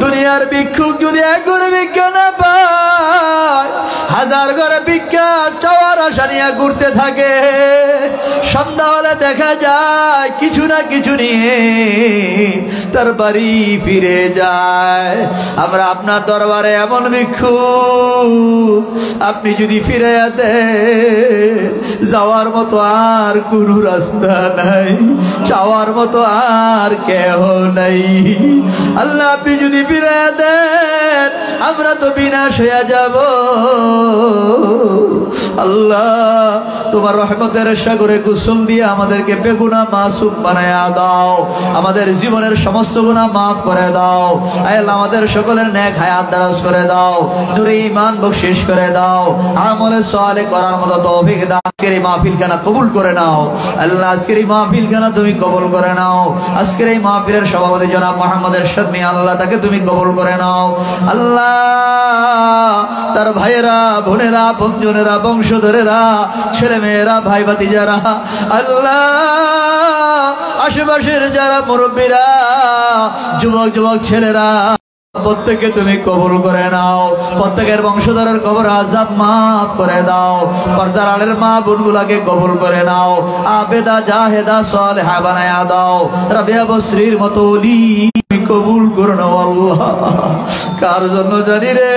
দুনিয়ার ভিক্ষুক যদি এক ঘরে ভিক্ষা না পায়, হাজার ঘরে ভিক্ষা চাওয়ার আশা নিয়ে ঘুরতে থাকে। সন্ধ্যা হলে দেখা যায় কিছু না কিছু নিয়ে তার বাড়ি ফিরে যায়। আমরা আপনার দরবারে এমন ভিক্ষুক, আপনি যদি ফিরাইয়া দেন যাওয়ার মতো আর কোনো রাস্তা নাই, চাওয়ার মতো আর কেহ নাই। আল্লাহ আপনি যদি ফিরাইয়া দেন আমরা তো বিনাশ হয়ে যাব। আল্লাহ তোমার রহমতের সাগরে গোসল দিয়ে আমাদেরকে বেগুনাহ মাসুম বানায়া দাও, আমাদের জীবনের সমস্ত গুনাহ মাফ করে দাও। আয় আল্লাহ আমাদের সকলের নেক হায়াত দারাজ করে দাও, নূরে ঈমান বখশিশ করে দাও, আমলে সালেহ করার মতো তৌফিক দাও। আজকের এই মাহফিলখানা কবুল করে নাও আল্লাহ, আজকের এই মাহফিলখানা তুমি কবুল করে নাও। আজকের এই মাহফিলের সভাপতি জনাব মোহাম্মদ এরশাদ মিয়া, আল্লাহ তাকে তুমি কবুল করে নাও। আল্লাহ তার ভাইয়েরা, বোনেরা, বন্ধুজনেরা, বংশধরেরা, ছেলে মেয়েরা, ভাই ভাতিজারা, আল্লাহ আশেপাশের যারা মুরব্বীরা, যুবক যুবক ছেলেরা, প্রত্যেককে তুমি কবুল করে নাও। প্রত্যেকের বংশধরের কবর আযাব মাফ করে দাও। পর্দার আড়ের মা বোনগুলাকে কবুল করে নাও, আবেদা জাহেদা সালেহা বানায়া দাও। রাবিয়া বসরির মতো ওলি কবুল করে নাও আল্লাহ। কার জন্য জানি রে,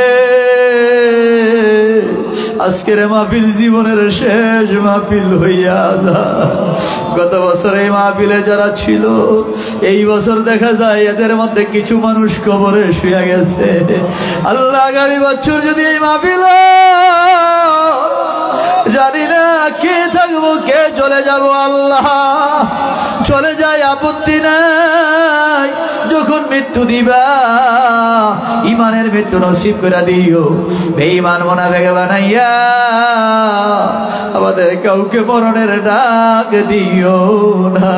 আজকের মাহফিল জীবনের শেষ মাহফিল হইয়া দা। গত বছর এই মাহফিলে যারা ছিল, এই বছর দেখা যায় এদের মধ্যে কিছু মানুষ কবরে শুয়ে গেছে। আল্লাহ আগামী বছর যদি এই মাহফিল জানি না কে থাকবো কে চলে যাব। আল্লাহ চলে যায় আপত্তি নাই, যখন মৃত্যু দিবা ইমানের মৃত্যু নসিব করে দিও। বেঈমান মুনাফিক বানাইয়া আমাদের কাউকে মরণের ডাক দিও না।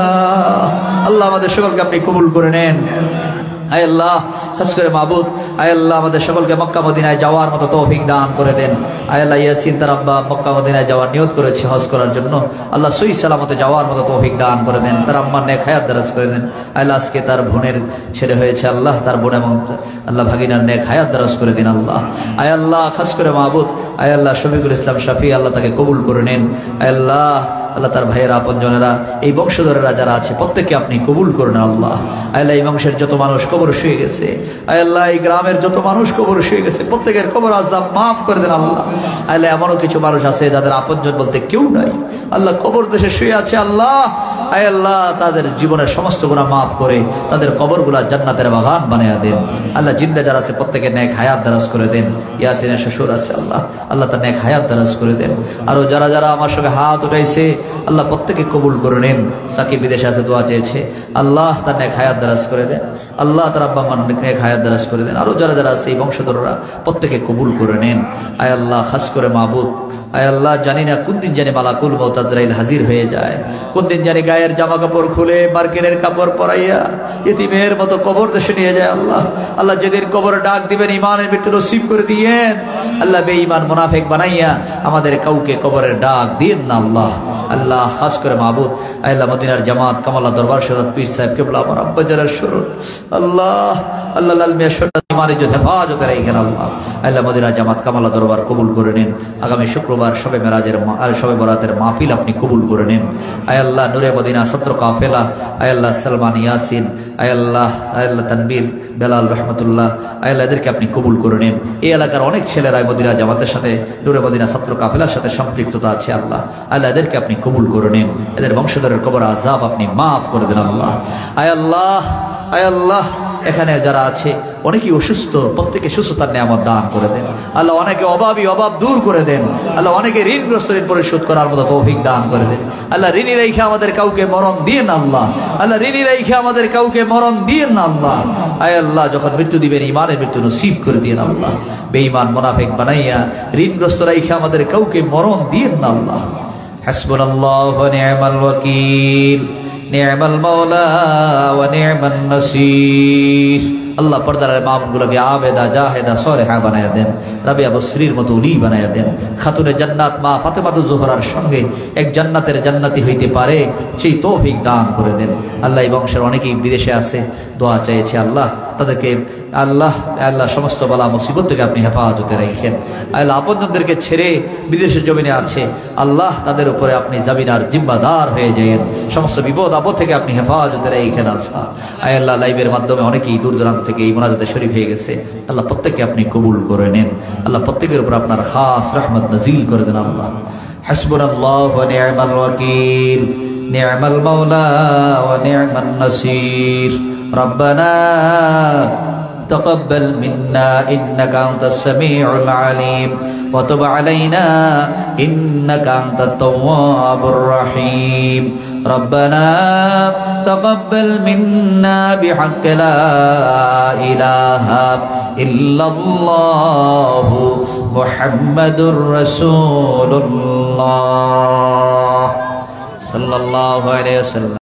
আল্লাহ আমাদের সকলকে আপনি কবুল করে নেন। আয় আল্লাহ খাস করে মাবুদ, আয় আল্লাহ আমাদের সকলকে মক্কা মদিনায় যাওয়ার মতো তৌফিক দান করে দেন। আয় আল্লাহ ইয়াসিন তার আব্বা মক্কা মদিনায় যাওয়ার নিয়ত করেছে হজ করার জন্য, আল্লাহ সহি সালামতে যাওয়ার মতো তৌফিক দান করে দেন। তার আম্মার নেক হায়াত দারাজ করে দেন। আল্লাহ আজকে তার বোনের ছেলে হয়েছে, আল্লাহ তার বোন এবং আল্লাহ ভাগিনার নেক হায়াত দারাজ করে দিন আল্লাহ। আয় আল্লাহ খাস করে মাবুদ, আয় আল্লাহ শফিকুল ইসলাম শাফি, আল্লাহ তাকে কবুল করে নেন। আয় আল্লাহ আল্লাহ তার ভাইয়েরা, আপনজনেরা, এই বংশধরেরা যারা আছে প্রত্যেককে আপনি কবুল করুন আল্লাহ। আল্লাহ এই বংশের যত মানুষ কবর শুয়ে গেছে, আল্লাহ এই গ্রামের যত মানুষ কবর শুয়ে গেছে প্রত্যেকের কবর আযাব মাফ করে দেন আল্লাহ। আল্লাহ এমনও কিছু মানুষ আছে যাদের আপনজন বলতে কেউ নাই, আল্লাহ কবর দেশে শুয়ে আছে আল্লাহ। আয় আল্লাহ তাদের জীবনের সমস্ত গুনাহ মাফ করে তাদের কবরগুলা জান্নাতের বাগান বানিয়ে দেন আল্লাহ। জিন্দা যারা আছে প্রত্যেকের নেক হায়াত দারাজ করে দেন। ইয়াসিনের শ্বশুর আছে আল্লাহ, আল্লাহ তার নেক হায়াত দারাজ করে দেন। আরো যারা যারা আমার সঙ্গে হাত উঠাইছে আল্লাহ প্রত্যেকে কবুল করে নেন। সাকিব বিদেশে আছে দোয়া চেয়েছে, আল্লাহ তার নেক হায়াত দারাজ করে দেন। আল্লাহ তার আব্বা আম্মার নেক হায়াত দারাজ করে দেন। আরো যারা যারা আছে এই বংশধররা প্রত্যেকে কবুল করে নেন। আয় আল্লাহ খাস করে মাবুদ, আয় আল্লাহ জানি না কোন দিন জানি মালাকুল মউত আজরাইল হাজির হয়ে যায়, কোন দিন জানি গায়ের জামা কাপড় খুলে মার্কেনের কাপড় পরাইয়া ইতিমের মতো কবর দেশে নিয়ে যায় আল্লাহ। আল্লাহ যেদিন কবর ডাক দিবেন ইমানের মৃত্যু নসিব করে দিয়েন আল্লাহ। বেঈমান মুনাফিক বানাইয়া আমাদের কাউকে কবরের ডাক দিন না আল্লাহ। আল্লাহ খাস করে মাবুদ, আল্লাহ মদিনার জামাত কামাল্লা দরবার শরীয়ত পীর সাহেব কেবলা আমার আব্বা জালার শরণ আল্লাহ, আল্লাহ লাল মিয়া শরীয়ত ইমানের যে হেফাজতে রাখেন আল্লাহ। আল্লাহ মদিনার জামাত কামাল্লা দরবার কবুল করে নিন। আগামী শুক্রবার শবে মেরাজের আর শবে বরাতের মাহফিল আপনি কবুল করে নিন। আয় আল্লাহ নূরে মদিনা ছাত্র কাফেলা, আয় আল্লাহ সালমান ইয়াসিন, আয় আল্লাহ তানবীর বেলাল রহমতুল্লাহ, আয় আল্লাহ এদেরকে আপনি কবুল করে নিন। এই এলাকার অনেক ছেলেরা মদিনা জামাতের সাথে নূরে মদিনা ছাত্র কাফেলার সাথে সম্পৃক্ততা আছে আল্লাহ। আল্লাহ এদেরকে আপনি কবুল করে নিন। এদের বংশধরের কবর আযাব আপনি মাফ করে দেন আল্লাহ। আয় আল্লাহ, আয় আল্লাহ এখানে যারা আছে অনেকেই অসুস্থ, প্রত্যেকে সুস্থতার নিয়ামত দান করে দেন আল্লাহ। অনেকে অভাবী, অভাব দূর করে দেন আল্লাহ। অনেকে ঋণগ্রস্ত, ঋণ পরিশোধ করার মতো তৌফিক দান করে দেন আল্লাহ। ঋণী রেখে আমাদের কাউকে মরণ দিয়েন না আল্লাহ। আল্লাহ ঋণী রেখে আমাদের কাউকে মরণ দিয়েন না আল্লাহ। আয় আল্লাহ, যখন মৃত্যু দিবেন ইমানের মৃত্যু নসিব করে দিয়েন আল্লাহ। বেঈমান মুনাফিক বানাইয়া ঋণগ্রস্ত রেখে আমাদের কাউকে মরণ দিয়েন না আল্লাহ। হাসবুনাল্লাহু ওয়া নি'মাল ওয়াকিল, নি'মাল মাওলা ওয়া নি'মান নাসির। আল্লাহ পর্দার মামগুলোকে আবেদা, জাহেদা, সলেহা বানায়া দেন। রাবিয়া বসরির মতো উলি বানায়া দেন। খাতুনে জান্নাত মা ফাতেমাতুজ জোহরার সঙ্গে এক জান্নাতের জান্নাতি হইতে পারে সেই তৌফিক দান করে দেন আল্লাহ। এই বংশের অনেকেই বিদেশে আছে, দোয়া চাইছে আল্লাহ তাদেরকে আল্লাহ আল্লাহ সমস্ত বালা মুসিবত থেকে আপনি হেফাজতে রাখেন আল্লাহ। আপনজনদেরকে ছেড়ে বিদেশের জমিনে আছে আল্লাহ, তাদের উপরে আপনি জামিনার জিম্মাদার হয়ে যান। সমস্ত বিপদ আপদ থেকে আপনি হেফাজতে রাখেন আল্লাহ। লাইভের মাধ্যমে অনেকেই দূর দূরান্ত থেকে এই মোনাজাতে শরীক হয়ে গেছে আল্লাহ। প্রত্যেককে আপনি কবুল করে নেন আল্লাহ। প্রত্যেকের উপর আপনার খাস রহমত নাজিল করে দেন আল্লাহ। হাসবুনাল্লাহু ওয়া নি'মাল ওয়াকিল, নি'মাল মাওলা ওয়া নি'মান নাসির। রব্বানা تقبل منا إنك أنت السميع العليم وتب علينا إنك أنت التواب الرحيم. ربنا تقبل منا بحق لا إله إلا الله محمد رسول الله صلى الله عليه وسلم.